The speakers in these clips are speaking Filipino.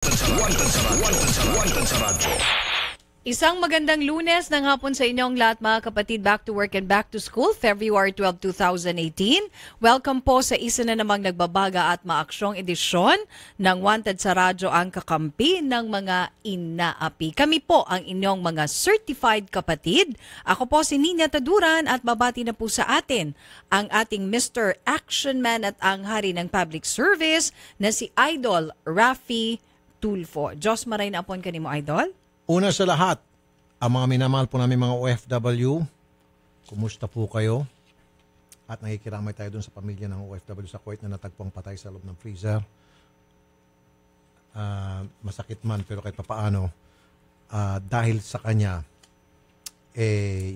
Wanted sa radyo. Isang magandang Lunes ng hapon sa inyong lahat mga kapatid. Back to work and back to school, February 12, 2018. Welcome po sa isa na namang nagbabaga at maaksyong edisyon ng Wanted sa Radyo, ang kakampi ng mga inaapi. Kami po ang inyong mga certified kapatid. Ako po si Nina Taduran at babati na po sa atin ang ating Mr. Action Man at ang hari ng public service na si Idol Raffy Tulfo. Diyos maray na apon kanimo, Idol. Una sa lahat, ang mga minamahal po namin mga OFW, kumusta po kayo? At nakikiramay tayo dun sa pamilya ng OFW sa Kuwait na natagpong patay sa loob ng freezer. Masakit man pero kahit papaano, dahil sa kanya,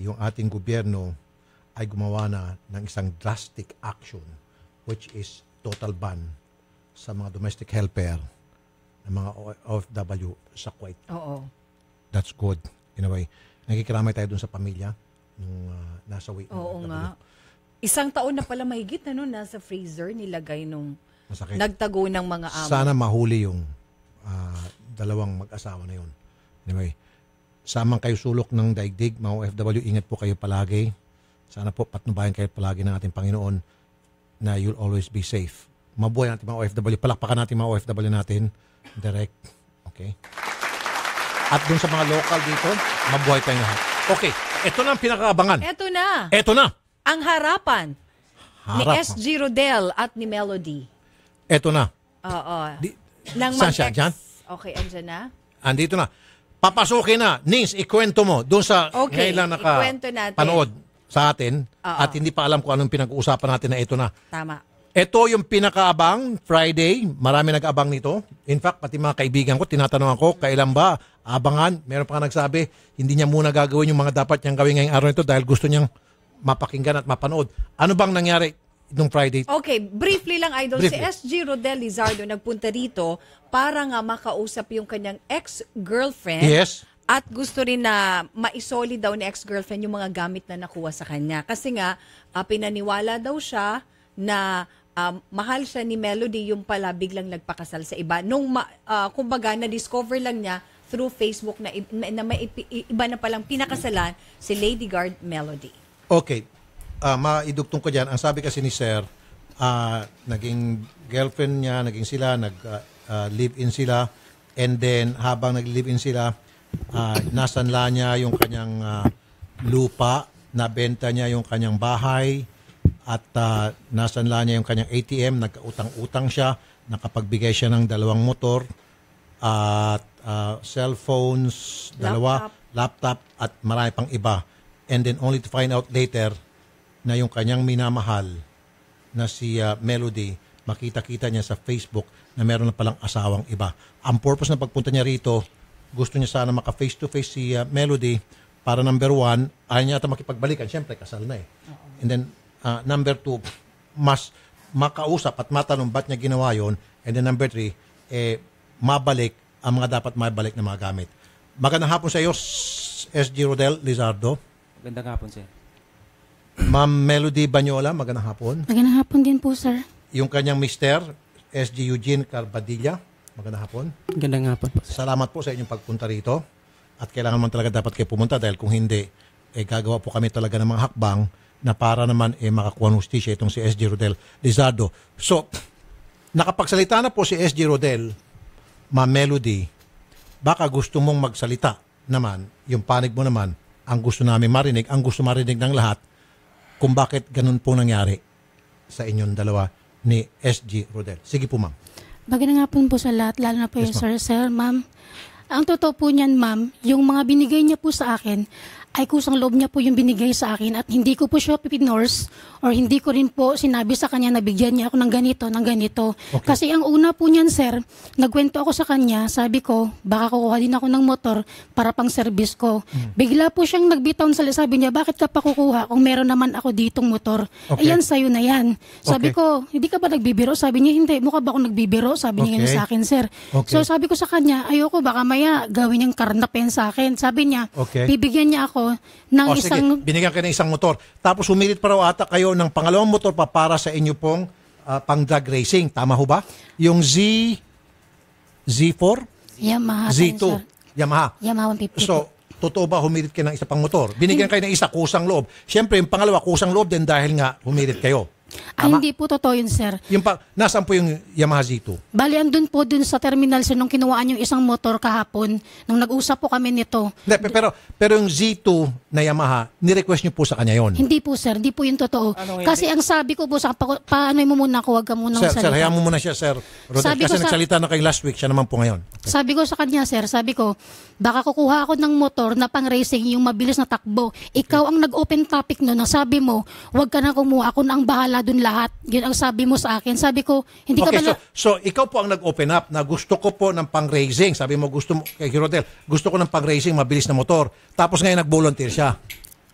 yung ating gobyerno ay gumawa na ng isang drastic action which is total ban sa mga domestic helper ng mga OFW sa Kuwait. Oo. That's good, in a way. Nakikiramay tayo dun sa pamilya nung nasa way. Oo nga. Isang taon na pala mahigit na no, nasa freezer nilagay nung masakit. Nagtago ng mga amo. Sana mahuli yung dalawang mag-asawa na yun. Anyway, samang kayo sulok ng daigdig, mga OFW, ingat po kayo palagi. Sana po patnubayan kayo palagi ng ating Panginoon na you'll always be safe. Mabuhay natin mga OFW. Palakpakan natin mga OFW natin. Direct. Okay? At dun sa mga local dito, mabuhay tayong lahat. Okay, ito na ang pinakaabangan. Ito na. Ito na. Ang harapan ni Harap. SG Rodel at ni Melody. Ito na. Oo. Saan siya? Diyan? Okay, andyan na. Andito na. Papasukin na. Nins, ikwento mo doon sa Okay, ngayon lang ikwento natin. panood sa atin Oo. at hindi pa alam kung anong pinag-uusapan natin na ito na. Tama. Ito yung pinakaabang Friday. Marami nag-abang nito. In fact, pati mga kaibigan ko, tinatanong ako, kailan ba abangan? Meron pa nga nagsabi, hindi niya muna gagawin yung mga dapat niyang gawin ngayong araw nito dahil gusto niyang mapakinggan at mapanood. Ano bang nangyari nung Friday? Okay, briefly lang, Idol. Briefly. Si SG Rodel Lizardo nagpunta rito para nga makausap yung kanyang ex-girlfriend. Yes. At gusto rin na maisoli daw ni ex-girlfriend yung mga gamit na nakuha sa kanya. Kasi nga, pinaniwala daw siya na mahal siya ni Melody, yung pala biglang nagpakasal sa iba. Nung kumbaga na-discover lang niya through Facebook na may iba na palang pinakasalan si Lady Guard Melody. Okay. Maidugtong ko dyan. Ang sabi kasi ni Sir, naging girlfriend niya, naging sila, nag-live-in sila. And then, habang nag-live-in sila, nasanla niya yung kanyang lupa, nabenta niya yung kanyang bahay, at nasanla niya yung kanyang ATM, nagkautang-utang siya, nakapagbigay siya ng 2 motor, at cellphones, 2, laptop, at marami pang iba. And then only to find out later na yung kanyang minamahal na si Melody, makita-kita niya sa Facebook na meron na palang asawang iba. Ang purpose ng pagpunta niya rito, gusto niya sana maka-face-to-face si Melody para number 1, ayaw niya ata makipagbalikan. Siyempre, kasal na eh. And then, number 2, mas makausap at matanong ba't niya ginawa yun. And then number 3, mabalik ang mga dapat mabalik na mga gamit. Magandang hapon sa iyo, SG Rodel Lizardo. Magandang hapon, sir. Ma'am Melody Banyola, magandang hapon. Magandang hapon din po, sir. Yung kanyang mister, SG Eugene Carbadilla, magandang hapon. Magandang hapon po, sir. Salamat po sa inyong pagpunta rito. At kailangan man talaga dapat kayo pumunta dahil kung hindi, gagawa po kami talaga ng mga hakbang na para naman makakuha ng hustisya itong si SG Rodel Lizardo. So, nakapagsalita na po si SG Rodel, Ma'am Melody, baka gusto mong magsalita naman, yung panig mo naman, ang gusto namin marinig, ang gusto marinig ng lahat, kung bakit ganun po nangyari sa inyong dalawa ni SG Rodel. Sige po, ma'am. Magandang hapon po sa lahat, lalo na po Yes, yung sir, ma'am. Ang totoo po niyan, ma'am, yung mga binigay niya po sa akin, ay kusang loob niya po yung binigay sa akin at hindi ko po siya pinorse or hindi ko rin po sinabi sa kanya na bigyan niya ako ng ganito. Okay. Kasi ang una po niyan, sir, nagkwento ako sa kanya, sabi ko, baka kukuha din ako ng motor para pang service ko. Bigla po siyang nagbitaw sa sabi niya, bakit ka pa kukuha kung meron naman ako ditong motor? Okay. Ayan, sa'yo na yan. Sabi Okay. ko, hindi ka ba nagbibiro? Sabi niya, hindi. Mukha ba ako nagbibiro? Sabi niya Okay. ganun sa akin, sir. Okay. So sabi ko sa kanya, ayoko, baka maya gawin niyang karnapen sa akin. Sabi niya, Okay. bibigyan niya ako ng O sige, isang... binigyan kayo ng isang motor. Tapos humilit pa raw ata kayo ng pangalawang motor pa para sa inyo pong pang drag racing. Tama ho ba? Yung Z4? Yamaha. Z2. sir. Yamaha. Yamaha 150 po. So, totoo ba humirit kayo ng isa pang motor? Binigyan kayo ng isa, kusang loob. Siyempre, yung pangalawa, kusang loob din dahil nga humirit kayo. Ay, hindi po totoo yun, sir. Nasaan po yung Yamaha Z2? Bali, andun po dun sa terminal, sir, nung kinuhaan yung isang motor kahapon, nung nag-usap po kami nito. Hindi, pero yung Z2 na Yamaha, ni-request niyo po sa kanya yon. Hindi po, sir. Hindi po yun totoo. Kasi ang sabi ko po, paano mo muna ako, huwag ka muna Sir, magsalita. hayaan mo muna siya, Sir Rodel. Sabi Kasi ko nagsalita na kayo last week, siya naman po ngayon. Sabi ko sa kanya, sir, baka kukuha ako ng motor na pang racing, yung mabilis na takbo. Ikaw ang nag-open topic no, na sabi mo, huwag ka na kumuha, ako na ang bahala dun lahat. Yun ang sabi mo sa akin. Sabi ko, hindi ka Okay, ba so ikaw po ang nag-open up na gusto ko po ng pang-racing. Sabi mo, kay Rodel, gusto ko ng pang-racing, mabilis na motor. Tapos ngayon nag-volunteer siya.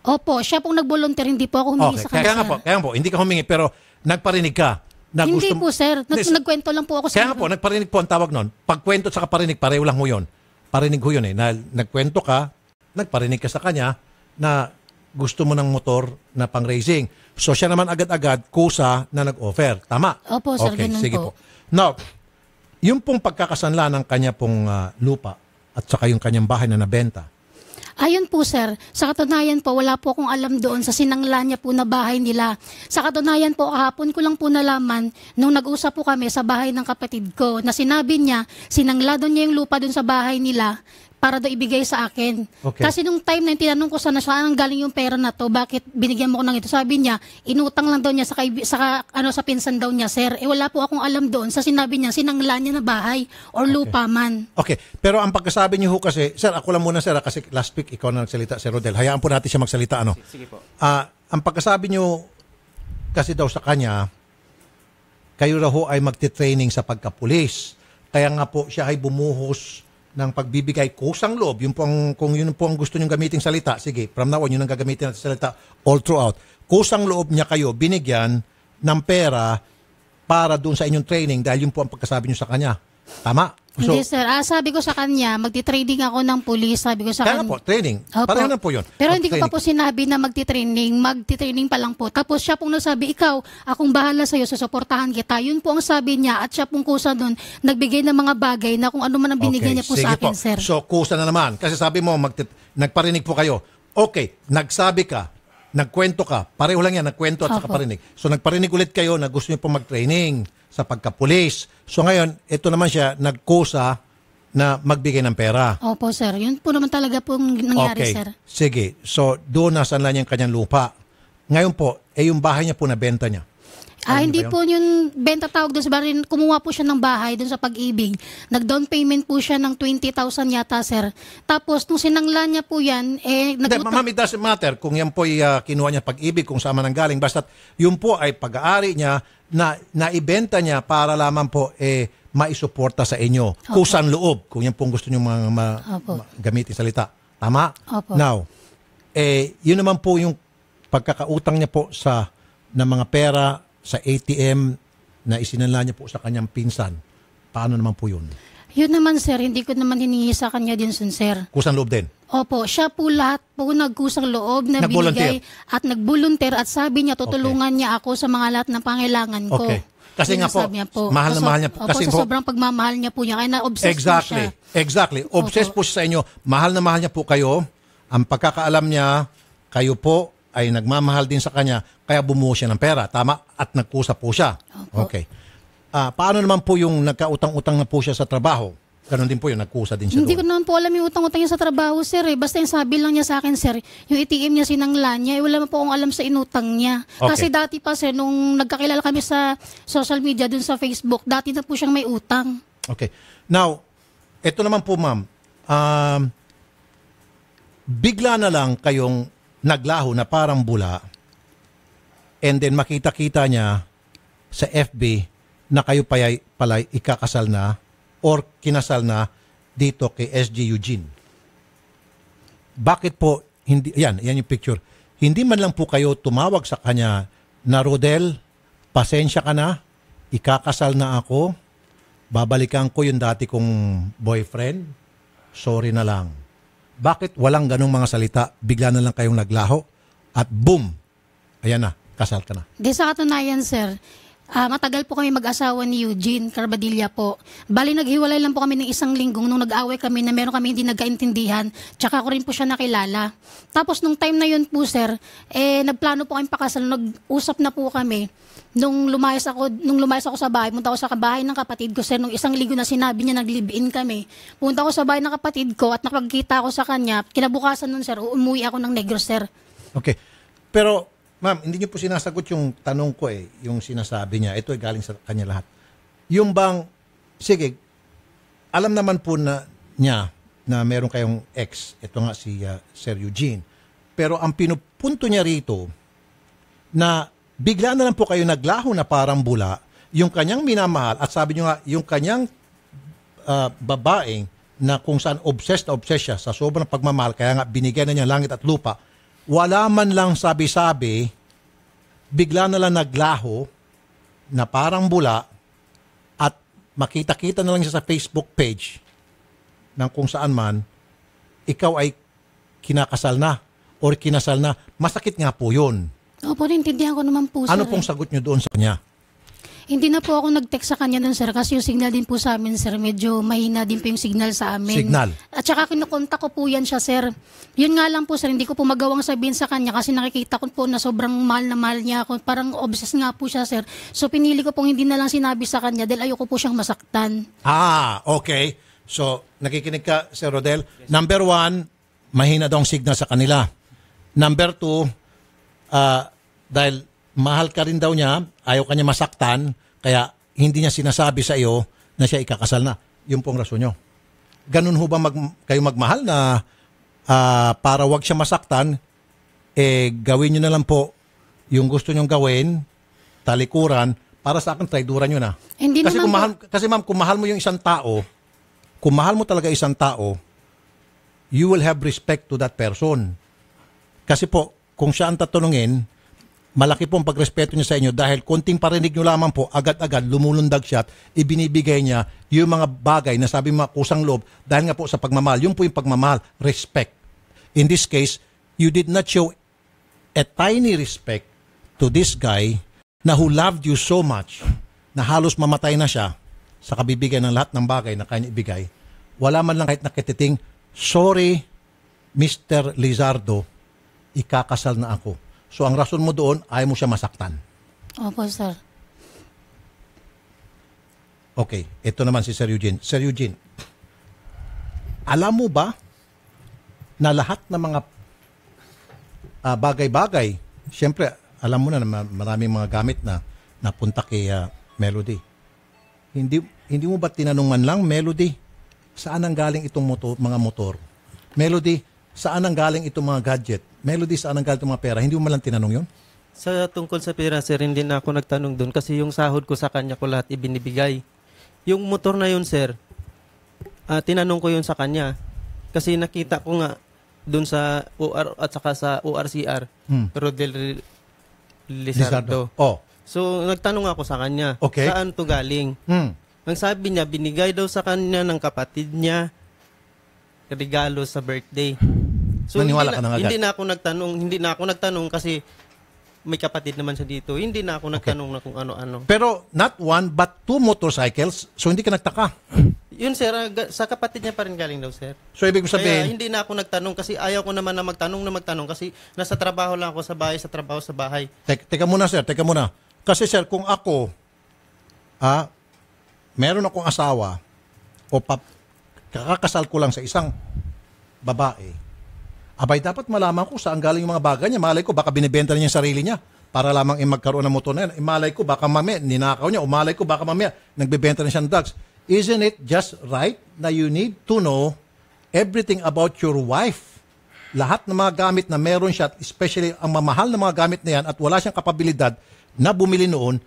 Opo, siya pong nag-volunteer, hindi po ako humingi Okay, sa kanya. kaya nga po, hindi ka humingi, pero nagparinig ka. Na Hindi gusto po, sir. Nagkwento lang po ako sa Kaya nga po, nagparinig po ang tawag nun. Pagkwento at saka parinig, pareho lang ho yun. Parinig ho yun eh. Nagkwento ka, nagparinig ka sa kanya na gusto mo ng motor na pang-racing. So siya naman agad-agad kusa na nag-offer. Tama? Opo, sir, okay, ganun sige po. Now, yung pong pagkakasanla ng kanya pong lupa at saka yung kanyang bahay na nabenta, Ayun po, sir. Sa katunayan po, wala po akong alam doon sa sinangla niya po na bahay nila. Sa katunayan po, kahapon ko lang po nalaman nung nag-usap po kami sa bahay ng kapatid ko na sinabi niya, sinangla doon niya yung lupa doon sa bahay nila para daw ibigay sa akin. Okay. Kasi nung time na yung tinanong ko sana saan galing yung pera na to, bakit binigyan mo ko ng ito? Sabi niya, inutang lang daw niya sa pinsan daw niya, sir. Wala po akong alam doon sa sinabi niya, sinangla niya na bahay or lupa man. okay. Pero ang pagkasabi niyo ho kasi, sir, ako lang muna sir, kasi last week ikaw na nagsalita, Sir Rodel. Hayaan po natin siya magsalita. Sige po. Ang pagkasabi niyo kasi daw sa kanya, kayo raw ho ay magti-training sa pagkapulis. Kaya nga po siya ay bumuhos ng pagbibigay kusang loob. Kung yun po ang gusto niyong gamitin salita, sige, from now on, yun ang gagamitin natin salita all throughout. Kusang loob niya kayo binigyan ng pera para doon sa inyong training dahil yun po ang pagkasabi niyo sa kanya. Tama? Hindi, sir. Sabi ko sa kanya, magti-trading ako ng pulis. Sabi ko sa Kaya kanya. nga po, training. Opo. Pareho na po yun. Pero hindi ko pa Training. po sinabi na magti-training pa lang po. Tapos siya pong nagsabi, ikaw, akong bahala sa'yo, susuportahan kita. Yun po ang sabi niya at siya pong kusa doon, nagbigay ng mga bagay na kung ano man ang binigay niya po sige sa akin, po. sir. So, kusa na naman. Kasi sabi mo, nagparinig po kayo. Okay, nagsabi ka, nagkwento ka. Pareho lang yan, nagkwento at saka Opo. parinig. So, nagparinig ulit kayo na gusto niyo po mag-training sa pagkapulis. So, ngayon, ito naman siya, nagkusa na magbigay ng pera. Opo, sir. Yun po naman talaga pong nangyari, Okay, sir. sige. So, doon nasanla niya yung kanyang lupa. Ngayon po, yung bahay niya po nabenta niya. Hindi ba yun? po yung benta tawag doon sa bahay. Kumuha po siya ng bahay doon sa Pag-ibig. Nag-down payment po siya ng 20,000 yata, sir. Tapos, nung sinangla niya po yan, Hindi, ma'am, it doesn't matter kung yan po kinuha niya Pag-ibig, kung saan man ang galing. Basta yun po ay pag-aari niya na naibenta niya para lamang po maisuporta sa inyo. Kusang loob, kung yan pong gusto niyo Opo. gamitin salita. Tama? Opo. Now, yun naman po yung pagkakautang niya po ng mga pera sa ATM na isinanla niya po sa kanyang pinsan. Paano naman po yun? Yun naman, sir. Hindi ko naman hinihingi sa kanya din, sir. Kusang loob din. Opo, siya po lahat po nagkusang loob na Nag-volunteer. binigay at nag-volunteer at sabi niya tutulungan niya ako sa mga lahat ng pangailangan ko. Okay. Kasi Yun nga ang po, sabi niya mahal na mahal niya po. Opo, Kasi sa po, sobrang pagmamahal niya po niya. Kaya na-obsess po siya. Exactly. Obsessed po siya sa inyo. Mahal na mahal niya po kayo. Ang pagkakaalam niya, kayo po ay nagmamahal din sa kanya, kaya bumuo siya ng pera. Tama? At nagkusa po siya. Opo. Okay. Paano naman po yung nagkautang-utang na po siya sa trabaho? Ganon din po yun, nagkusa din siya Hindi ko doon. naman po alam yung utang-utang niya sa trabaho, sir. Basta yung sabi lang niya sa akin, sir, yung ATM niya sinangla niya, wala man po akong alam sa inutang niya. Okay. Kasi dati pa, sir, nung nagkakilala kami sa social media dun sa Facebook, dati na po siyang may utang. Okay. Now, ito naman po ma'am, bigla na lang kayong naglaho na parang bula and then makita-kita niya sa FB na kayo pala ikakasal na or kinasal na dito kay SG Eugene. Bakit po, hindi, yan yung picture. Hindi man lang po kayo tumawag sa kanya na Rodel, pasensya ka na, ikakasal na ako, babalikan ko yung dati kong boyfriend, sorry na lang. Bakit walang ganong mga salita, bigla na lang kayong naglaho at boom, ayan na, kasal ka na. Di sa katunayan, sir, Matagal po kami mag-asawa ni Eugene Carbadilla po. Bali, naghiwalay lang po kami ng 1 linggo nung nag-away kami na meron kami hindi nagkaintindihan. Tsaka ko rin po siya nakilala. Tapos nung time na yun po, sir, nagplano po kami pakasal. Nag-usap na po kami. Nung lumayas ako sa bahay, punta ako sa bahay ng kapatid ko, sir, nung 1 linggo na sinabi niya nag-live-in kami. Punta ako sa bahay ng kapatid ko at nakapagkita ako sa kanya. Kinabukasan nun, sir, umuwi ako ng Negros, sir. Okay. Pero, ma'am, hindi niyo po sinasagot yung tanong ko yung sinasabi niya. Ito ay galing sa kanya lahat. Yung bang, sige, alam naman po niya na meron kayong ex. Ito nga si Sir Eugene. Pero ang pinupunto niya rito, na bigla na lang po kayo naglaho na parang bula, yung kanyang minamahal, at sabi niyo nga, yung kanyang babaeng na kung saan obsessed siya sa sobrang pagmamahal, kaya nga binigyan na niya langit at lupa, wala man lang sabi-sabi, bigla na lang naglaho na parang bula at makita-kita na lang siya sa Facebook page ng kung saan man, ikaw ay kinakasal na or kinasal na. Masakit nga po yun. Opo, naintindihan ko naman po, sir. Ano pong sagot niyo doon sa kanya? Hindi na po ako nag-text sa kanya nun, sir, kasi yung signal din po sa amin, sir, medyo mahina din po yung signal sa amin. Signal? At saka kinukontak ko po yan siya, sir. Yun nga lang po, sir, hindi ko po magawang sabihin sa kanya kasi nakikita ko po na sobrang mahal na mahal niya ako. Parang obsessed nga po siya, sir. So pinili ko pong hindi na lang sinabi sa kanya dahil ayoko po siyang masaktan. Okay. So, nakikinig ka, Sir Rodel. Number 1, mahina daw ang signal sa kanila. Number 2, dahil mahal ka rin daw niya, ayaw kanya masaktan, kaya hindi niya sinasabi sa iyo na siya ikakasal na. Yun pong rason nyo. Ganun ho ba kayo magmahal na para wag siya masaktan, gawin nyo na lang po yung gusto nyong gawin, talikuran, para sa akin, traiduran nyo na. Hindi Kasi, naman kasi ma'am, kung mahal mo yung isang tao, kung mahal mo talaga isang tao, you will have respect to that person. Kasi po, kung siya ang tatanungin, malaki po ang pagrespeto niya sa inyo dahil konting parinig nyo lamang po, agad-agad lumulundag siya at ibinibigay niya yung mga bagay na sabi mga kusang loob dahil nga po sa pagmamahal. Yun po yung pagmamahal, respect. In this case, you did not show a tiny respect to this guy na who loved you so much na halos mamatay na siya sa kabibigay ng lahat ng bagay na kanya ibigay. Wala man lang kahit nakititing, sorry, Mr. Lizardo, ikakasal na ako. So, ang rason mo doon, ayaw mo siya masaktan. Opo, sir. Okay, ito naman si Sir Eugene. Sir Eugene, alam mo ba na lahat ng mga bagay-bagay, siyempre, alam mo na maraming mga gamit na napunta kay Melody. Hindi mo ba tinanong man lang, Melody, saan ang galing itong mga motor? Melody, saan ang galing itong mga gadget? Melody, saan ang galing itong mga pera? Hindi mo man lang tinanong yun? Sa tungkol sa pera, sir, hindi na ako nagtanong doon kasi yung sahod ko sa kanya ko lahat ibinibigay. Yung motor na yun, sir, tinanong ko yun sa kanya. Kasi nakita ko nga doon sa OR at saka sa ORCR, Rodel Lizardo. Oh. So, nagtanong ako sa kanya, Okay. saan to galing? Ang sabi niya, binigay daw sa kanya ng kapatid niya regalo sa birthday. So, Naniwala ka na agad? Hindi na ako nagtanong kasi may kapatid naman siya dito. Hindi na ako nagtanong na kung ano-ano. Pero not one, but 2 motorcycles. So, hindi ka nagtaka. Yun, sir, sa kapatid niya pa rin galing daw, sir. So, ibig mo Kaya sabihin, hindi na ako nagtanong kasi ayaw ko naman na magtanong kasi nasa trabaho lang ako sa bahay. Teka muna, sir. Teka muna. Kasi, sir, kung ako, meron akong asawa o kakasal ko lang sa isang babae, abay, dapat malaman ko saan galing yung mga bagay niya. Malay ko, baka binibenta niya yung sarili niya para lamang magkaroon ng motor na yan. Malay ko, baka mamaya, ninakaw niya. O malay ko, baka mamaya, nagbibenta na siya ng drugs. Isn't it just right na you need to know everything about your wife? Lahat ng mga gamit na meron siya, especially ang mamahal na mga gamit na yan at wala siyang kapabilidad na bumili noon,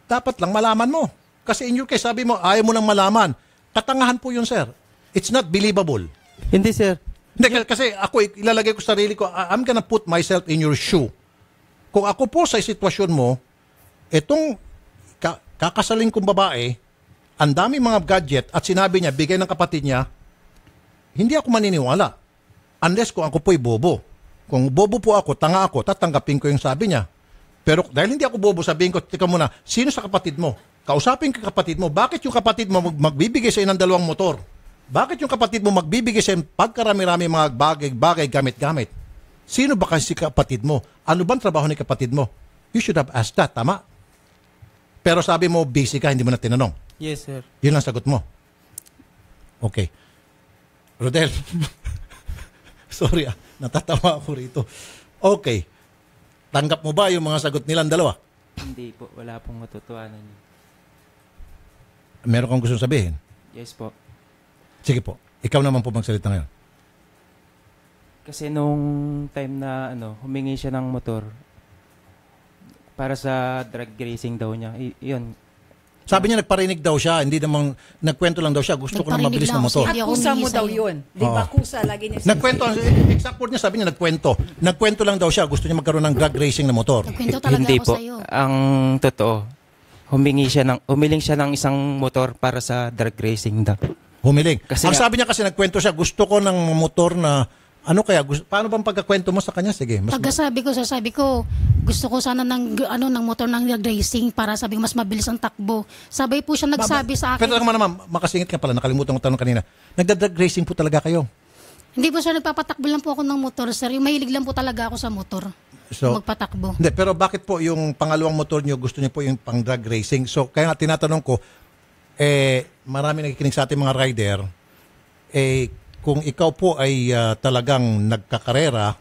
dapat lang malaman mo. Kasi in your case, sabi mo, ayaw mo nang malaman. Katangahan po yun, sir. It's not believable. Hindi, sir. Hindi, kasi ako, ilalagay ko sa sarili ko, I'm gonna put myself in your shoe. Kung ako po sa sitwasyon mo, itong kakasaling kong babae, ang dami mga gadget at sinabi niya, bigay ng kapatid niya, hindi ako maniniwala. Unless kung ako po'y bobo. Kung bobo po ako, tanga ako, tatanggapin ko yung sabi niya. Pero dahil hindi ako bobo, sabihin ko, tika muna, sino sa kapatid mo? Kausapin ka kapatid mo, bakit yung kapatid mo magbibigay sa ng 2 motor? Bakit yung kapatid mo magbibigay sa pagkarami-rami mga bagay, gamit-gamit? Sino ba kasi si kapatid mo? Ano bang trabaho ni kapatid mo? You should have asked that, tama? Pero sabi mo, busy ka, hindi mo na tinanong. Yes, sir. Yun lang sagot mo. Okay. Rodel. Sorry natatawa ako rito. Okay. Tanggap mo ba yung mga sagot nilang dalawa? Hindi po, wala pong matutuanan yun. Meron kang gustong sabihin? Yes po. Sige po. Ikaw naman po magsalita ngayon. Kasi nung time na humingi siya ng motor para sa drag racing daw niya, yun. Sabi niya nagparinig daw siya, hindi namang nagkwento lang daw siya, gusto ko ng mabilis na motor. Hindi ako Kusa mo humingi daw sa'yo. yun. Di ba kusa? Lagi niya Nagkwento, exact word niya, sabi niya nagkwento. Nagkwento lang daw siya, gusto niya magkaroon ng drag racing na motor. Nagkwento talaga Hindi ako po. sa'yo. Ang totoo, humiling siya ng isang motor para sa drag racing daw. Humiling. Kasi Ang nga- sabi niya kasi nagkwento siya, gusto ko ng motor na, ano kaya, paano bang pagkakwento mo sa kanya? Sige. Pagkasabi ko, gusto ko sana ng motor ng racing para sabi ko mas mabilis ang takbo. Sabay po siya nagsabi sa akin. Pero naman, makasingit ka pala, nakalimutan ko tanong kanina. Nagda-drag racing po talaga kayo? Hindi po sir, nagpapatakbo lang po ako ng motor sir. Yung mahilig lang po talaga ako sa motor. So, Magpatakbo. Hindi, pero bakit po yung pangalawang motor niyo, gusto niyo po yung pang drag racing? So, kaya nga tinatanong ko, marami nakikinig sa ating mga rider, kung ikaw po ay talagang nagkakarera,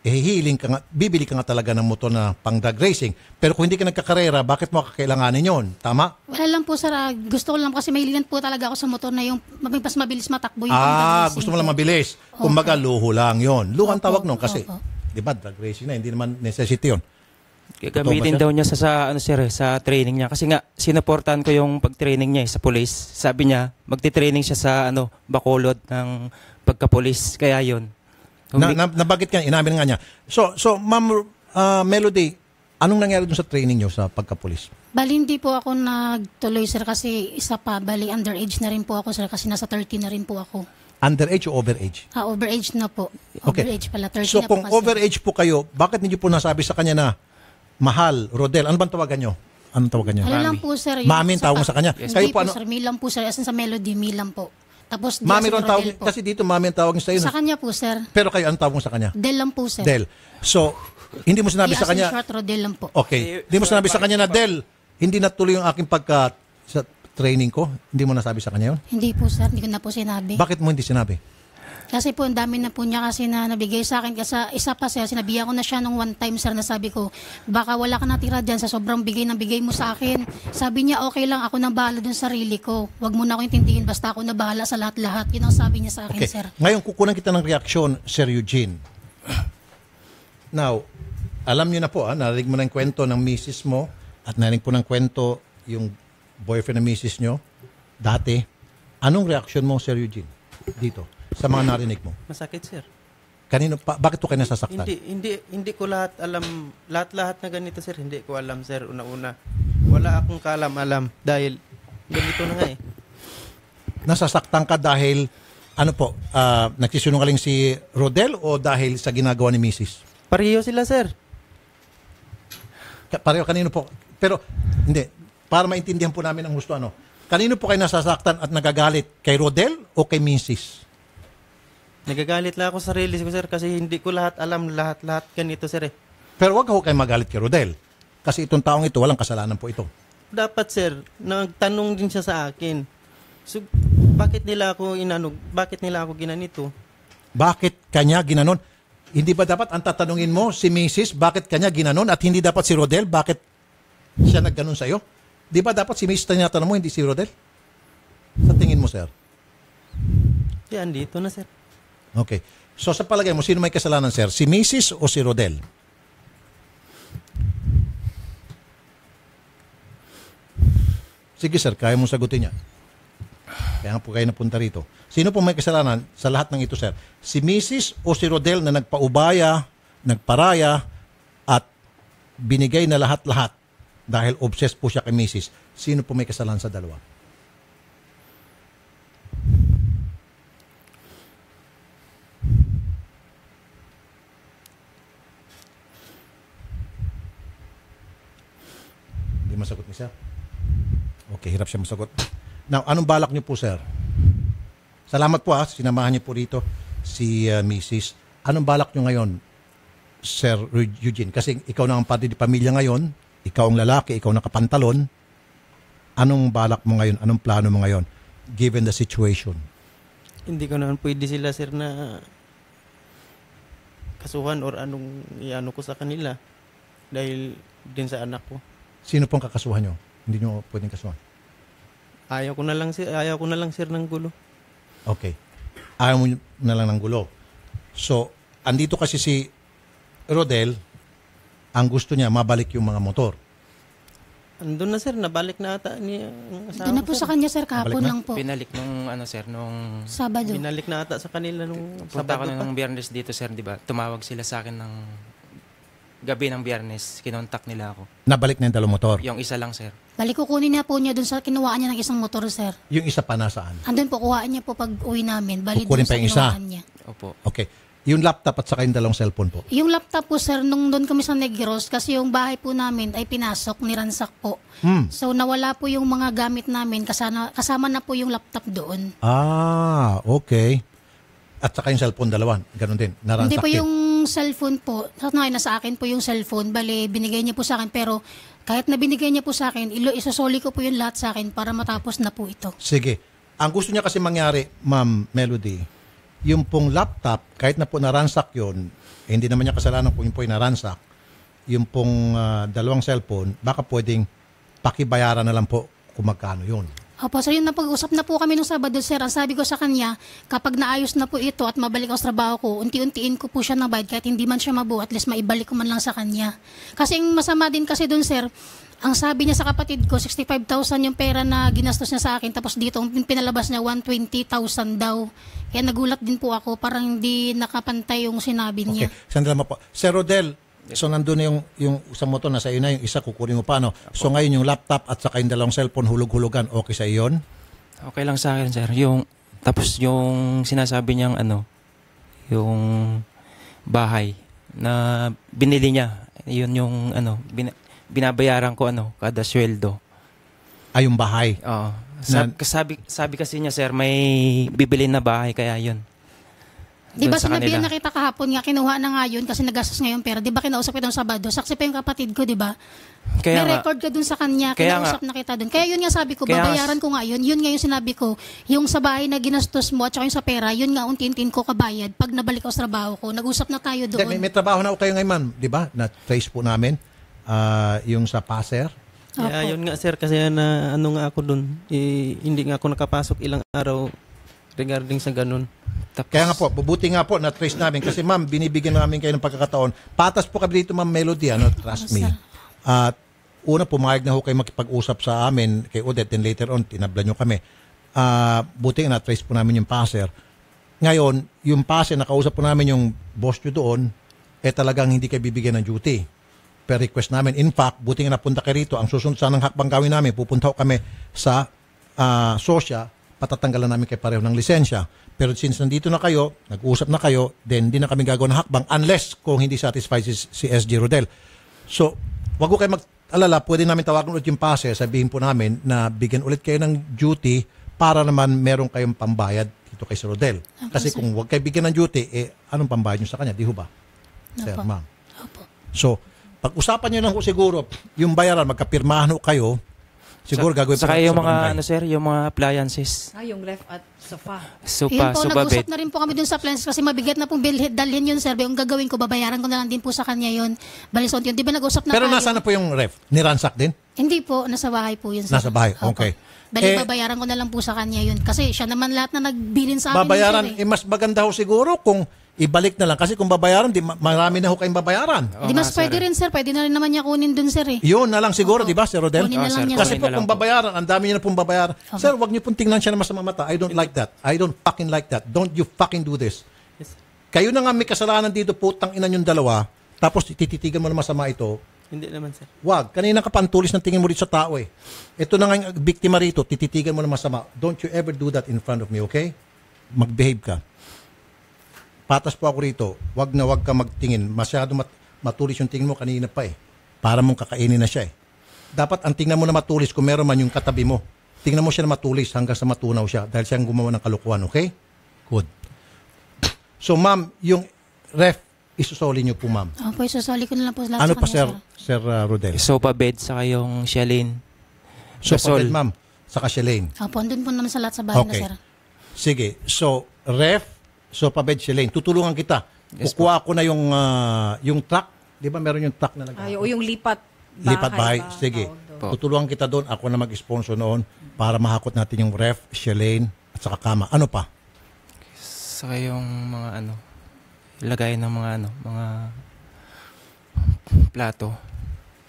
hihiling ka nga, bibili ka nga talaga ng motor na pang drag racing. Pero kung hindi ka nagkakarera, bakit mo kakailanganin yon? Tama? Wala lang po sir, gusto ko lang kasi mahilig lang po talaga ako sa motor na yung mas mabilis matakbo yung pang-drag racing Gusto mo lang po. mabilis. Kumbaga, luho lang yon. Luho ang Opo, tawag nun kasi, opo. di ba, drag racing na, hindi naman necessity yon. Gagamitin daw niya sa training niya. Kasi nga, sinuportahan ko yung pag-training niya sa police. Sabi niya, magti-training siya sa Bacolod ng pagka-police. Kaya yun. Nabagit ka, inamin nga niya. So Ma'am Melody, anong nangyari dun sa training niyo sa pagka-pulis? Bali hindi po ako nagtuloy sir kasi isa pa, bali underage na rin po ako sir kasi nasa 30 na rin po ako. Underage o overage? Overage na po. Okay. Overage pala, 30 So na kung po kasi. overage po kayo, bakit hindi po nasabi sa kanya na, mahal, Rodel, ano bang tawagan niyo? Anong tawagan niyo? Ano lang po sir. Mami ang tawag mo sa kanya? Hindi Kayo po, po ano? sir, Milam po sir. As in sa Melody, Milam po. Tapos Mami ron tawag, Rodel po. kasi dito mami ang tawag niyo sa iyo. Sa kanya po sir. Pero kayo, anong tawag mo sa kanya? Del lang po sir. Del. So, hindi mo sinabi Di sa as in kanya, short, Rodel lang po. okay, hindi mo sinabi sa kanya na, Del, hindi natuloy yung aking sa training ko? Hindi mo nasabi sa kanya yun? Hindi po sir, hindi ko na po sinabi. Bakit mo hindi sinabi? Kasi po, ang dami na po niya kasi na nabigay sa akin. Kasi isa pa sir, sinabihan ko na siya nung one time sir na sabi ko, baka wala ka natira dyan sa sobrang bigay ng bigay mo sa akin. Sabi niya, okay lang, ako nang bahala dun sa sarili ko. Huwag mo na ako intindihin, basta ako na bahala sa lahat-lahat. Yun ang sabi niya sa akin Okay. sir. Ngayon, kukunan kita ng reaksyon, Sir Eugene. Now, alam niyo na po, narinig mo na yung kwento ng misis mo at narinig po ng kwento yung boyfriend ng misis niyo dati. Anong reaksyon mo, Sir Eugene, dito sa mga narinig mo? Masakit, sir. Kanino pa, bakit to kayo nasasaktan? Hindi ko lahat alam, lahat na ganito, sir. Hindi ko alam, sir, una-una. Wala akong kaalam-alam dahil ganito na nga eh. Nasasaktan ka dahil, ano po, nagsisinungaling si Rodel o dahil sa ginagawa ni misis? Pareho sila, sir. Pareho, kanino po? Pero, hindi. Para maintindihan po namin ang gusto, kanino po kayo nasasaktan at nagagalit? Kay Rodel o kay misis? Nagagalit lang ako sa sarili ko, sir, kasi hindi ko lahat alam, lahat ganito, sir eh. Pero wag ako kayo magalit kay Rodel. Kasi itong taong ito, walang kasalanan po ito. Dapat, sir, nagtanong din siya sa akin. So, bakit nila ako ginanito? Bakit kanya ginanon? Hindi ba dapat ang tatanungin mo si misis, bakit kanya ginanon? At hindi dapat si Rodel, bakit siya nagganon sa'yo? Di ba dapat si misis tinatanong mo, hindi si Rodel? Sa tingin mo, sir? Yan, dito na, sir. Okay. So sa palagay mo, sino may kasalanan, sir? Si Mrs. o si Rodel? Sige, sir. Kaya mong sagutin niya. Kaya nga po kayo napunta rito. Sino po may kasalanan sa lahat ng ito, sir? Si Mrs. o si Rodel na nagpaubaya, nagparaya, at binigay na lahat-lahat dahil obsessed po siya kay Mrs. Sino po may kasalanan sa dalawa? masagot ni sir? Okay, hirap siya masagot. Now, anong balak niyo po, sir? Salamat po sinamahan niyo po rito si Mrs. Anong balak niyo ngayon, Sir Eugene? Kasi ikaw na ang padre di pamilya ngayon, ikaw ang lalaki, ikaw nakapantalon. Anong balak mo ngayon? Anong plano mo ngayon? Given the situation. Hindi ko naman pwede sila, sir, na kasuhan or anong iano ko sa kanila dahil din sa anak ko. Sino pong kakasuhan nyo? Hindi nyo pwedeng kasuhan. Ayaw ko na lang, sir, ng gulo. Okay. Ayaw mo na lang ng gulo. So, andito kasi si Rodel, ang gusto niya mabalik yung mga motor. Andun na, sir, nabalik na ata niya ang asawa Doon na ko, po sir. sa kanya, sir, kahapon Balik na? lang po. Pinalik nung sir, nung Sabado. Binalik na ata sa kanila nung punta ko Sabado pa. ng Biyernes dito sir, di ba? Tumawag sila sa akin ng gabi ng Biyernes, kinontak nila ako. Nabalik na yung dalawang motor. Yung isa lang sir. Balik kukunin niya po niya doon sa kinuhaan niya ng isang motor, sir. Yung isa pa nasaan? Andun po, kuhaan niya po pag uwi namin. Balik Kukunin doon sa pa yung isa? kinuhaan niya. Opo. Okay. Yung laptop at saka yung dalawang cellphone po. Yung laptop po, sir, nung doon kami sa Negros, kasi yung bahay po namin ay pinasok, niransak po. So, nawala po yung mga gamit namin, kasama na po yung laptop doon. Okay. At saka yung cellphone dalawan. Ganon din. Naransak Hindi po din. yung cellphone po, nasa akin po yung cellphone, bali, binigay niya po sa akin, pero kahit na binigay niya po sa akin, isosoli ko po yung lahat sa akin para matapos na po ito. Sige. Ang gusto niya kasi mangyari, Ma'am Melody, yung pong laptop, kahit na po naransak yun, hindi naman niya kasalanan kung yung po yung naransak, yung pong dalawang cellphone, baka pwedeng pakibayaran na lang po kung magkano yun. Opo, so yun, napag-usap na po kami nung Sabado, sir. Ang sabi ko sa kanya, kapag naayos na po ito at mabalik ako sa trabaho ko, unti-untiin ko po siya ng bayad kahit hindi man siya mabuo, at least maibalik ko man lang sa kanya. Kasi yung masama din kasi dun, sir, ang sabi niya sa kapatid ko, 65,000 yung pera na ginastos niya sa akin, tapos dito, ang pinalabas niya, 120,000 daw. Kaya nagulat din po ako, parang hindi nakapantay yung sinabi niya. Okay. Sandali mo po. Sir Rodel, so nandun na yung isang motor, nasa iyo na, yung isa kukunin mo pa, no? So ngayon yung laptop at saka yung dalawang cellphone, hulog-hulugan, okay sa iyon? Okay lang sa akin sir. Tapos yung sinasabi niyang yung bahay na binili niya, yun yung binabayaran ko kada sweldo. Ay, yung bahay. Oo. Sabi kasi niya sir, may bibili na bahay kaya yun. Di ba Doon sa sinabihan kanila. na kita kahapon nga, kinuha na nga yun kasi nagastos ngayon pera. Di ba kinausap kita nung Sabado? Saksi pa yung kapatid ko, di ba? Kaya May nga, record ka dun sa kanya, Kaya kinausap na kita dun. Kaya yun nga sabi ko, Kaya nga- babayaran ko nga yun. Yun nga yung sinabi ko, yung sa bahay na ginastos mo at saka yung sa pera, yun nga unti-untiin ko kabayad pag nabalik ako sa trabaho ko. Nag-usap na tayo May, doon. may trabaho na kayo ngayon, ma'am. Di ba? Na-trace po namin yung sa passer. Kaya Opo. yun nga, sir, kasi na ano nga ako dun, hindi nga ako nakapasok ilang araw regarding sa ganun. tapos, Kaya nga po, bubuti nga po, na-trace namin. Kasi ma'am, binibigyan namin kayo ng pagkakataon. Patas po kami dito, ma'am Melody, trust me. At una, pumayag na ho kayo makipag-usap sa amin kay Odette, and later on, tinabla nyo kami. Buti nga na-trace po namin yung passer. Ngayon, yung passer, nakausap po namin yung boss nyo doon, talagang hindi kayo bibigyan ng duty. Per request namin. In fact, buti nga napunta kayo rito. Ang susunod sanang hakbang gawin namin, pupunta ho kami sa SOSYA, patatanggalan namin kayo pareho ng lisensya. Pero since nandito na kayo, nag-uusap na kayo, then hindi na kami gagawa ng hakbang unless kung hindi satisfied si SG Rodel. So, wag ko kayo mag-alala, pwede namin tawagan ulit yung passer, sabihin po namin na bigyan ulit kayo ng duty para naman meron kayong pambayad dito kay Sir Rodel. Kasi kung wag kayo bigyan ng duty, anong pambayad nyo sa kanya? Di ho ba? Sir, Opo. ma'am. Opo. So, pag-usapan nyo lang po siguro, yung bayaran, magkapirmahan ho kayo, siguro gagawin saka natin yung sa mga barangay. sir, yung mga appliances, Yung left at sofa. Yun po, sofa nag-usap bed. na rin po kami dun sa plans kasi mabigat na pong dalhin yun, sir. Yung gagawin ko, babayaran ko na lang din po sa kanya yun. Balisont yun. Di ba nag-usap na Pero tayo? nasaan na po yung ref? Niransak din? Hindi po, nasa bahay po yun, sir. Nasa bahay, Opo. okay. Bali, babayaran ko na lang po sa kanya yun. Kasi siya naman lahat na nagbilin sa akin. Babayaran, yun, sir, mas maganda ho siguro kung ibalik na lang. Kasi kung babayaran, marami na ho kayong babayaran. Di mas nga, pwede sir. rin, sir. Pwede na rin naman niya kunin dun, sir, eh. Yun na lang siguro, di ba, Sir Rodel? Kunin na lang sir, niya. Kasi kunin po na lang kung po. babayaran, ang dami niyo na pong babayaran. Sir, wag niyo pong tingnan siya na masama mata. I don't like that. I don't fucking like that. Don't you fucking do this. Yes. Kayo na nga may kasalanan dito, putang ina yung dalawa, tapos tititigan mo na masama ito. Hindi naman, sir. Wag. Kanina ka pa ang tulis ng tingin mo dito sa tao eh. Ito na nga yung biktima rito, tititigan mo na masama. Don't you ever do that in front of me, okay? Mag-behave ka. Patas po ako rito. Wag na wag ka magtingin. Masyado matulis yung tingin mo kanina pa eh. Para mong kakainin na siya eh. dapat ang tingnan mo na matulis kung meron man yung katabi mo. Tingnan mo siya na matulis hanggang sa matunaw siya dahil siya ang gumawa ng kalukuhan, okay? Good. So, ma'am, yung ref, isusoli niyo po, ma'am. Opo, isasali ko na lang po lahat Ano sa pa, kanya, Sir Rodel? Sofa bed, saka yung Shalane. So, Gasol. ma'am, saka Shalane. Opo, andun po naman sa lahat sa bahay Okay. na, sir. Sige. So, ref, sofa bed, Shalane. Tutulungan kita. Yes, Kukuha ko na yung truck. Di ba meron yung truck na Ay, o yung lipat bahay. ba? Sige. Tawag doon. Po. Tutulungan kita doon. Ako na mag-sponsor noon para mahakot natin yung ref, Shalane, at saka kama. Ano pa? Saka yung mga ilagay ng mga mga plato.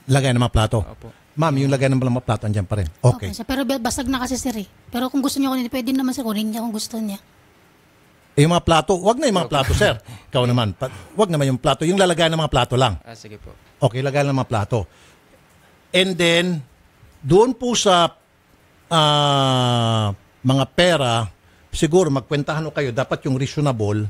Lagay ng mga plato. Opo. Ma'am, yung lagay ng mga plato andyan pa rin. Okay. Sir. Pero basag na kasi, sir, eh. Pero kung gusto niya kunin, pwede naman, sir, kunin niya kung gusto niya. Yung mga plato, wag na yung mga plato, sir. Ikaw naman. Wag naman yung plato. Yung lalagay ng mga plato lang. Sige po. Okay, lagay ng mga plato. And then, doon po sa mga pera, siguro magkwentahan ho kayo, dapat yung reasonable.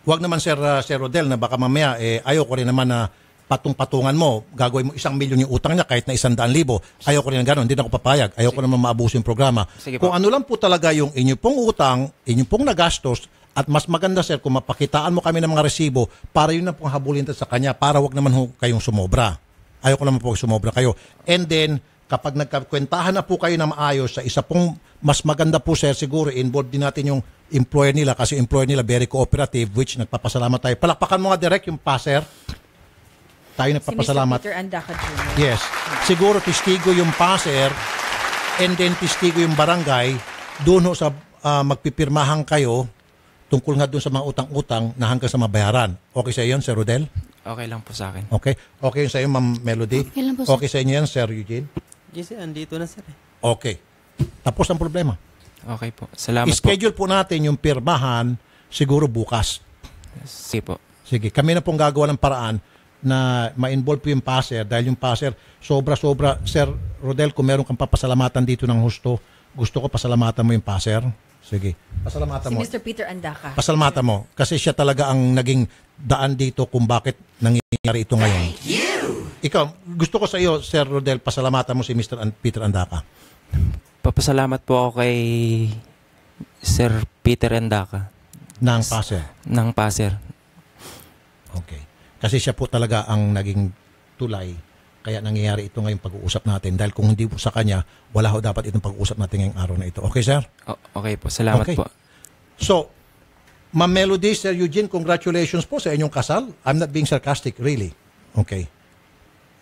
Huwag naman, Sir Rodel, na baka mamaya, ayaw ko rin naman na patung-patungan mo, gagawin mo 1 milyon yung utang niya kahit na 100,000. Ayaw ko rin na gano'n, hindi na ako papayag. Ayaw ko naman maabuso yung programa. Sige po. Kung ano lang po talaga yung inyo pong utang, inyo pong nagastos, at mas maganda, sir, kung mapakitaan mo kami ng mga resibo para yun na pong habulin sa kanya para wag naman ho kayong sumobra. Ayaw ko naman po sumobra kayo. And then, kapag nagkakwentahan na po kayo na maayos sa isa pong mas maganda po, sir, siguro involve din natin yung employer nila kasi employer nila very cooperative, which nagpapasalamat tayo. Palakpakan mo nga direct yung passer. Tayo Si Mr. nagpapasalamat. Peter Andaca Jr. Yes. Siguro testigo yung passer and then testigo yung barangay. Doon ho sa magpipirmahan kayo tungkol nga doon sa mga utang-utang na hanggang sa mabayaran. Okay sa iyo, Sir Rodel? Okay lang po sa akin. Okay. Okay yun sa iyo, Ma'am Melody? Okay lang po, sir. Okay sa inyo yan, Sir Eugene? Yes, andito na, sir. Okay. Tapos ang problema. Okay po. Salamat po. I-schedule po natin yung pirmahan siguro bukas. Sige po. Sige, kami na pong gagawa ng paraan na ma-involve po yung passer dahil yung passer sobra-sobra. Sir Rodel, kung meron kang papasalamatan dito ng husto, gusto ko pasalamatan mo yung passer. Sige, pasalamatan Si mo. Mr. Peter Andaca. Pasalamatan mo kasi siya talaga ang naging daan dito kung bakit nangyayari ito ngayon. Ikaw, gusto ko sa iyo, Sir Rodel, pasalamatan mo si Mr. Peter Andaca. Papasalamat po ako kay Sir Peter Andaca Ng passer. ng Passer. Okay. Kasi siya po talaga ang naging tulay kaya nangyayari ito ngayong pag-uusap natin. Dahil kung hindi po sa kanya, wala ho dapat itong pag-uusap natin ngayong araw na ito. Okay, sir? Okay po. Salamat Okay. po. So, Ma'am Melody, Sir Eugene, congratulations po sa inyong kasal. I'm not being sarcastic, really. Okay.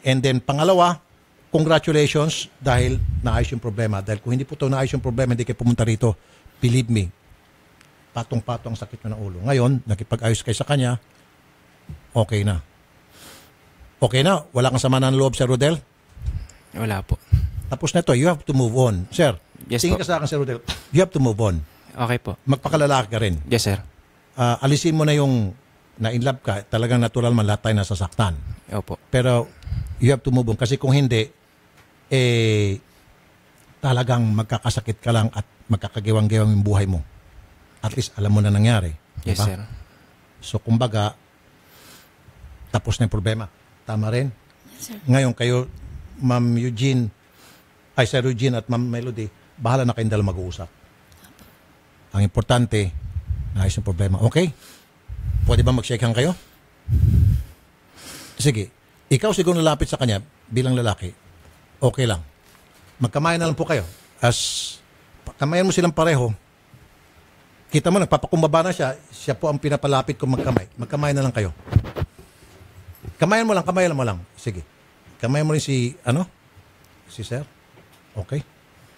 And then, pangalawa, congratulations dahil naayos yung problema. Dahil kung hindi po ito naayos yung problema, hindi kayo pumunta rito, believe me, patong-patong sakit na ng ulo. Ngayon, nakipag-ayos kayo sa kanya, okay na. Okay na? Wala kang sama ng loob, Sir Rodel? Wala po. Tapos na ito, you have to move on. Sir, Yes tingin po. ka sa akin, Sir Rodel, you have to move on. Okay po. Magpakalalaki ka rin. Yes, sir. Alisin mo na yung na-inlove ka, talagang natural man lahat tayo nasasaktan. Opo. Pero you have to move on. Kasi kung hindi, talagang magkakasakit ka lang at magkakagiwang-giwang yung buhay mo. At least alam mo na nangyari. Yes, Diba? sir. So kumbaga, tapos na yung problema. Tama rin? Sir. Ngayon kayo, Ma'am Eugene, Sir Eugene at Ma'am Melody, bahala na kayong dalawa mag-uusap. Ang importante, naayos yung problema. Okay? Pwede ba mag-shake hand kayo? Sige. Ikaw siguro nalapit sa kanya bilang lalaki. Okay lang. Magkamayan na lang po kayo. Kamayan mo silang pareho. Kita mo, nagpapakumbaba na siya. Siya po ang pinapalapit kung magkamay. Magkamayan na lang kayo. Kamayan mo lang. Sige. Kamayan mo rin si Sir? Okay.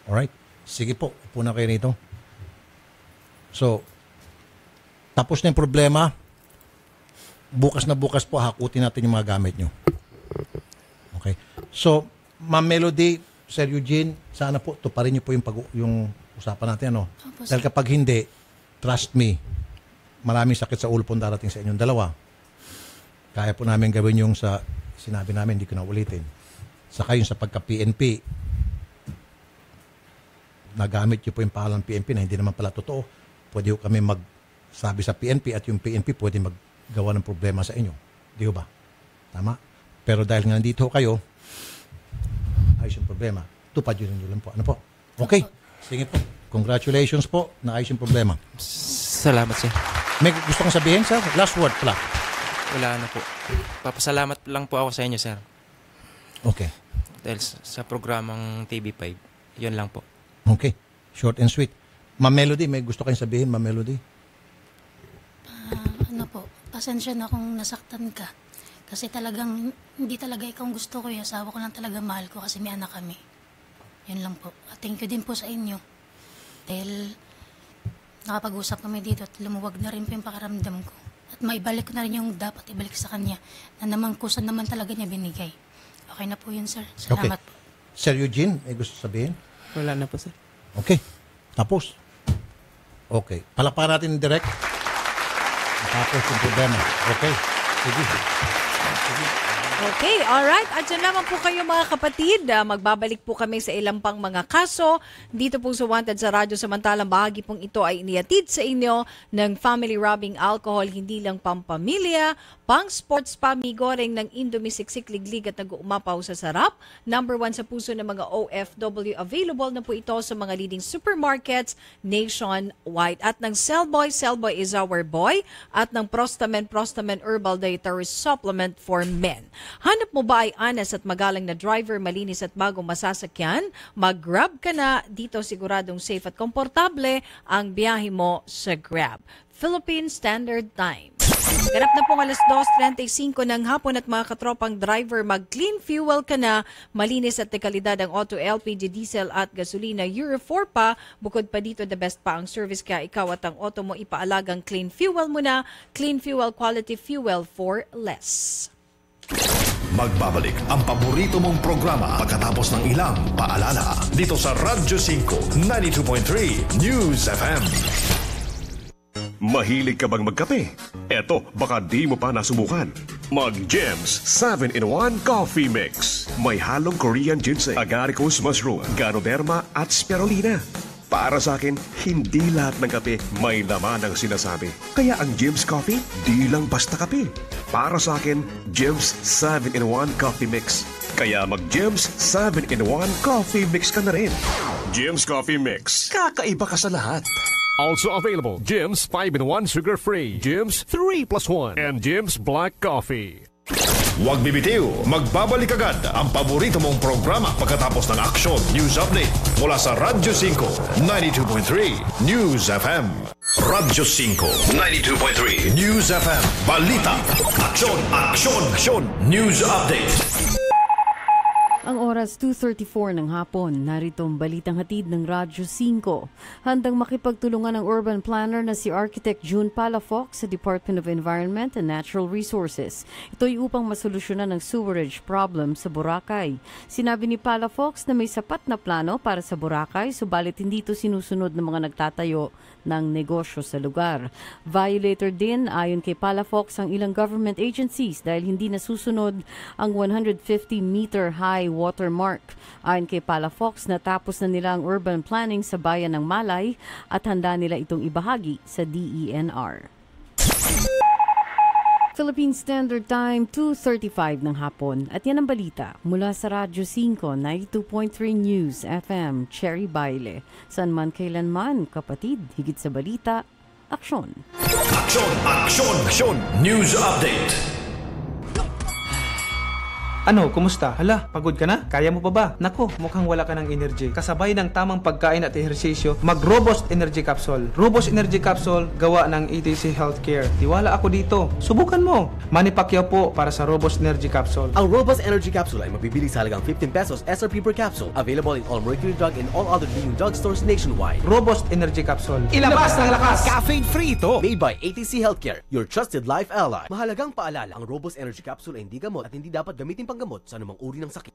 Alright. Sige po. Upo na kayo nito. So, tapos na yung problema. Bukas na bukas po, hakutin natin yung mga gamit nyo. Okay. So, Ma'am Melody, Sir Eugene, sana po, tuparin nyo po yung usapan natin. Opo, sir. Dahil kapag hindi, trust me, maraming sakit sa ulo po darating sa inyong dalawa. Kaya po namin gawin yung sa sinabi namin, hindi ko na ulitin. Saka yung sa pagka-PNP, nagamit nyo po yung pangalan ng PNP na hindi naman pala totoo. Pwede kami magsabi sa PNP at yung PNP pwede maggawa ng problema sa inyo. Di ba? Tama? Pero dahil nga nandito kayo, maayos yung problema. Tupad yun lang po. Ano po? Okay. Sige po. Congratulations po. Naayos yung problema. Salamat, sir. May gusto kong sabihin, sir? Last word pala. Wala na po. Papasalamat lang po ako sa inyo, sir. Okay. Dahil sa programang TV5. Yun lang po. Okay. Short and sweet. Ma'am Melody, may gusto kayong sabihin, Ma'am Melody? Ano po, pasensya na kung nasaktan ka. Kasi talagang, hindi talaga ikaw ang gusto ko. Yung asawa ko lang talaga mahal ko kasi may anak kami. Yun lang po. At thank you din po sa inyo. Dahil nakapag-usap kami dito at lumuwag na rin po yung pakiramdam ko. At maibalik ko na rin yung dapat ibalik sa kanya na naman kusa naman talaga niya binigay. Okay na po yun, sir. Salamat po. Sir Eugene, may gusto sabihin? Wala na po, sir. Okay. Tapos. Okay. Palakpakan natin direct. Tapos yung problema. Okay. Sige. Okay, alright. At dyan naman po kayo mga kapatid. Magbabalik po kami sa ilang pang mga kaso. Dito po sa Wanted sa Radyo. Samantalang bahagi pong ito ay iniatid sa inyo ng Family Robbing Alcohol. Hindi lang pampamilya, pang sports, pamigoreng ng Indomie Siksik Liglig at nag-uumapaw sa sarap. Number 1 sa puso ng mga OFW. Available na po ito sa mga leading supermarkets nationwide. At ng Cellboy is our boy. At ng Prostamen Herbal Dietary Supplement for Men. Hanap mo ba ay honest at magalang na driver, malinis at bagong masasakyan? Mag-Grab ka na. Dito siguradong safe at komportable ang biyahe mo sa Grab. Philippine Standard Time. Ganap na pong 2:35 ng hapon at mga katropang driver, mag-clean fuel ka na. Malinis at dekalidad ang auto, LPG, diesel at gasolina. Euro 4 pa. Bukod pa dito, the best pa ang service kaya ikaw at ang auto mo ipaalagang clean fuel mo na. Clean fuel, quality fuel for less. Magbabalik ang paborito mong programa pagkatapos ng ilang paalala dito sa Radyo 5 92.3 News FM. Mahilig ka bang magkape? Eto, baka di mo pa nasubukan. Mag-Gems 7-in-1 Coffee Mix. May halong Korean ginseng, agaricus mushroom, ganoderma at spirulina. Para sa akin, hindi lahat ng kape may laman ang sinasabi. Kaya ang Gems Coffee, di lang basta kape. Para sa akin, Gems 7-in-1 Coffee Mix. Kaya mag-Gems 7-in-1 Coffee Mix ka na rin. Gems Coffee Mix. Kakaiba ka sa lahat. Also available, Gems 5-in-1 Sugar-Free, Gems 3+1, and Gems Black Coffee. Huwag bibitiw, magbabalik agad ang paborito mong programa pagkatapos ng aksyon news update mula sa Radyo 5 92.3 News FM. Radyo 5 92.3 News FM. Balita, aksyon, news update. Ang oras 2:34 ng hapon, narito ang balitang hatid ng Radyo 5. Handang makipagtulungan ang urban planner na si Architect June Palafox sa Department of Environment and Natural Resources. Ito'y upang masolusyonan ang sewerage problem sa Boracay. Sinabi ni Palafox na may sapat na plano para sa Boracay, subalit hindi ito sinusunod ng mga nagtatayo ng negosyo sa lugar. Violator din ayon kay Palafox ang ilang government agencies dahil hindi nasusunod ang 150-meter high watermark. Ayon kay Palafox, natapos na nila ang urban planning sa bayan ng Malay at handa nila itong ibahagi sa DENR. Philippine Standard Time, 2:35 ng hapon. At yan ang balita mula sa Radyo 5, 92.3 News FM, Cherry Baile. San man kailanman, kapatid, higit sa balita, aksyon. Aksyon, news update. Ano, kumusta? Hala, pagod ka na? Kaya mo pa ba? Nako, mukhang wala ka ng energy. Kasabay ng tamang pagkain at ehersisyo, mag-Robust Energy Capsule. Robust Energy Capsule, gawa ng ETC Healthcare. Tiwala ako dito. Subukan mo. Manny Pacquiao po para sa Robust Energy Capsule. Ang Robust Energy Capsule ay mabibili sa halagang 15 pesos SRP per capsule. Available in all Mercury Drug and all other leading drugstores nationwide. Robust Energy Capsule. Ilabas ng lakas! Caffeine-free ito! Made by ATC Healthcare, your trusted life ally. Mahalagang paalala, ang Robust Energy Capsule ay hindi gamot at hindi dapat gamitin panggamot sa anumang uri ng sakit.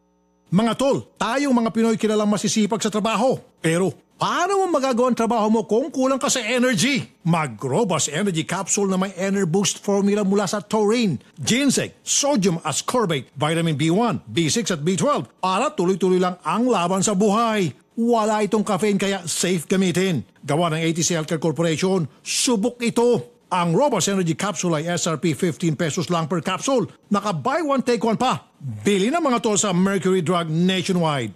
Mga tol, tayong mga Pinoy kilalang masisipag sa trabaho. Pero, paano mo magagawa ang trabaho mo kung kulang ka sa energy? Mag-Robust Energy Capsule na may Enerboost formula mula sa taurine, ginseng, sodium ascorbate, vitamin B1, B6 at B12 para tuloy-tuloy lang ang laban sa buhay. Wala itong caffeine kaya safe gamitin. Gawa ng ATC Healthcare Corporation, subok ito. Ang Robust Energy Capsule ay SRP 15 pesos lang per capsule. Naka buy one take one pa. Bili na mga tol sa Mercury Drug nationwide.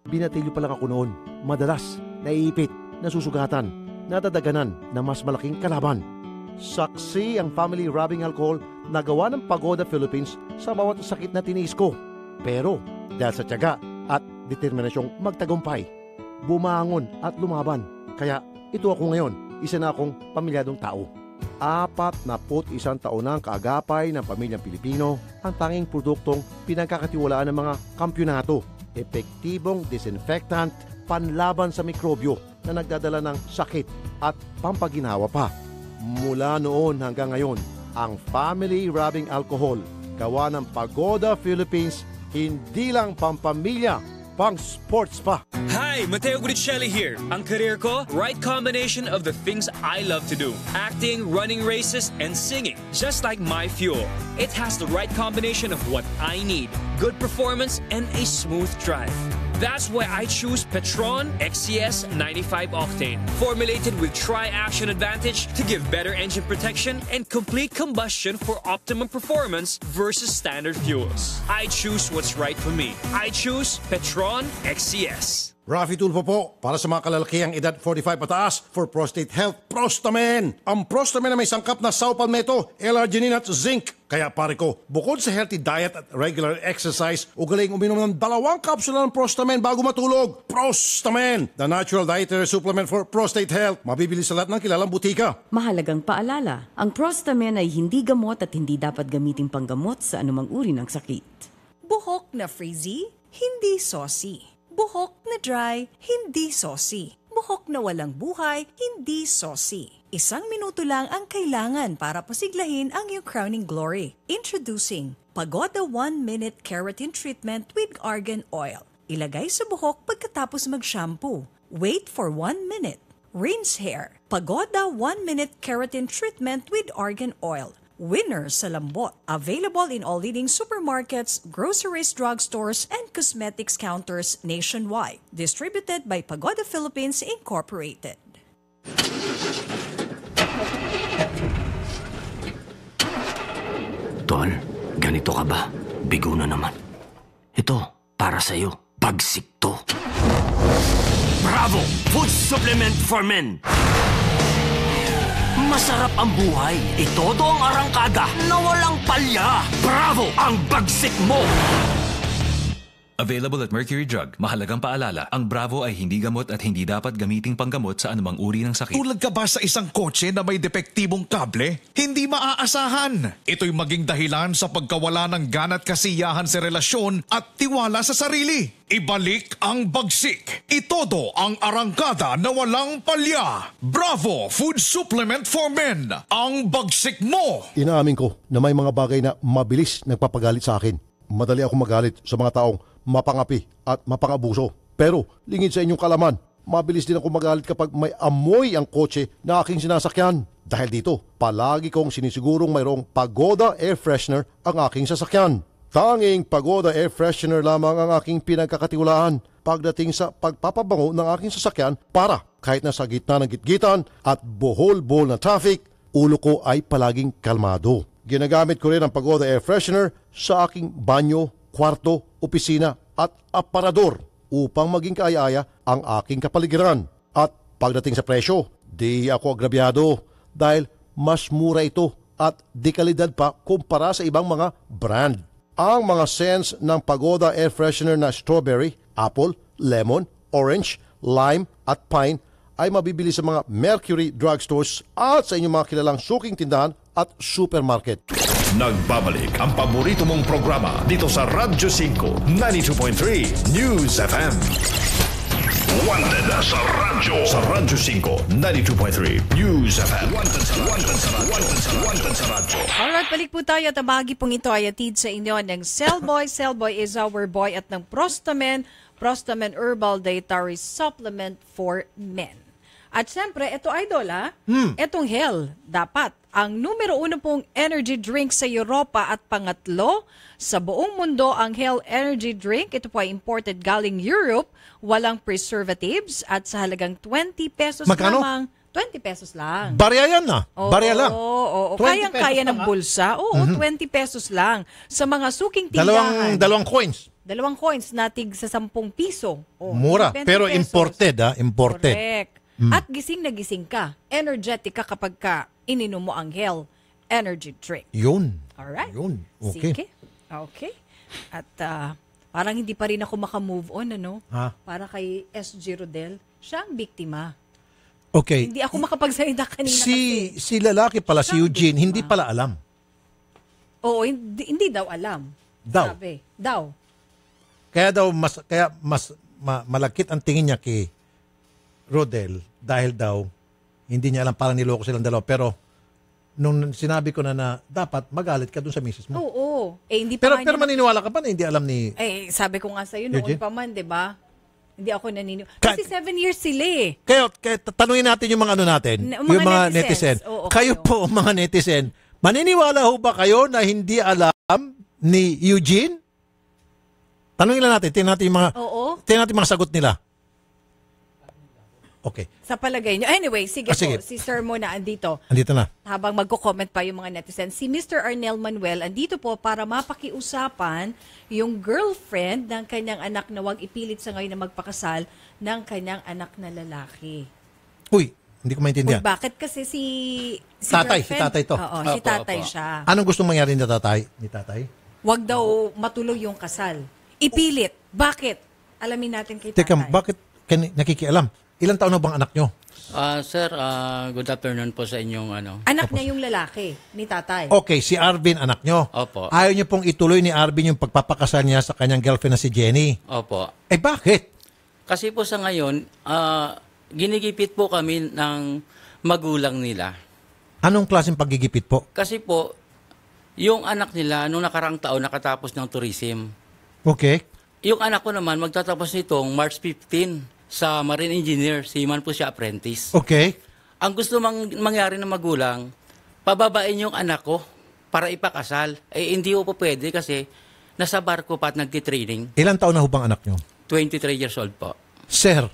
Binatilyo pa lang ako noon. Madalas, naiipit, nasusugatan, nadadaganan na mas malaking kalaban. Saksi ang family rubbing alcohol na gawa ng Pagoda Philippines sa bawat sakit na tiniis ko. Pero dahil sa tiyaga at determinasyong magtagumpay, bumangon at lumaban. Kaya ito ako ngayon, isa na akong pamilyadong tao. 41 taon na ang kaagapay ng pamilyang Pilipino, ang tanging produktong pinagkakatiwalaan ng mga kampyonato. Epektibong disinfectant, panlaban sa mikrobyo na nagdadala ng sakit at pampaginawa pa. Mula noon hanggang ngayon, ang family rubbing alcohol, gawa ng Pagoda Philippines, hindi lang pampamilya, pang sports pa. Hi, Mateo Guricelli here. Ang career ko, right combination of the things I love to do. Acting, running races, and singing. Just like my fuel. It has the right combination of what I need. Good performance and a smooth drive. That's why I choose Petron XCS 95 Octane. Formulated with Tri-Action Advantage to give better engine protection and complete combustion for optimum performance versus standard fuels. I choose what's right for me. I choose Petron XCS. Rafi Tulfo po, para sa mga kalalakihang edad 45 pataas for prostate health, Prostamen. Ang Prostamen na may sangkap na saw palmetto, L-arginine at zinc. Kaya pare ko, bukod sa healthy diet at regular exercise, ugaling uminom ng 2 kapsula ng Prostamen bago matulog. Prostamen, the natural dietary supplement for prostate health. Mabibili sa lahat ng kilalang butika. Mahalagang paalala, ang Prostamen ay hindi gamot at hindi dapat gamitin panggamot sa anumang uri ng sakit. Buhok na frizzy, hindi saucy. Buhok na dry, hindi saucy. Buhok na walang buhay, hindi saucy. 1 minuto lang ang kailangan para pasiglahin ang iyong crowning glory. Introducing Pagoda 1-Minute Keratin Treatment with Argan Oil. Ilagay sa buhok pagkatapos mag-shampoo. Wait for 1 minute. Rinse hair. Pagoda 1-Minute Keratin Treatment with Argan Oil. Winner sa lambot. Available in all leading supermarkets, groceries, drugstores, and cosmetics counters nationwide. Distributed by Pagoda Philippines Incorporated. Tol, ganito ka ba? Bigo na naman. Ito, para sa'yo. Bagsik to. Bravo! Food supplement for men! Masarap ang buhay. Itodo ang arangkada na walang palya. Bravo! Ang bagsik mo! Available at Mercury Drug. Mahalagang paalala, ang Bravo ay hindi gamot at hindi dapat gamiting panggamot sa anumang uri ng sakit. Tulad ka ba sa isang kotse na may depektibong kable? Hindi maaasahan. Ito'y maging dahilan sa pagkawala ng gana at kasiyahan sa relasyon at tiwala sa sarili. Ibalik ang bagsik. Itodo ang arangkada na walang palya. Bravo Food Supplement for Men. Ang bagsik mo. Inaamin ko na may mga bagay na mabilis nagpapagalit sa akin. Madali ako magalit sa mga taong mapangapi at mapangabuso. Pero lingid sa inyong kalaman, mabilis din ako magalit kapag may amoy ang kotse na aking sinasakyan. Dahil dito, palagi kong sinisigurong mayroong Pagoda Air Freshener ang aking sasakyan. Tanging Pagoda Air Freshener lamang ang aking pinagkakatiwalaan pagdating sa pagpapabango ng aking sasakyan para kahit nasa gitna ng gitgitan at bohol-bohol na traffic, ulo ko ay palaging kalmado. Ginagamit ko rin ang Pagoda Air Freshener sa aking banyo, kwarto, opisina at aparador upang maging kaaya-aya ang aking kapaligiran. At pagdating sa presyo, di ako agrabyado dahil mas mura ito at di kalidad pa kumpara sa ibang mga brand. Ang mga scents ng Pagoda Air Freshener na strawberry, apple, lemon, orange, lime at pine ay mabibili sa mga Mercury drugstores at sa inyong mga kilalang suking tindahan at supermarket. Nagbabalik ang paborito mong programa dito sa Radyo 5, 92.3 News FM. Wanted sa Radyo. Sa Radyo 5, 92.3 News FM. Wanted sa Radyo. Alright, balik po tayo at ang bahagi pong ito ay atid sa inyo ng Cellboy. Cellboy is our boy at ng Prostamen Herbal Dietary Supplement for Men. At siyempre, ito idol etong Hell, dapat ang numero 1 pong energy drink sa Europa at pangatlo sa buong mundo ang Hell Energy Drink. Ito po ay imported galing Europe, walang preservatives at sa halagang 20 pesos Magkano? lamang. 20 pesos lang. Barya yan na. Barya lang. Oo. 20 Kayang-kaya pesos ng lang, bulsa. Oo, 20 pesos lang. Sa mga suking tindahan. Dalawang coins. 2 coins natig sa 10 piso. Oh, Mura, 20 pero pesos. imported Imported. Correct. At gising na gising ka. Energetic ka kapag ka ininom mo ang Hell Energy Drink. Yun. Alright. Yun. Okay. Sige. Okay. At parang hindi pa rin ako makamove on, ano? Ha? Para kay SG Rodel, siya ang biktima. Okay. Hindi ako makapagsalita kanina kasi. Si lalaki pala, si Eugene, hindi pala alam. Oo, hindi daw alam. Daw. Sabi. Daw. Kaya malakit ang tingin niya kay Rodel dahil daw hindi niya alam, parang niloko silang dalawa. Pero nung sinabi ko na dapat magalit ka dun sa misis mo. Oo. Hindi pa Pero maniniwala ka ba na hindi alam ni... sabi ko nga sa'yo noon Eugene? pa man, di ba? Hindi ako naniniwala. Kasi 7 years sila eh. Kaya tanungin natin yung mga natin, yung mga netizen. Oo, kayo po, mga netizen, maniniwala ho ba kayo na hindi alam ni Eugene? Tanungin lang natin, tingnan natin yung mga sagot nila. Okay. Sa palagay nyo. Anyway, sige sige. po. Si Sir muna andito. Andito na. Habang magko-comment pa yung mga netizens. Si Mr. Arnel Manuel andito po para mapakiusapan yung girlfriend ng kanyang anak na wag ipilit sa ngayon na magpakasal ng kanyang anak na lalaki. Uy, hindi ko maintindihan. Bakit kasi si tatay, girlfriend, si tatay to. Oo, si tatay siya. Anong gustong mangyari ni tatay? Wag daw matuloy yung kasal. Ipilit. Bakit? Alamin natin kay tatay. Teka, bakit nakikialam? Ilang taon na bang anak nyo? Sir, good afternoon po sa inyong Anak niya yung lalaki ni tatay. Okay, si Arvin anak nyo. Opo. Ayaw nyo pong ituloy ni Arvin yung pagpapakasal niya sa kanyang girlfriend na si Jenny. Opo. Bakit? Kasi po sa ngayon, ginigipit po kami ng magulang nila. Anong klaseng paggigipit po? Kasi po, yung anak nila, nung nakaraang taon, nakatapos ng tourism. Okay. Yung anak ko naman, magtatapos nitong March 15 sa Marine Engineer. Seaman po siya, apprentice. Okay. Ang gusto mangyari ng magulang, pababain yung anak ko para ipakasal. Hindi ko po pwede kasi nasa barko pa at nagtitraining. Ilang taon na hubang anak nyo? 23 years old po. Sir,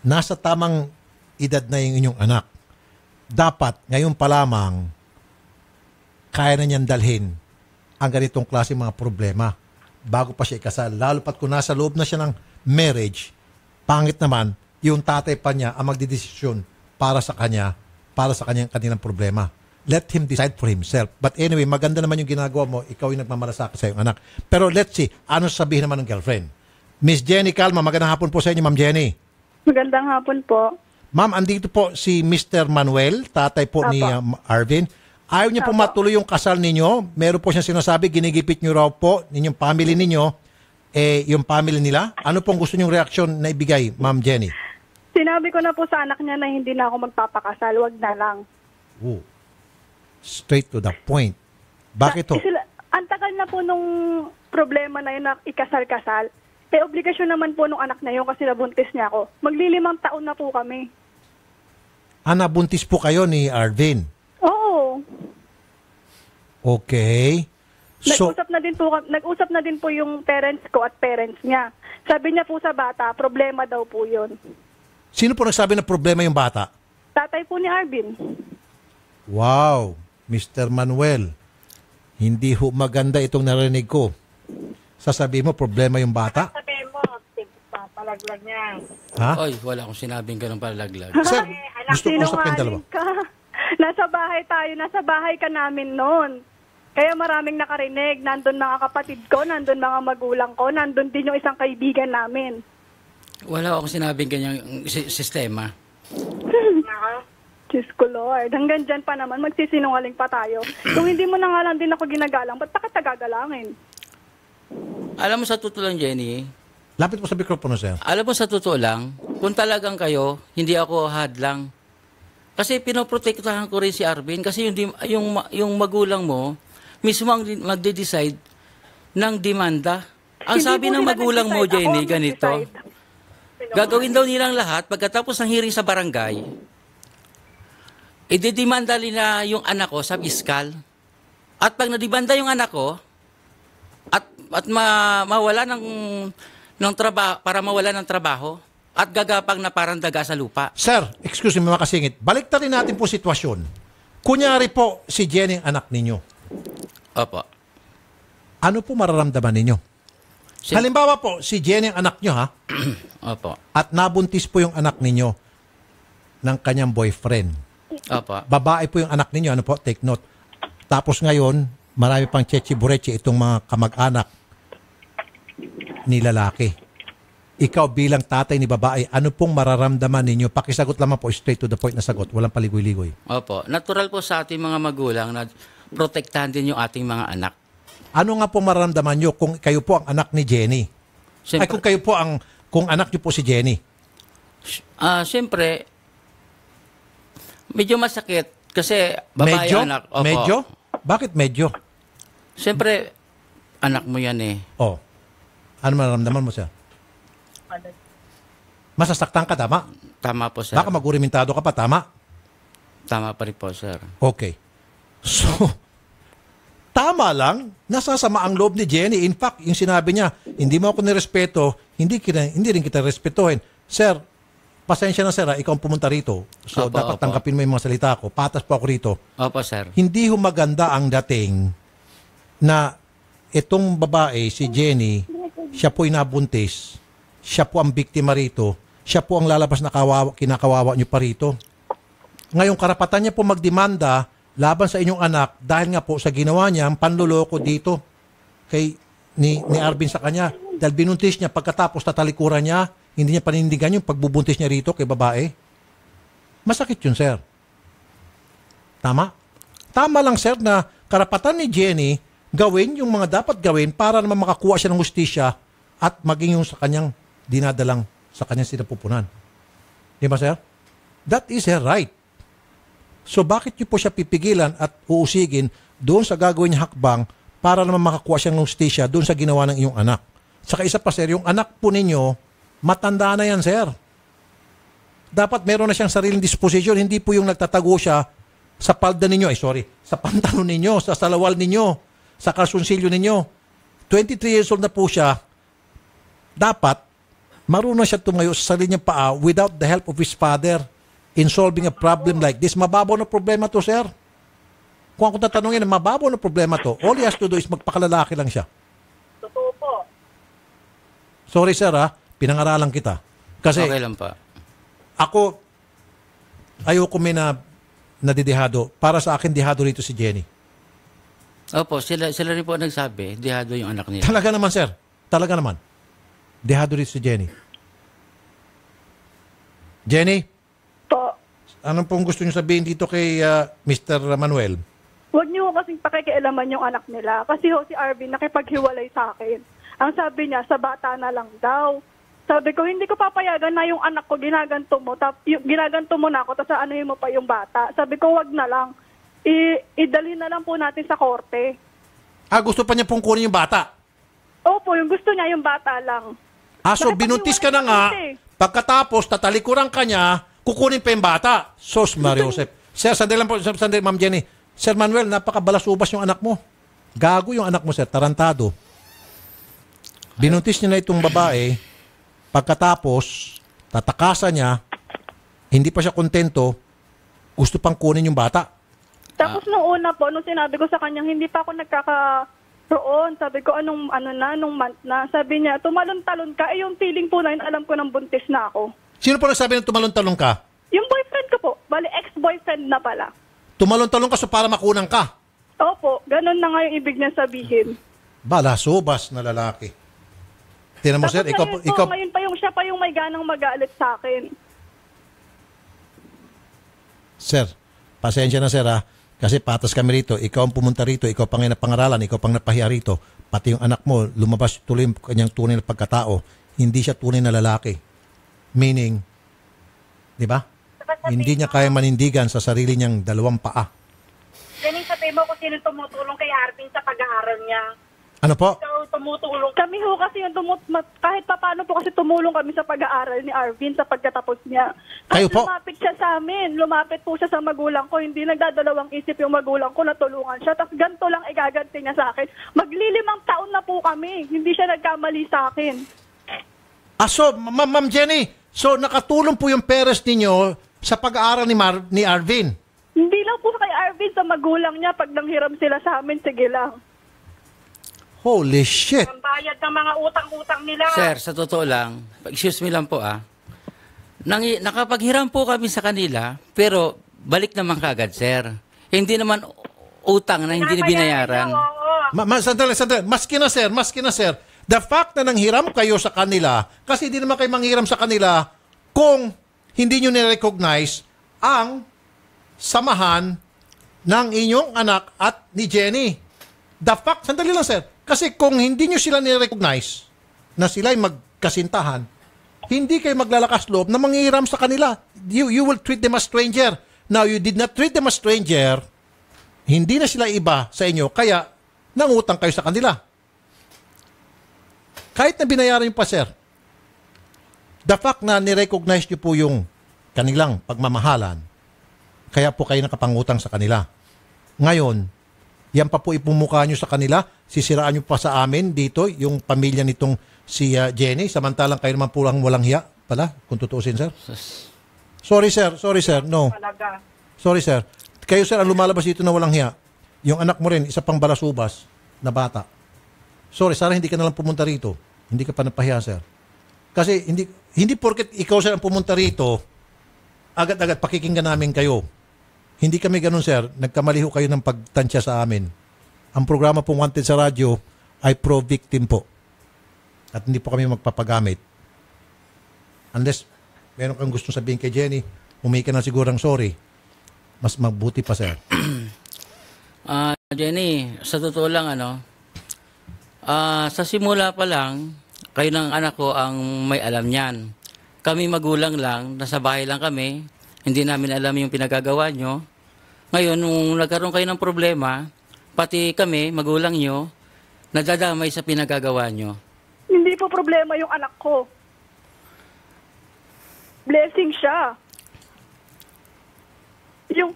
nasa tamang edad na yung inyong anak. Dapat, ngayon pa lamang, kaya na niyan dalhin ang ganitong klase mga problema bago pa siya ikasal. Lalo pat kung nasa loob na siya ng marriage, pangit naman, yung tatay pa niya ang magdidesisyon para sa kanyang problema. Let him decide for himself. But anyway, maganda naman yung ginagawa mo, ikaw yung nagmamalasakit sa iyong anak. Pero let's see, ano sabihin naman ng girlfriend? Miss Jenny Calma, magandang hapon po sa inyo, Ma'am Jenny. Magandang hapon po. Ma'am, andito po si Mr. Manuel, tatay po ni Arvin. Ayaw niya po matuloy yung kasal ninyo. Meron po siyang sinasabi, ginigipit niyo raw po ninyong family ninyo, yung family nila. Ano pong gusto niyong reaksyon na ibigay, Ma'am Jenny? Sinabi ko na po sa anak niya na hindi na ako magpapakasal, wag na lang. Ooh. Straight to the point. Bakit to? Ang tagal na po nung problema na yun na ikasal-kasal. Obligasyon naman po nung anak na yun kasi nabuntis niya ako. 5 taon na po kami. Nabuntis po kayo ni Arvin? Oo. Okay. Nag-usap na din po yung parents ko at parents niya. Sabi niya po sa bata, problema daw po yun. Sino po nagsabi na problema yung bata? Tatay po ni Arvin. Wow, Mr. Manuel. Hindi ho maganda itong narinig ko. Sasabihin mo, problema yung bata? Sabihin mo, palaglag niya. Ha? Oy, wala akong sinabing ganun palaglag. Sir, gusto ko usap kayong dalawa. Nasa bahay tayo, nasa bahay ka namin noon. Kaya maraming nakarinig. Nandun mga kapatid ko, nandun mga magulang ko, nandun din yung isang kaibigan namin. Wala akong sinabing ganyang sistema. Diyos ko Lord, hanggang dyan pa naman, magsisinungaling pa tayo. Kung hindi mo na nga lang din ako ginagalang, ba't pa kita gagalangin? Alam mo sa totoo lang, Jenny. Lapit mo sa mikropono, sir. Alam mo sa totoo lang, kung talagang kayo, hindi ako hadlang. Kasi pinoprotektahan ko rin si Arvin kasi yung magulang mo, mismo ang magde-decide ng demanda. Ang sabi ng magulang mo, Jenny, ganito, gagawin daw nilang lahat pagkatapos ng hearing sa barangay, idedemanda nila yung anak ko sa piskal. At pag nademanda yung anak ko, at mawala ng trabaho, para mawala ng trabaho, at gagapang na parang daga sa lupa. Sir, excuse me mga kasingit, baliktarin natin po sitwasyon. Kunyari po si Jenny ang anak ninyo. Opo. Ano po mararamdaman ninyo? Halimbawa po, si Jenny ang anak nyo, ha? Opo. At nabuntis po yung anak ninyo ng kanyang boyfriend. Opo. Babae po yung anak ninyo, ano po? Take note. Tapos ngayon, marami pang chechi-burechi itong mga kamag-anak ni lalaki. Ikaw bilang tatay ni babae, ano pong mararamdaman ninyo? Pakisagot lamang po, straight to the point na sagot. Walang paligoy-ligoy. Opo. Natural po sa ating mga magulang na protektahan din yung ating mga anak. Ano nga po mararamdaman nyo kung kayo po ang anak ni Jenny? Ay, kung kayo po kung anak nyo po si Jenny? Siyempre, medyo masakit kasi babae medyo? anak. Opo. Medyo? Bakit medyo? Siyempre, anak mo yan eh. Oh. Ano mararamdaman mo siya? Masasaktan ka, tama? Tama po, sir. Baka magurimentado ka pa, tama? Tama pa rin po, sir. Okay. So, tama lang, nasasama ang loob ni Jenny. In fact, yung sinabi niya, hindi mo ako nirespeto, hindi rin kita respetuhin. Sir, pasensya na sir, ikaw ang pumunta rito. So, dapat tanggapin mo yung mga salita ko. Patas po ako rito. Opo, sir. Hindi ho maganda ang dating na itong babae, si Jenny, siya po'y nabuntis, siya po ang biktima rito, siya po ang lalabas na kinakawawa niyo pa rito. Ngayong karapatan niya po magdemanda laban sa inyong anak dahil nga po sa ginawa niya ang panluloko dito ni Arvin sa kanya. Dahil binuntis niya pagkatapos tatalikuran niya, hindi niya panindigan yung pagbubuntis niya rito kay babae. Masakit yun, sir. Tama? Tama lang, sir, na karapatan ni Jenny gawin yung mga dapat gawin para naman makakuha siya ng hustisya at maging yung sa kanyang dinadalang sa kanyang sinapupunan. Di ba, sir? That is her right. So bakit niyo po siya pipigilan at uusigin doon sa gagawin niya hakbang para naman makakuha siya ng hustisya doon sa ginawa ng iyong anak? Saka isa pa, sir, yung anak po ninyo, matanda na yan, sir. Dapat meron na siyang sariling disposisyon. Hindi po yung nagtatago siya sa palda ninyo, sa pantalon ninyo, sa salawal ninyo, sa kalsunsilyo ninyo. 23 years old na po siya. Dapat marunong siya tumayo sa sarili niyang paa without the help of his father in solving a problem like this. Mababaw na problema to, sir. Kung ako tatanungin, mababaw na problema to, all he has to do is magpakalalaki lang siya. Totoo po. Sorry, sir, pinangaralan kita. Kasi okay lang pa. Ako, ayoko may nadidihado. Para sa akin, dihado rito si Jenny. Opo, sila rin po nagsabi, dihado yung anak nila. Talaga naman, sir. Talaga naman. Dihado rito si Jenny. Jenny? Po. Anong pong gusto niyo sabihin dito kay Mr. Manuel? Huwag niyo kasing pakikialaman yung anak nila. Kasi si Arvin nakipaghiwalay sa akin. Ang sabi niya, sa bata na lang daw. Sabi ko, hindi ko papayagan na yung anak ko ginaganto mo. Ginaganto mo na ako, tapos anuhin mo pa yung bata. Sabi ko, wag na lang. Idalhin na lang po natin sa korte. Gusto pa niya pong kunin yung bata? Opo, yung gusto niya yung bata lang. So binuntis ka na nga, pagkatapos tatalikuran ka niya, kukunin pa yung bata. Sos, Mario Joseph. Sir, sandali lang po, sandali, Ma'am Jenny. Sir Manuel, napakabalasubas yung anak mo. Gago yung anak mo, sir, tarantado. Binuntis niya na itong babae, pagkatapos, tatakasan niya, hindi pa siya kontento, gusto pang kunin yung bata. Tapos nung una po, nung sinabi ko sa kanya, hindi pa ako nagkakaroon. Sabi ko, anong month na? Sabi niya, tumalon-talon ka. Yung feeling po na yun, alam ko nang buntis na ako. Sino po nagsabi ng tumalon-talon ka? Yung boyfriend ko po. Bali, ex-boyfriend na pala. Tumalon-talon ka so para makunang ka? Opo, ganun na nga yung ibig niya sabihin. Balasubas na lalaki. Tingnan mo, sir, ikaw... Ngayon pa siya pa yung may ganang magalit sa akin. Sir, pasensya na, sir, kasi patas kami rito, ikaw ang pumunta rito, ikaw pang napangaralan, ikaw pang napahiya rito, pati yung anak mo, lumabas tuloy yung kanyang tunay na pagkatao, hindi siya tunay na lalaki. Meaning, di ba? Hindi niya kaya manindigan sa sarili niyang dalawang paa. Yan yung sabi mo kung sino tumutulong kay Arvin sa pag-aaral niya. Ano po? Ikaw tumutulong. Kami ho kasi yung kahit paano po kasi tumulong kami sa pag-aaral ni Arvin sa pagkatapos niya. Kayo Kahit po? lumapit siya sa amin, lumapit po siya sa magulang ko, hindi nagdadalawang isip yung magulang ko na tulungan siya. Tapos ganito lang igaganti niya sa akin. Maglilimang taon na po kami, hindi siya nagkamali sa akin. So, Ma'am Jenny, so nakatulong po yung parents ninyo sa pag-aaral ni Arvin? Hindi lang po kay Arvin, sa magulang niya, pag nanghiram sila sa amin, sige lang. Holy shit! Ang bayad ng mga utang-utang nila. Sir, sa totoo lang, excuse me lang po nakapaghiram po kami sa kanila, pero balik naman kagad, sir. Hindi naman utang na hindi binayaran. Sandali. Maski na sir. The fact na nanghiram kayo sa kanila, kasi hindi naman kayo manghiram sa kanila kung hindi nyo nirecognize ang samahan ng inyong anak at ni Jenny. The fact, sandali lang sir, kasi kung hindi nyo sila nirecognize na sila'y magkasintahan, hindi kayo maglalakas loob na manghiram sa kanila. You will treat them as stranger. Now, you did not treat them as stranger, hindi na sila iba sa inyo, kaya nangutang kayo sa kanila. Kahit na binayaran nyo pa, sir, the fact na nirecognize nyo po yung kanilang pagmamahalan, kaya po kayo nakapangutang sa kanila. Ngayon, yan pa po ipumukha nyo sa kanila, sisiraan nyo pa sa amin dito, yung pamilya nitong si Jenny, samantalang kayo naman pulang walang hiya pala, kung tutuusin, sir. Sorry, sir. No. Sorry, sir. Kayo, sir, ang lumalabas dito na walang hiya. Yung anak mo rin, isa pang balasubas na bata. Sorry, sana hindi ka nalang pumunta rito. Hindi ka pa napahiya, sir. Kasi hindi porket ikaw, sir, ang pumunta rito, agad-agad pakikinggan namin kayo. Hindi kami ganun, sir. Nagkamaliho kayo ng pagtansya sa amin. Ang programa pong Wanted sa radyo ay pro-victim po. At hindi po kami magpapagamit. Unless meron kang gustong sabihin kay Jenny, humingi ka na sigurang sorry. Mas mabuti pa, sir. Jenny, sa totoo lang, sa simula pa lang, kayo ng anak ko ang may alam niyan. Kami magulang lang, nasa bahay lang kami, hindi namin alam yung pinagagawa nyo. Ngayon, nung nagkaroon kayo ng problema, pati kami, magulang nyo, nadadamay sa pinagagawa nyo. Hindi po problema yung anak ko. Blessing siya. Yung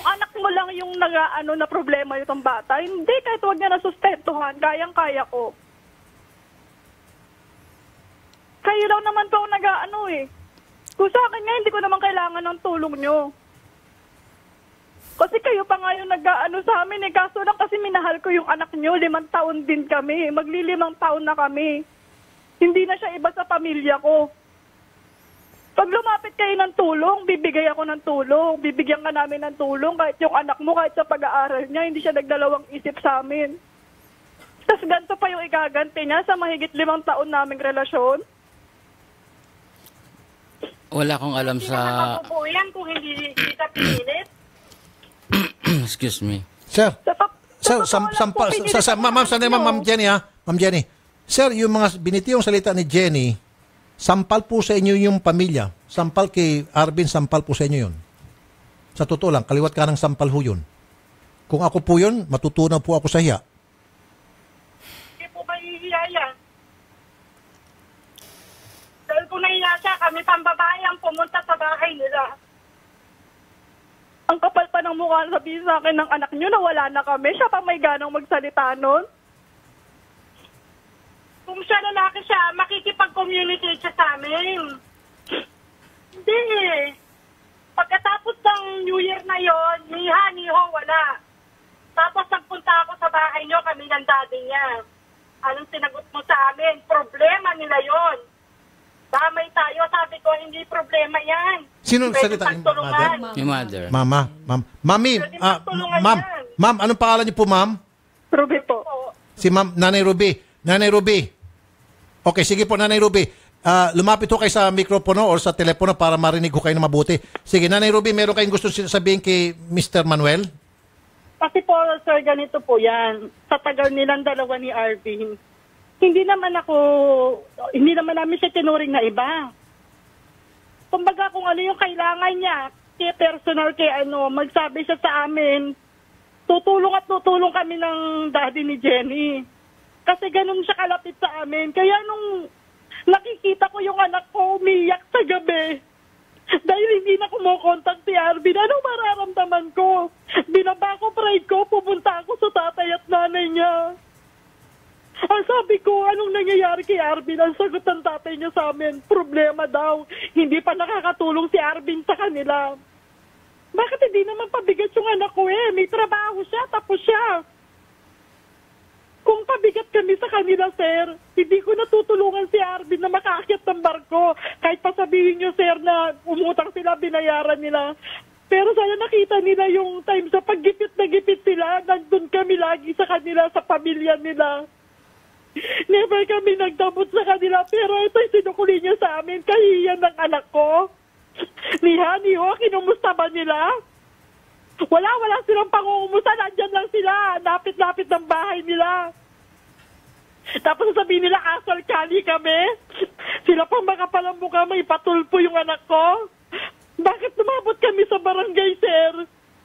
anak mo lang yung na problema yung bata. Hindi, kahit huwag niya nasustentuhan, kayang-kaya ko. Kayo lang naman po Kung sa akin nga, hindi ko naman kailangan ng tulong nyo. Kasi kayo pa nga yung sa amin Kaso lang kasi minahal ko yung anak nyo. 5 taon din kami. Magli5 taon na kami. Hindi na siya iba sa pamilya ko. Pag lumapit kayo ng tulong, bibigay ako ng tulong. Bibigyan ka namin ng tulong. Kahit yung anak mo, kahit sa pag-aaral niya, hindi siya nagdalawang isip sa amin. Tapos ganito pa yung igaganti niya sa mahigit 5 taon naming relasyon. Wala akong alam sa... Hindi yan kung hindi sa pinilit. Excuse me. Sir, Ma'am Jenny, Ma'am Jenny. Sir, yung mga binitiyong salita ni Jenny, sampal po sa inyo yung pamilya. Sampal kay Arvin, sampal po sa inyo yun. Sa totoo lang, kaliwat ka ng sampal ho yun. Kung ako po yun, matutunan po ako sa hiya. Hindi po ba hihiya yan? Dahil kung nahiya siya, kami pambabae ang pumunta sa bahay nila. Ang kapal pa ng mukha sabihin sa akin ng anak niyo na wala na kami. Siya pa may ganang magsalita nun. Kung siya lalaki siya, makikipag-communicate siya sa amin. Hindi eh. Pagkatapos ng New Year na yon, niho, wala. Tapos nagpunta ako sa bahay niyo, kami ng daddy niya. Anong sinagot mo sa amin? Problema nila yon. Damay tayo, sabi ko, hindi problema yan. Sino nagsalita? Yung mother. Mami, ma'am, anong pangalan niyo po, ma'am? Ruby po. Si ma'am, Nanay Ruby. Okay, sige po, Nanay Ruby. Lumapit ho kayo sa mikropono o sa telepono para marinig ho kayo na mabuti. Sige, Nanay Ruby, meron kayong gusto sabihin kay Mr. Manuel? Kasi po, sir, ganito po yan. Sa tagal nilang dalawa ni Arvin, hindi naman namin siya tinuring na iba. Kumbaga kung ano yung kailangan niya, kay personal, magsabi siya sa amin, tutulong kami ng daddy ni Jenny. Kasi ganun siya kalapit sa amin. Kaya nung nakikita ko yung anak ko umiyak sa gabi, dahil hindi na kumukontak si Arvin, anong mararamdaman ko? Binaba ko pride ko, pupunta ako sa tatay at nanay niya. Ang sabi ko, anong nangyayari kay Arvin? Ang sagot ng tatay niya sa amin, problema daw. Hindi pa nakakatulong si Arvin sa kanila. Bakit hindi naman pabigat yung anak ko May trabaho siya, tapos siya. Kung pabigat kami sa kanila, sir. Hindi ko natutulungan si Arvin na makaakyat ng barko. Kahit pa sabihin nyo, sir, na umutang sila, binayaran nila. Pero sana nakita nila yung time sa paggipit na gipit sila. Nandun kami lagi sa kanila, sa pamilya nila. Never kami nagdamot sa kanila. Pero ito'y sinukuli niya sa amin. Kahiyan ng anak ko. Niha, kinumusta ba nila? Wala silang pangungumusta. Nandyan lang sila. Lapit-lapit ng bahay nila. Tapos sasabihin nila, asal kali kami. Sila pang makapalang mukha, may patulpo yung anak ko. Bakit lumabot kami sa barangay, sir?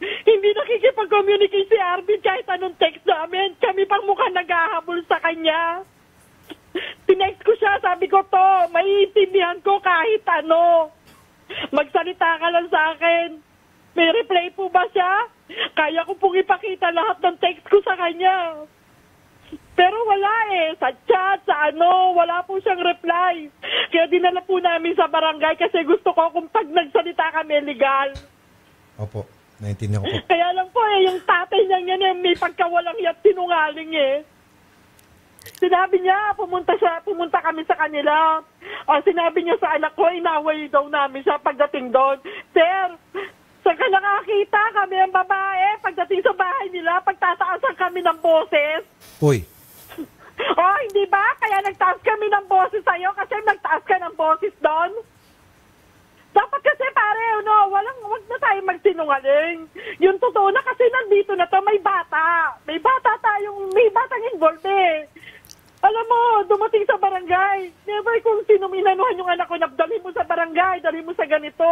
Hindi nakikipag-communicate si Arvin kahit anong text namin. Kami pang mukha naghahabol sa kanya. Tinext ko siya, sabi ko to, maiintindihan ko kahit ano. Magsalita ka lang sa akin. May reply po ba siya? Kaya ko pong ipakita lahat ng text ko sa kanya. Pero wala sa chat, wala po siyang reply. Kaya dinala po namin sa barangay kasi gusto ko kung pag nagsalita kami legal. Opo, naintindihan ko po. Kaya lang po yung tatay niya yan may pagkawalang yat sinungaling Sinabi niya, pumunta kami sa kanila. Sinabi niya sa anak ko, inaway daw namin siya pagdating doon. Sir, saan ka nakakita? Kami ang babae. Pagdating sa bahay nila, pagtataasan kami ng boses. Uy. Hindi ba? Kaya nagtaas kami ng boses sa'yo kasi nagtaas ka ng boses doon. Dapat kasi pare, wag na tayo magsinungaling. Yung totoo na kasi nandito na to, may bata. May batang involved Alam mo, dumating sa barangay. Never kung sino minanuhan yung anak ko, dalhin mo sa barangay, dalhin mo sa ganito.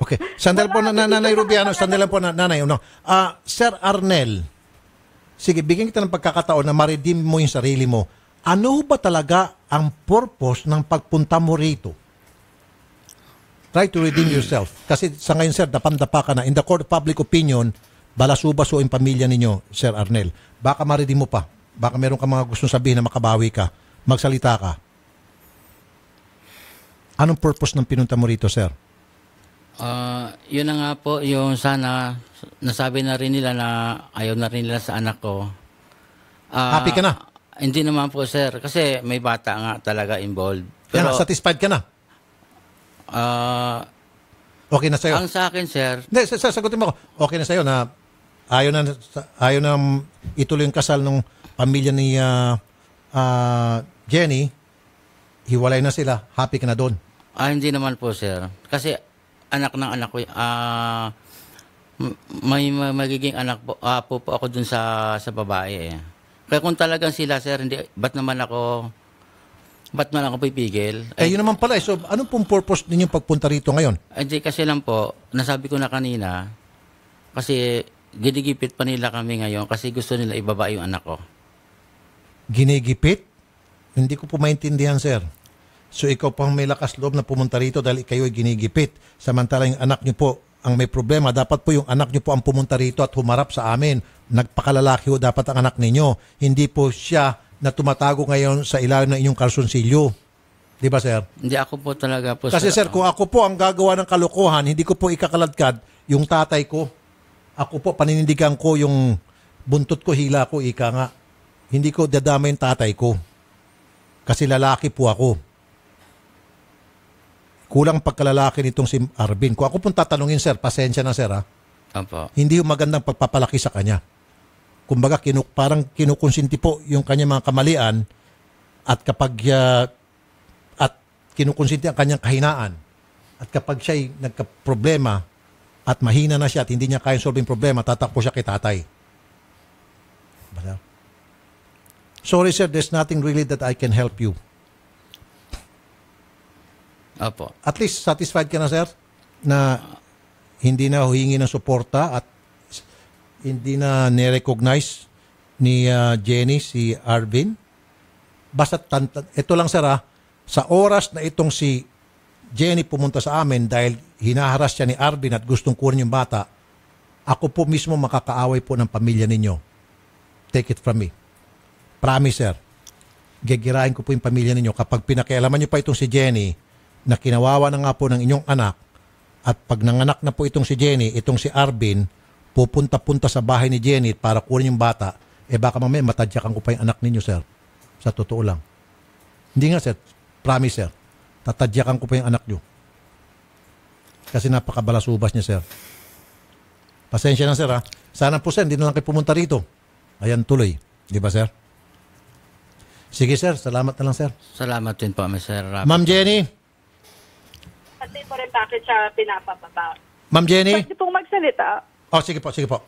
Okay. Sandali po, Nanay Rubiano. Sandali po, Nanay. Sir Arnel, sige, bigyan kita ng pagkakataon na ma-redeem mo yung sarili mo. Ano ba talaga ang purpose ng pagpunta mo rito? Try to redeem yourself. Kasi sa ngayon, sir, dapam-dapa ka na. In the court of public opinion, balasubaso yung pamilya ninyo, Sir Arnel. Baka ma-redeem mo pa. Baka meron ka mga gustong sabihin na makabawi ka. Magsalita ka. Anong purpose ng pinunta mo rito, sir? Yun na nga po, yung sana nasabi na rin nila na ayaw na rin nila sa anak ko. Happy ka na? Hindi naman po, sir. Kasi may bata nga talaga involved. Pero satisfied ka na? Okay na sa'yo? Ang sa akin, sir. Hindi, sagutin mo ako. Okay na sa'yo na ayaw na ituloy yung kasal ng pamilya ni Jenny. Hiwalay na sila. Happy ka na doon? Hindi naman po, sir. Kasi anak ng anak ko, may magiging anak po ako dun sa babae. Kaya kung talagang sila, sir, ba't naman ako pipigil? Yun naman pala. So, anong pong purpose ninyong pagpunta rito ngayon? Hindi kasi lang po, nasabi ko na kanina, kasi ginigipit pa nila kami ngayon kasi gusto nila ibaba yung anak ko. Ginigipit? Hindi ko po maintindihan, sir. So, ikaw pang may lakas loob na pumunta rito dahil kayo ay ginigipit. Samantalang yung anak niyo po ang may problema. Dapat po yung anak niyo po ang pumunta rito at humarap sa amin. Nagpakalalaki ho dapat ang anak ninyo. Hindi po siya na tumatago ngayon sa ilalim ng inyong kalsonsilyo. Di ba, sir? Hindi ako po talaga po. Kasi, sir, kung ako po ang gagawa ng kalokohan, hindi ko po ikakaladkad yung tatay ko. Ako po, paninindigan ko yung buntot ko, hila ko, ika nga. Hindi ko dadama yung tatay ko. Kasi lalaki po ako. Kulang pagkalalaki nitong si Arvin. Kung ako pong tatanungin, sir, pasensya na, sir, ha? Opo. Hindi yung magandang pagpapalaki sa kanya. Kumbaga, parang kinukonsinti po yung kanyang mga kamalian at kapag at kinukonsinti ang kanyang kahinaan. At kapag siya'y nagka-problema at mahina na siya at hindi niya kaya solve yung problema, tatakbo siya kay tatay. Sorry, sir, there's nothing really that I can help you. Opo. At least satisfied ka na, sir, na hindi na huhingi ng suporta at hindi na nirecognize ni Jenny si Arvin? Basta ito lang, sir, sa oras na itong si Jenny pumunta sa amin dahil hinaharas siya ni Arvin at gustong kunin yung bata, ako po mismo makakaaway po ng pamilya ninyo. Take it from me. Promise, sir. Gigirahin ko po yung pamilya ninyo kapag pinakialaman nyo pa itong si Jenny na kinawawa na nga po ng inyong anak at pag nanganak na po itong si Jenny, itong si Arvin, pupunta-punta sa bahay ni Jenny para kunin yung bata, baka mamaya matadyakan ko pa yung anak ninyo, sir. Sa totoo lang. Hindi nga, sir. Promise, sir. Tatadyakan ko pa yung anak nyo. Kasi napakabalasubas niya, sir. Pasensya na, sir, ha. Sana po, sir, hindi na lang kayo pumunta rito. Ayan, tuloy. Di ba, sir? Sige, sir. Salamat na lang, sir. Salamat din po, Mr. Rafi. Ma'am Jenny. Kasi po rin bakit siya pinapababa. Ma'am Jenny. Pwede pong magsalita. Oh, sige po, sige po.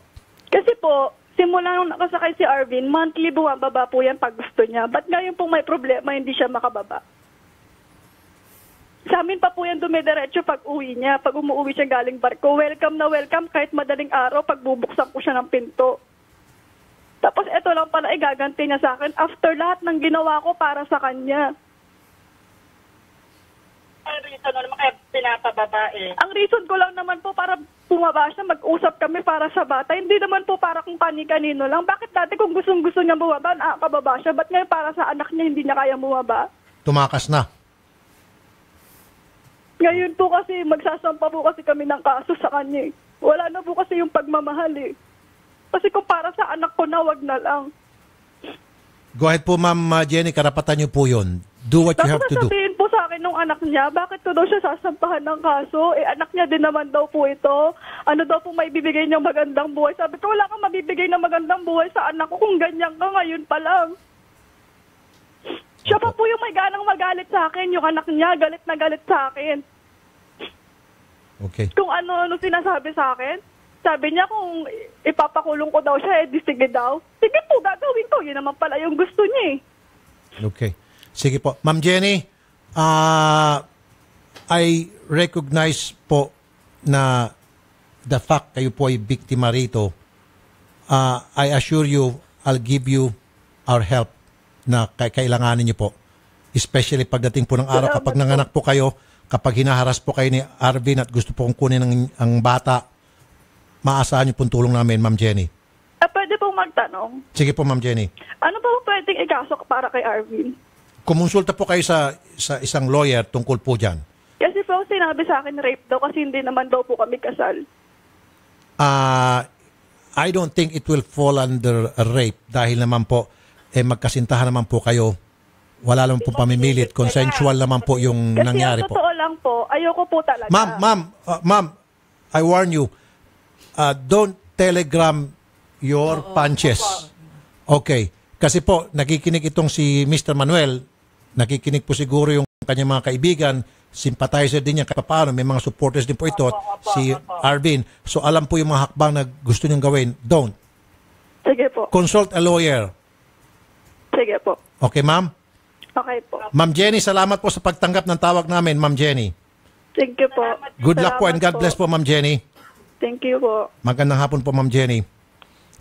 Kasi po, simula nung nakasakay si Arvin, monthly bumababa po yan pag gusto niya. Ba't ngayon pong may problema, hindi siya makababa? Sa amin pa po yan dumidiretso pag uwi niya. Pag umuwi siya galing barko, welcome na welcome kahit madaling araw pag bubuksan ko siya ng pinto. Tapos eto lang pala igaganti niya sa akin after lahat ng ginawa ko para sa kanya. Ang reason naman kaya pinapababa eh. Ang reason ko lang naman po para bumaba siya, mag-usap kami para sa bata. Hindi naman po para kung kani-kanino lang. Bakit dati kung gustong-gusto niya bumaba, nakakababa siya? Ba't ngayon para sa anak niya hindi niya kaya bumaba? Tumakas na. Ngayon po kasi, magsasampa po kasi kami ng kaso sa kanya eh. Wala na po kasi yung pagmamahal eh. Kasi kung para sa anak ko na, wag na lang. Go ahead po, Ma'am Jenny. Karapatan niyo po yun. Do what you have to do. Sasabihin po sa akin nung anak niya, bakit ko daw siya sasampahan ng kaso? Eh, anak niya din naman daw po ito. Ano daw po may bibigay niyang magandang buhay? Sabi ko, wala kang mabibigay na magandang buhay sa anak ko kung ganyan ka ngayon pa lang. Siya pa po yung may ganang magalit sa akin. Yung anak niya, galit na galit sa akin. Okay. Kung ano sinasabi sa akin, sabi niya kung ipapakulong ko daw siya, di sige daw. Sige po, gagawin ko. Yun naman pala yung gusto niya eh. Okay. Sige po. Ma'am Jenny, I recognize po na the fact kayo po ay biktima rito. I assure you, I'll give you our help na kailanganin niyo po. Especially pagdating po ng araw, kapag nanganak po kayo, kapag hinaharas po kayo ni Arvin at gusto po kong kunin ang bata, maasahan niyo pong tulong namin, Ma'am Jenny. Pwede pong magtanong. Sige po, Ma'am Jenny. Ano ba pwedeng ikasok para kay Arvin? Kumonsulta po kayo sa isang lawyer tungkol po dyan. Kasi po sinabi sa akin rape daw kasi hindi naman daw po kami kasal. I don't think it will fall under rape dahil naman po magkasintahan naman po kayo. Wala naman po pamimilit. Consensual naman po yung kasi nangyari po. Kasi totoo lang po, ayoko po talaga. Ma'am, I warn you, don't telegram your punches. Okay. Kasi po, nakikinig itong si Mr. Manuel, nakikinig po siguro yung kanyang mga kaibigan, sympathizer din niya kahit paano, may mga supporters din po ito, si Arvin. So alam po yung mga hakbang na gusto niyong gawin. Don't. Sige po. Consult a lawyer. Sige po. Okay, ma'am? Okay po. Ma'am Jenny, salamat po sa pagtanggap ng tawag namin, Ma'am Jenny. Thank you po. Good luck po and God bless po, Ma'am Jenny. Thank you po. Magandang hapon po, Ma'am Jenny.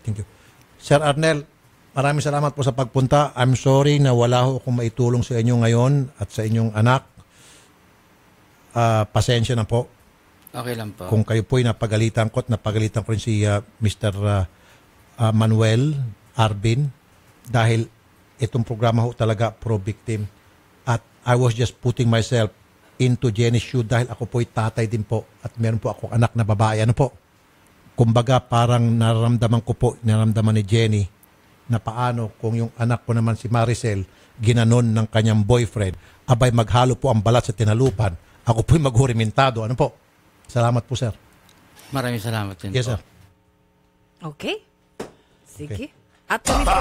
Thank you. Sir Arnel, maraming salamat po sa pagpunta. I'm sorry na wala ho akong maitulong sa inyo ngayon at sa inyong anak. Pasensya na po. Okay lang po. Kung kayo po'y napagalitan ko at napagalitan ko rin si Mr. Manuel Arvin dahil itong programa ho talaga pro-victim. At I was just putting myself into Jenny's shoe dahil ako po'y tatay din po at meron po akong anak na babae. Ano po? Kumbaga parang nararamdaman ni Jenny na paano kung yung anak ko naman si Maricel ginanon ng kanyang boyfriend, abay maghalo po ang balat sa tinalupan. Ako po'y maghurimentado. Ano po? Salamat po, sir. Maraming salamat din yes, po. Sir. Okay. Sige. Okay. At kami po.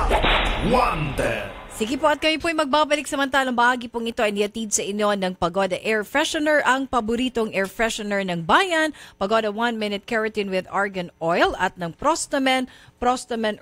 Wanted. Sige po, at kami po ay magbabalik samantalang bahagi pong ito ay niyatid sa inyo ng Pagoda Air Freshener, ang paboritong air freshener ng bayan, Pagoda 1-Minute Keratin with Argan Oil at ng Prostamen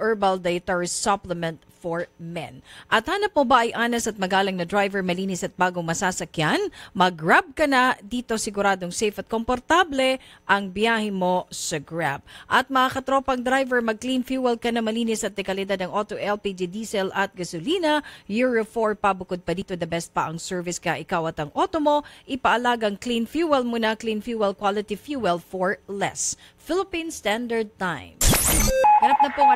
Herbal Dietary Supplement for Men. At hanap mo ba ay honest at magalang na driver, malinis at bagong masasakyan? Mag-Grab ka na, dito siguradong safe at komportable ang biyahe mo sa Grab. At mga katropang driver, mag-clean fuel ka na, malinis at dekalidad ng auto, LPG, diesel at gasolina. Euro 4 pabukod pa dito, the best pa ang service ka, ikaw at ang auto mo. Ipaalagang clean fuel muna, clean fuel, quality fuel for less. Philippine Standard Time. Ganap na pong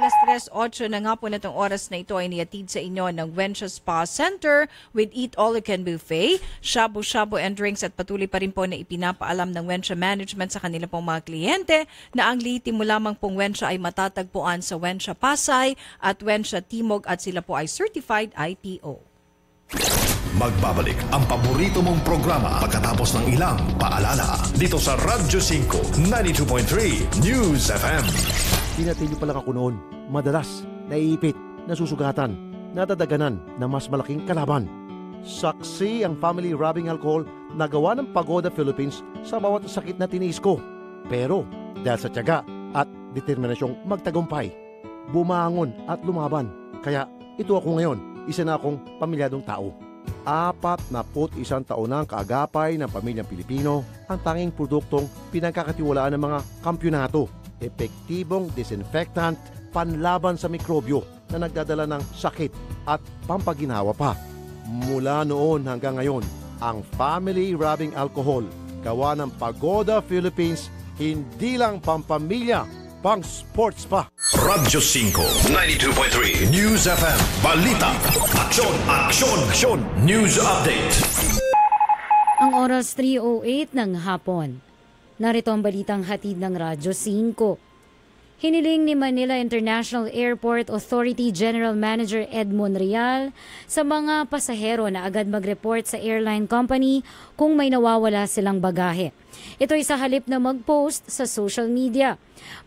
3:08 na nga po na itong oras na ito ay niyatid sa inyo ng Wencha Spa Center with Eat All You Can Buffet, shabu-shabu and drinks, at patuloy pa rin po na ipinapaalam ng Wencha Management sa kanila pong mga kliyente na ang liitin mo lamang pong Wencha ay matatagpuan sa Wencha Pasay at Wencha Timog at sila po ay certified IPO. Magbabalik ang paborito mong programa pagkatapos ng ilang paalala dito sa Radyo 5 92.3 News FM. Tinatilyo pa lang ako noon. Madalas, naiipit, nasusugatan, nadadaganan na mas malaking kalaban. Saksi ang family rubbing alcohol na gawa ng Pagoda Philippines sa bawat sakit na tiniis ko. Pero dahil sa tiyaga at determinasyong magtagumpay, bumangon at lumaban. Kaya ito ako ngayon, isa na akong pamilyadong tao. 41 taon na ang kaagapay ng pamilyang Pilipino, ang tanging produktong pinagkakatiwalaan ng mga kampyonato. Epektibong disinfectant, panlaban sa mikrobyo na nagdadala ng sakit at pampaginawa pa. Mula noon hanggang ngayon, ang family rubbing alcohol, gawa ng Pagoda Philippines, hindi lang pampamilya, pang sports pa. Radyo 5 92.3 News FM. Balita, aksyon, aksyon, aksyon. News update. Ang oras 3:08 ng hapon. Narito ang balitang hatid ng Radyo 5. Hiniling ni Manila International Airport Authority General Manager Edmond Real sa mga pasahero na agad mag-report sa airline company kung may nawawala silang bagahe. Ito'y sa halip na mag-post sa social media.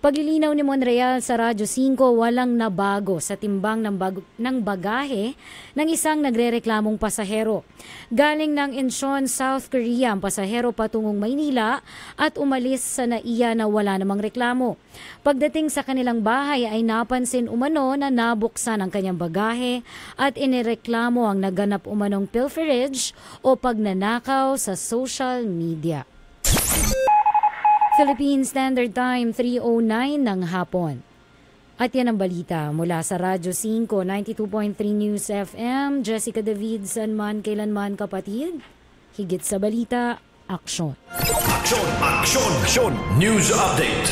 Paglilinaw ni Monreal sa Radyo 5, walang nabago sa timbang ng bagahe ng isang nagrereklamong pasahero. Galing ng Incheon, South Korea ang pasahero patungong Maynila at umalis sa NAIA na wala namang reklamo. Pagdating sa kanilang bahay ay napansin umano na nabuksan ang kanyang bagahe at inireklamo ang naganap umanong pilferage o pagnanakaw sa social media. Philippine Standard Time, 3:09 ng hapon. At yan ang balita mula sa Radyo 5, 92.3 News FM. Jessica Davidson, man kailanman kapatid. Higit sa balita, aksyon. Aksyon, aksyon, aksyon. News update.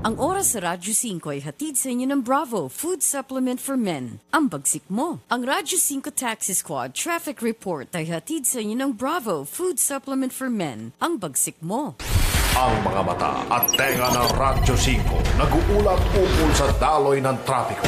Ang oras sa Radyo 5 ay hatid sa inyo ng Bravo Food Supplement for Men. Ang bagsik mo. Ang Radyo 5 Taxi Squad Traffic Report ay hatid sa inyo ng Bravo Food Supplement for Men. Ang bagsik mo. Ang mga mata at tenga ng Radyo 5 nag-uulat ukol sa daloy ng trapiko.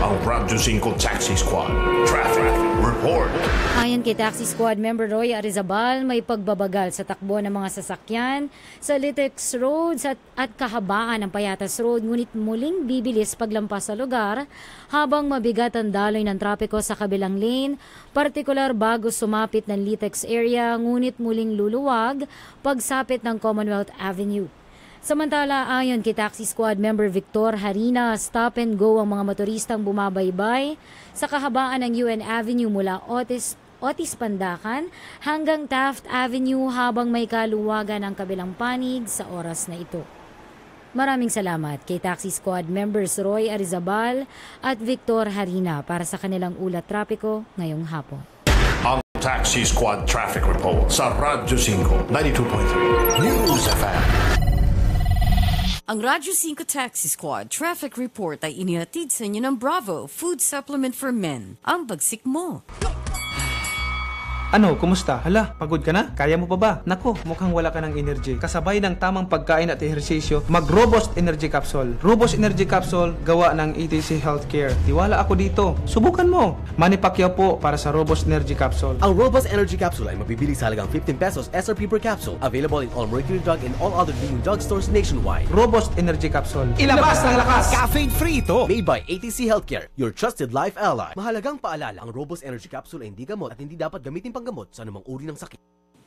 Ang Radyo 5 Taxi Squad Traffic Report. Ayon kay Taxi Squad member Roy Arizabal, may pagbabagal sa takbo ng mga sasakyan sa Litex Roads at kahabaan ng Payatas Road, ngunit muling bibilis paglampas sa lugar habang mabigat ang daloy ng trapiko sa kabilang lane, partikular bago sumapit ng Litex area, ngunit muling luluwag pagsapit ng Commonwealth Avenue. Samantala, ayon kay Taxi Squad member Victor Harina, stop and go ang mga motoristang bumabaybay sa kahabaan ng UN Avenue mula Otis Pandakan hanggang Taft Avenue habang may kaluwagan ang kabilang panig sa oras na ito. Maraming salamat kay Taxi Squad members Roy Arizabal at Victor Harina para sa kanilang ulat trapiko ngayong hapon. Ang Taxi Squad Traffic Report sa Radyo 5 92.3 News FM. Ang Radyo 5 Taxi Squad Traffic Report ay inihatid sa inyo ng Bravo Food Supplement for Men. Ang bagsik mo. Ano, kumusta? Hala, pagod ka na? Kaya mo pa ba? Nako, mukhang wala ka ng energy. Kasabay ng tamang pagkain at ehersisyo, mag-Robust Energy Capsule. Robust Energy Capsule, gawa ng ETC Healthcare. Tiwala ako dito. Subukan mo. Manny Pacquiao po para sa Robust Energy Capsule. Ang Robust Energy Capsule ay mabibili sa halagang 15 pesos SRP per capsule. Available in all Mercury Drug and all other leading drugstores nationwide. Robust Energy Capsule. Ilabas ng lakas! Caffeine-free ito! Made by ATC Healthcare, your trusted life ally. Mahalagang paalala, ang Robust Energy Capsule ay hindi gamot at hindi dapat gamitin panggamot sa anumang uri ng sakit.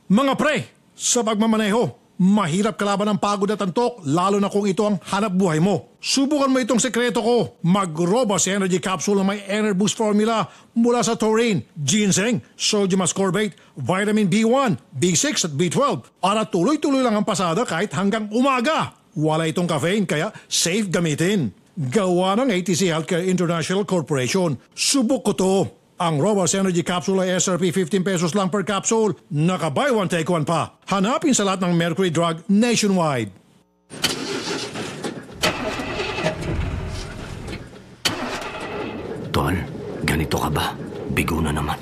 Mga pre, sa pagmamaneho, mahirap kalaban ng pagod at antok, lalo na kung ito ang hanap buhay mo. Subukan mo itong sekreto ko. Mag-Robust Energy Capsule na may Enerboost formula mula sa taurine, ginseng, sodium ascorbate, vitamin B1, B6 at B12 para tuloy-tuloy lang ang pasada kahit hanggang umaga. Wala itong caffeine kaya safe gamitin. Gawa ng ATC Healthcare International Corporation. Subok ko to. Ang Robust Energy Capsule ay SRP 15 pesos lang per capsule. Naka-buy one take one pa. Hanapin sa lahat ng Mercury Drug nationwide. Tol, ganito ka ba? Bigo na naman.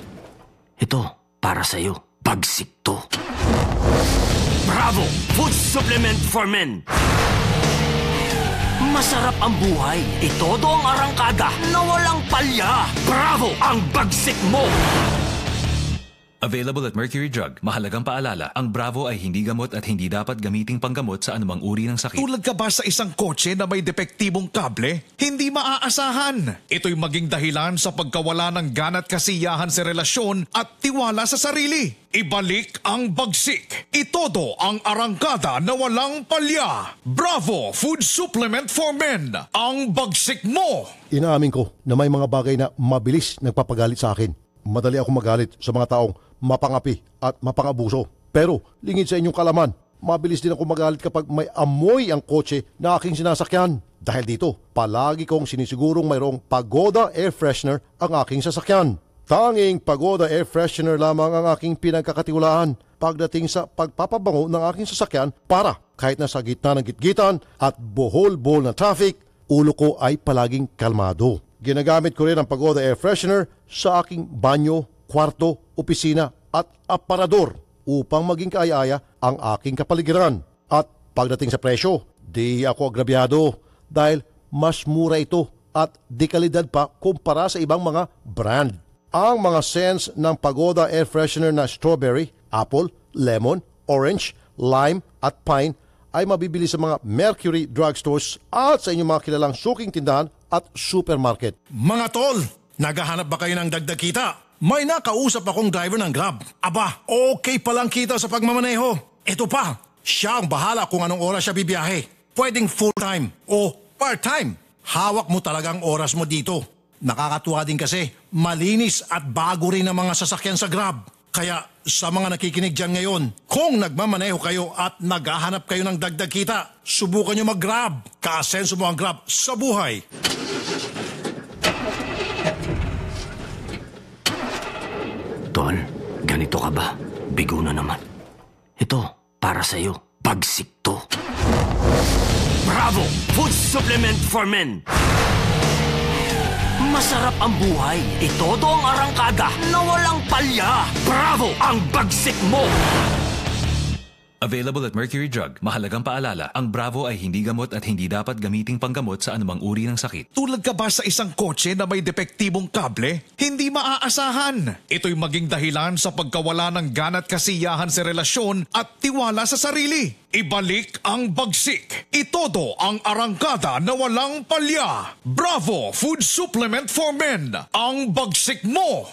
Ito, para sa'yo. Bagsik to. Bravo! Food Supplement for Men! Masarap ang buhay. Itodo ang arangkada na walang palya. Bravo! Ang bagsik mo! Available at Mercury Drug. Mahalagang paalala, ang Bravo ay hindi gamot at hindi dapat gamiting panggamot sa anumang uri ng sakit. Tulad ka ba sa isang kotse na may depektibong kable? Hindi maaasahan. Ito'y maging dahilan sa pagkawala ng gana't kasiyahan sa relasyon at tiwala sa sarili. Ibalik ang bagsik. Itodo ang arangkada na walang palya. Bravo Food Supplement for Men. Ang bagsik mo. Inaamin ko na may mga bagay na mabilis nagpapagalit sa akin. Madali ako magalit sa mga taong mapangapi at mapangabuso. Pero lingid sa inyong kalaman, mabilis din ako magalit kapag may amoy ang kotse na aking sinasakyan. Dahil dito, palagi kong sinisigurong mayroong Pagoda Air Freshener ang aking sasakyan. Tanging Pagoda Air Freshener lamang ang aking pinagkakatiwalaan pagdating sa pagpapabango ng aking sasakyan para kahit nasa gitna ng gitgitan at bohol-bohol na traffic, ulo ko ay palaging kalmado. Ginagamit ko rin ang Pagoda Air Freshener sa aking banyo, kwarto, opisina at aparador upang maging kaaya-aya ang aking kapaligiran. At pagdating sa presyo, di ako agrabyado dahil mas mura ito at di kalidad pa kumpara sa ibang mga brand. Ang mga scents ng Pagoda Air Freshener na strawberry, apple, lemon, orange, lime at pine ay mabibili sa mga Mercury drugstores at sa inyong mga kilalang suking tindahan at supermarket. Mga tol, naghahanap ba kayo ng dagdag kita? May nakausap akong driver ng Grab. Aba, okay palang kita sa pagmamaneho. Ito pa, siya ang bahala kung anong oras siya bibiyahe. Pwedeng full-time o part-time. Hawak mo talagang oras mo dito. Nakakatuwa din kasi malinis at bago rin ang mga sasakyan sa Grab. Kaya sa mga nakikinig dyan ngayon, kung nagmamaneho kayo at naghahanap kayo ng dagdag kita, subukan nyo mag-Grab. Kaasenso mo ang Grab sa buhay. Tol, ganito ka ba? Bigo na naman. Ito, para sa'yo. Bagsik to. Bravo! Food Supplement for Men! Masarap ang buhay. Itodo ang arangkada na walang palya. Bravo! Ang bagsik mo! Available at Mercury Drug. Mahalagang paalala, ang Bravo ay hindi gamot at hindi dapat gamiting panggamot sa anumang uri ng sakit. Tulad ka ba sa isang kotse na may depektibong kable? Hindi maaasahan. Ito'y maging dahilan sa pagkawala ng gana't kasiyahan sa relasyon at tiwala sa sarili. Ibalik ang bagsik. Itodo ang arangkada na walang palya. Bravo Food Supplement for Men. Ang bagsik mo.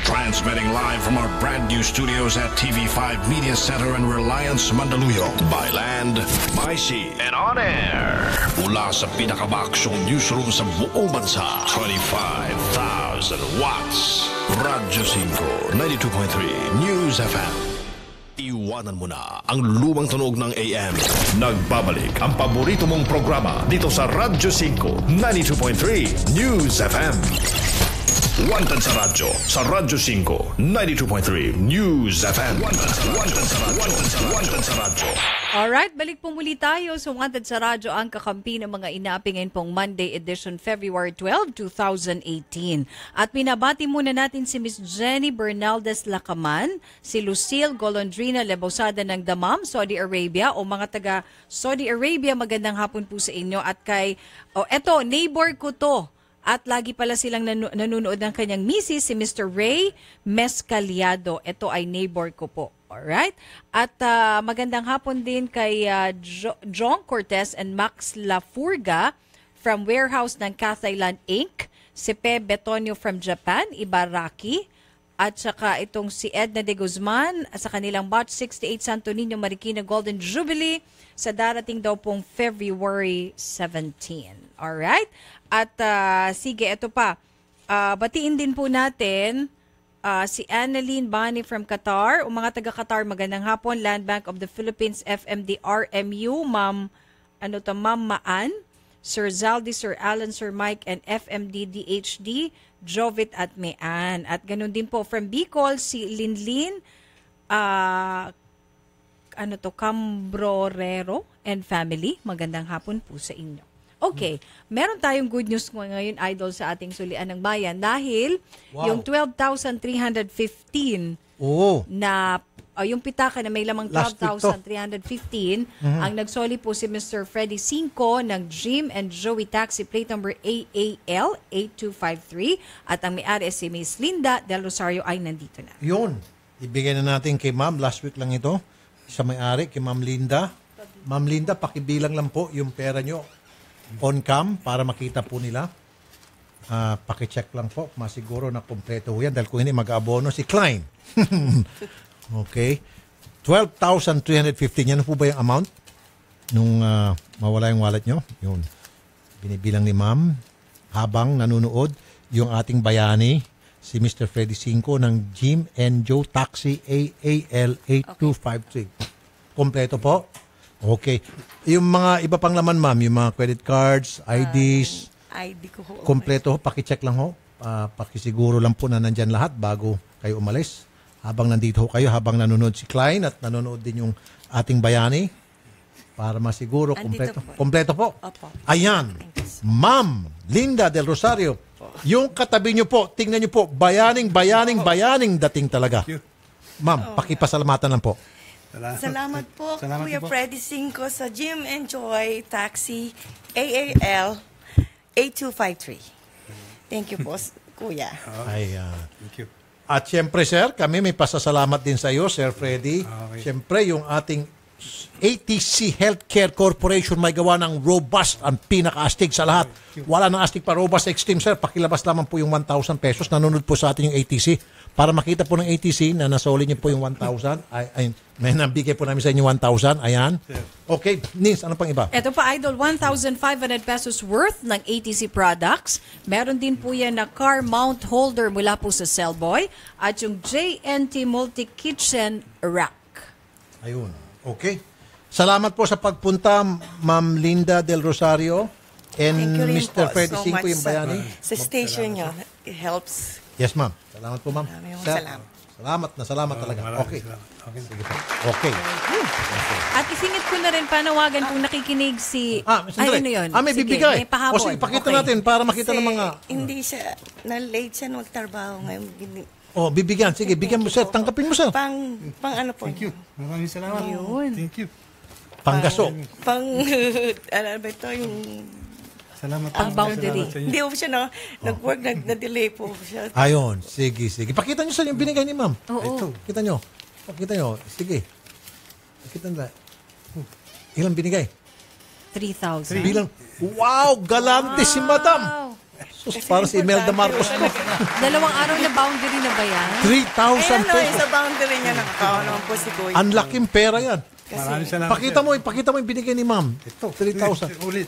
Transmitting live from our brand new studios at TV5 Media Center and Reliance Mandaluyong. By land, by sea, and on air. Mula sa pinakabaksyong newsroom sa buong bansa. 25,000 watts. Radyo 5, 92.3 News FM. Iwanan mo na ang lumang tunog ng AM. Nagbabalik ang paborito mong programa dito sa Radyo 5, 92.3 News FM. Wanted sa radyo, sa Radyo 5, 92.3 News FM. Wanted sa radyo. Alright, balik po muli tayo sa Wanted sa Radyo, ang kakampi ng mga inapi ngayon pong Monday edition, February 12, 2018. At binabati muna natin si Miss Jenny Bernaldez Lacaman, si Lucille Golondrina Lebosada ng Damam, Saudi Arabia, o mga taga Saudi Arabia, magandang hapon po sa inyo. At kay, eto, neighbor ko to. At lagi pala silang nanonood ng kanyang misis, si Mr. Ray Mescaliado. Ito ay neighbor ko po. Alright? At magandang hapon din kay John Cortez and Max Lafurga from warehouse ng Kathailand Inc. Si Pe Betonio from Japan, Ibaraki. At saka itong si Edna de Guzman sa kanilang batch 68 Santo Niño Marikina Golden Jubilee sa darating daw pong February 17. Alright? At sige, ito pa. Batiin din po natin si Annalyn Bani from Qatar. O mga taga-Qatar, magandang hapon. Land Bank of the Philippines, FMD RMU, Ma'am Maan, Sir Zaldi, Sir Alan, Sir Mike, and FMD DHD, Jovit at Mean. At ganun din po from Bicol, si Linlin, Cambrorero and family. Magandang hapon po sa inyo. Okay, meron tayong good news ngayon, Idol, sa ating sulian ng bayan dahil yung 12,315 na yung pitaka na may lamang Last week to. 12,315. Ang nagsoli po si Mr. Freddy Cinco ng Jim and Joey Taxi plate number AAL 8253 at ang may-ari si Miss Linda Del Rosario ay nandito na. Yun. Ibigay na natin kay ma'am. Last week lang ito. Sa may-ari, kay Ma'am Linda. Ma'am Linda, pakibilang lang po yung pera nyo on cam para makita po nila. Pakicheck lang po. Masiguro na kompleto yan dahil kung hindi mag-abono si Klein. Okay. 12,315. Yan po ba yung amount nung mawala yung wallet nyo? Yun. Binibilang ni ma'am habang nanonood yung ating bayani si Mr. Freddy Cinco ng Jim and Joe Taxi AAL 8253. Kompleto po? Okay. Yung mga iba pang laman, ma'am, yung mga credit cards, IDs, ID ko ho. kompleto ho, pakicheck lang ho. Pakisiguro lang po na nandyan lahat bago kayo umalis. Habang nandito ho kayo, habang nanonood si Klein at nanonood din yung ating bayani para masiguro kompleto. Kompleto po. Opo. Ayan. Ma'am Linda Del Rosario. Yung katabi nyo po, tingnan nyo po, bayaning dating talaga. Ma'am, pakipasalamatan lang po. Salamat po, Kuya Freddy Cinco sa Jim and Joy Taxi AAL 8253. Thank you po, Kuya. Thank you. At syempre, sir, kami may pasasalamat din sa iyo, Sir Freddy. Syempre, yung ating ATC Healthcare Corporation may gawa ng robust, ang pinaka-astig sa lahat. Wala nang astig pa, robust extreme, sir. Pakilabas lamang po yung 1,000 pesos. Nanonood po sa atin yung ATC. Para makita po ng ATC na nasoli niyo po yung 1,000. May nabigay po namin sa inyo 1,000. Ayan. Okay. Nins, ano pang iba? Ito pa, Idol, 1,500 pesos worth ng ATC products. Meron din po yan na car mount holder mula po sa Cellboy. At yung JNT Multi-Kitchen Rack. Ayun. Okay. Salamat po sa pagpunta, Ma'am Linda Del Rosario and Mr. Freddy Cinco, yung bayani. Sa station nyo, it helps. Yes, ma'am. Salamat po, ma'am. Salamat talaga. Okay. Sige po. Okay. At isingit ko na rin, panawagan kung nakikinig si... sandali. ano yun? May Sige, bibigay. may pahabol. O sige, pakita natin para makita ng mga... Hindi siya, na-late siya magtrabaho ngayon. Bibigyan. Sige, bigyan mo, sir. Tangkapin mo, sir. Pang ano po? Thank you. Maraming salamat. Ayun. Thank you. Panggaso. Ano ba ito? Yung... Salamat. Ang boundary. Hindi po siya nag-work, na-delay po siya. Ayun. Sige. Pakita nyo sa yung binigay ni ma'am. Oo. Pakita nyo. Sige. Pakita nyo. Ilang binigay? 3,000. Bilang, wow, galante si madam. Sus, para si Imelda Marcos mo. Dalawang araw na boundary na ba yan? 3,000 pesos. Sa boundary niya nakakawa naman po si Kuya. Ang laking pera yan. Maraming salamat. Pakita mo yung binigay ni ma'am. Ito, 3,000. Ulit.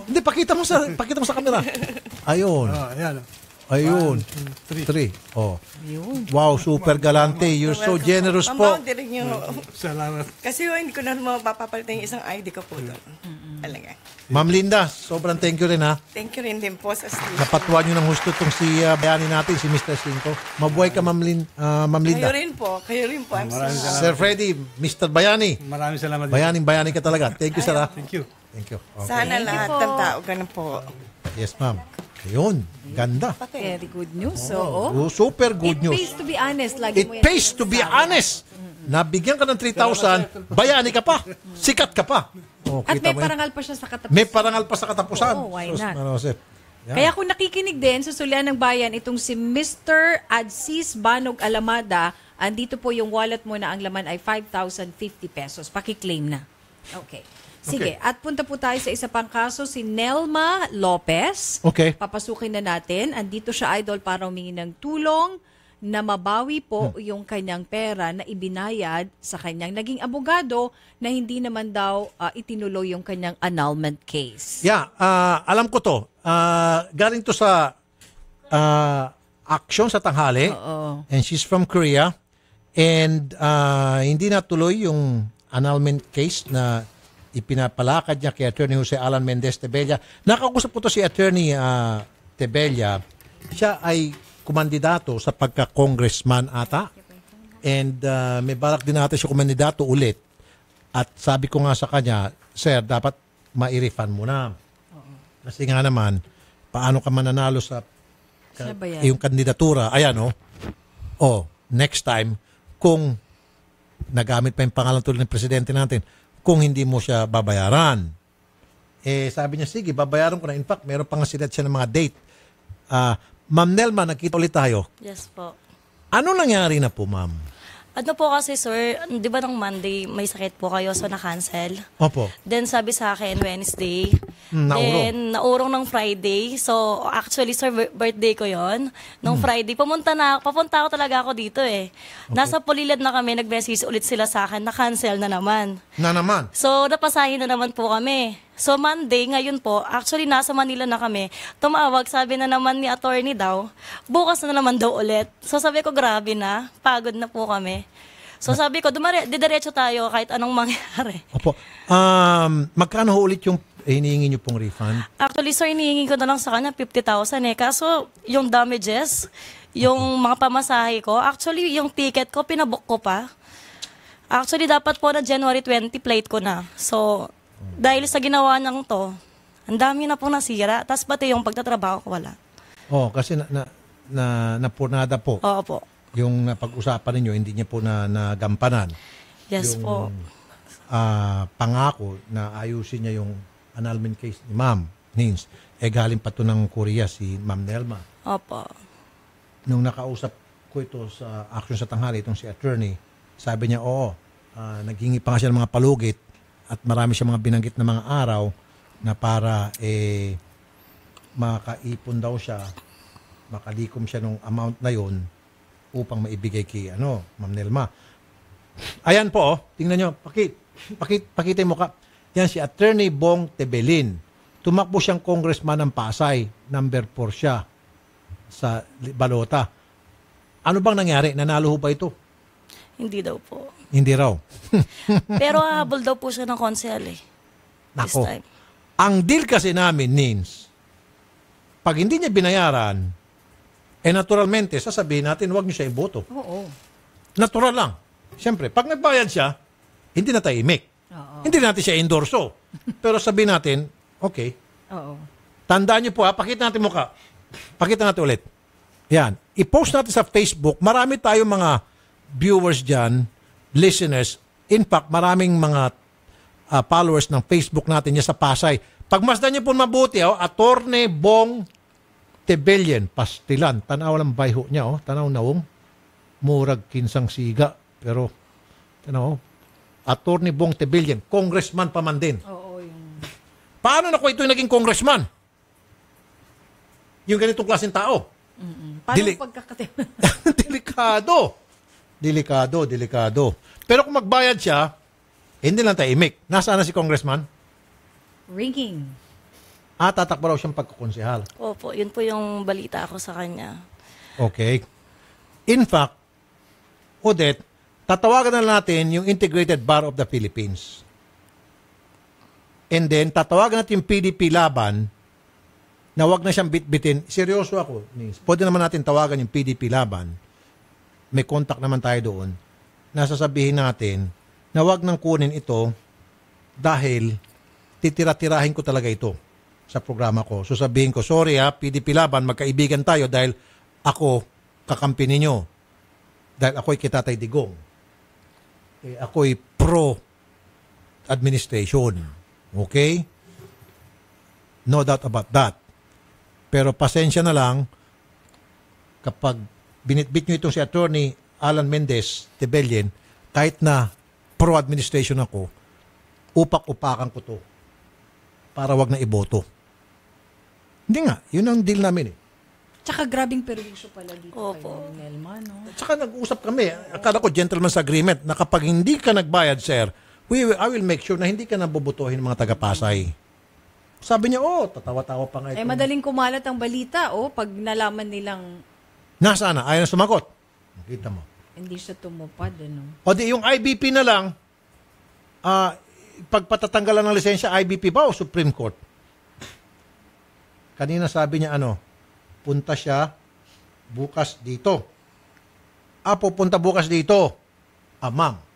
Hindi, pakita mo sa camera. Ayun. Ayun. 3. Oh. Wow, super galante. You're so generous po. Boundary niyo. Salamat. Kasi hindi ko na mapapalitan yung isang ID ko po doon. Talaga. Ma'am Linda, sobrang thank you rin ha. Thank you rin din po sa station. Napatuwa nyo ng husto itong si bayani natin, si Mr. Cinco. Mabuhay ka, Ma'am Linda. Kayo rin po. I'm sorry. Sir Freddy, Mr. Bayani. Maraming salamat. Bayani ka talaga. Thank you, sir ha. Thank you. Okay. Sana lahat ng tao ganun po. Yes, ma'am. Ayun, ganda. Very good news. Super good news. It pays to be honest. Lagi mo yan. It pays to be honest. Nabigyan ka ng 3,000, bayani ka pa. Sikat ka pa. At may parangal pa siya sa katapusan. May parangal pa sa katapusan. Oo, why not? Yan. Kaya kung nakikinig din sa Sulian ng Bayan, itong si Mr. Adsis Banog Alamada, andito po yung wallet mo na ang laman ay 5,050 pesos. Pakiklaim na. Okay. Sige, at punta po tayo sa isa pang kaso, si Nelma Lopez. Okay. Papasukin na natin. Andito siya, Idol, para humingi ng tulong na mabawi po yung kanyang pera na ibinayad sa kanyang naging abogado na hindi naman daw itinuloy yung kanyang annulment case. Yeah, alam ko to. Galing to sa action sa tanghali. And she's from Korea. And hindi natuloy yung annulment case na ipinapalakad niya kay Attorney Jose Alan Mendez Tebella. Nakakusap ko to si Attorney Tebella. Siya ay kumandidato sa pagka-congressman ata. And may balak din natin siya kumandidato ulit. At sabi ko nga sa kanya, Sir, dapat ma-refund mo na. Kasi nga naman, paano ka mananalo sa yung kandidatura? Ayan, next time, kung nagamit pa yung pangalan tulad ng presidente natin, kung hindi mo siya babayaran. Sabi niya, sige, babayaran ko na. In fact, meron pa nga siya ng mga date. Ma'am Nelma, nakita ulit tayo. Yes po. Ano nangyari na po, ma'am? Ano po kasi, sir, di ba ng Monday may sakit po kayo, so na-cancel? Opo. Then sabi sa akin, Wednesday. Naurong. Then naurong ng Friday. So actually, sir, birthday ko yon. Nung Friday, papunta ako talaga ako dito eh. Okay. Nasa Pulilad na kami, nag-message ulit sila sa akin, na-cancel na naman. Na naman? So napasahin na naman po kami. So Monday, ngayon po, actually nasa Manila na kami. Tumawag, sabi na naman ni attorney daw, bukas na naman daw ulit. So sabi ko, grabe na, pagod na po kami. So sabi ko, didiretso tayo kahit anong mangyari. Opo. Magkano ulit yung hinihingi niyo pong refund? Actually, sir, hinihingi ko na lang sa kanya 50,000 eh. Kaso yung damages, yung mga pamasahe ko, actually yung ticket ko, pinabook ko pa. Actually, dapat po na January 20 plate ko na. So, dahil sa ginawa niyang to, ang dami na po nasira. Tapos pati yung pagtatrabaho ko wala. Kasi napurnada po. Oo po. Yung napag-usapan ninyo, hindi niya po nagampanan. Yes yung, po. Pangako na ayusin niya yung annulment case ni Ma'am Nins. Galing pa to ng Korea si Ma'am Nelma. Opo. Nung nakausap ko ito sa action sa tanghali, itong si attorney, sabi niya, naghingi pa nga siya ng mga palugit at marami siya mga binanggit na mga araw na para makaipon daw siya, makalikom siya ng amount na yon upang maibigay kay Ma'am Nelma. Ayan po, tingnan nyo, pakita yung mukha. Yan si Attorney Bong Tebelin. Tumakbo siyang congressman ng Pasay, number 4 siya sa balota. Ano bang nangyari? Nanalo ho ba ito? Hindi daw po. Hindi raw. Pero habol daw po siya ng konsel eh. Nako. Ang deal kasi namin, Nins, pag hindi niya binayaran, naturalmente, sasabihin natin, huwag niyo siya iboto. Oo. Natural lang. Siyempre, pag nagbayad siya, hindi na tayo imik. Hindi natin siya endorso. Pero sabihin natin, okay. Oo. Tandaan niyo po pakita natin mukha. Pakita natin ulit. Yan. I-post natin sa Facebook. Marami tayong mga viewers dyan, listeners. In fact, maraming mga followers ng Facebook natin niya sa Pasay. Pagmasdan niyo po mabuti, Attorney Bong Tebelin, pastilan. Tanaw lang bayho niya, tanaw naong. Murag kinsang siga. Pero, tanaw, Attorney Bong Tebelin, congressman pa man din. Oo, yung... Paano na ko ito yung naging congressman? Yung ganitong klaseng tao. Paano pagkakatiwa? Delikado. Pero kung magbayad siya, hindi lang tayo imik. Nasaan na si congressman? Ranking. Tatakbo raw siyang pagkakonsehal. Opo, yun po yung balita ko sa kanya. Okay. In fact, Odette, tatawagan na natin yung Integrated Bar of the Philippines. And then, tatawagan natin yung PDP Laban na wag na siyang bitbitin. Seryoso ako. Pwede naman natin tawagan yung PDP Laban. May contact naman tayo doon. Nasasabihin natin na wag nang kunin ito dahil titira-tirahin ko talaga ito sa programa ko. So sabihin ko, sorry PDP Laban, magkaibigan tayo dahil ako kakampi ninyo. Dahil ako'y kitatay digong. Ako'y pro-administration. Okay? No doubt about that. Pero pasensya na lang kapag binitbit nyo itong si Attorney Alan Mendez Tebelin, kahit na pro-administration ako, upak-upakan ko to para wag na iboto. Hindi nga, yun ang deal namin Tsaka grabing perwisyo pala dito Opo. kay Nelma, no? Tsaka nag-usap kami. Akala ko gentleman's agreement na kapag hindi ka nagbayad, sir, I will make sure na hindi ka nabubutuhin ng mga taga-Pasay. Sabi niya, tatawa-tawa pa nga ito. Madaling kumalat ang balita, pag nalaman nilang nasaan na? Ayaw na sumagot. Nakita mo. hindi siya tumupad, O di yung IBP na lang, pagpatatanggalan ng lisensya, IBP ba o Supreme Court? Kanina sabi niya punta siya bukas dito. Pupunta bukas dito. Ma'am.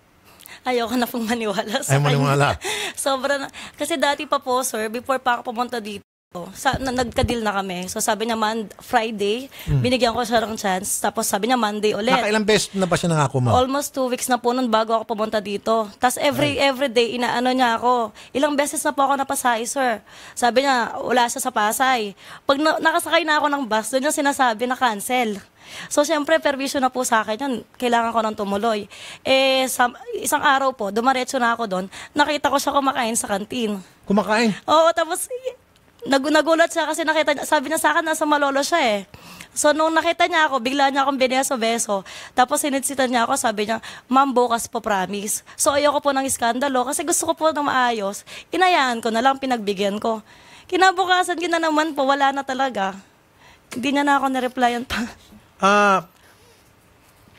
Ayoko na pong maniwala sa kanya. Maniwala. Sobra na. Kasi dati pa po, sir, before pa ako pumunta dito, Nagka-deal na kami. So sabi niya Friday, binigyan ko siya ng chance. Tapos sabi niya Monday ulit. Nakailang beses na ba siya nangako, ma'am? Almost 2 weeks na po nun bago ako pumunta dito. Tapos every day, inaano niya ako. Ilang beses na po ako napasahe, sir. Sabi niya, wala siya sa Pasay. Pag nakasakay na ako ng bus, doon niya sinasabi na cancel. So, siyempre, perwisyo na po sa akin yun. Kailangan ko nang tumuloy. Isang araw po, dumaretso na ako doon. Nakita ko siya kumakain sa kantin. Kumakain? Oo, tapos nagulat siya kasi nakita niya, sabi niya sa akin, nasa Malolo siya eh. So, nung nakita niya ako, bigla niya akong bineso-beso. Tapos, sinitsitan niya ako, sabi niya, ma'am, bukas po, promise. So, ayoko po ng iskandalo kasi gusto ko po na maayos. Inayaan ko na lang, pinagbigyan ko. Kinabukasan, naman po, wala na talaga. Hindi niya na ako na-replyan pa.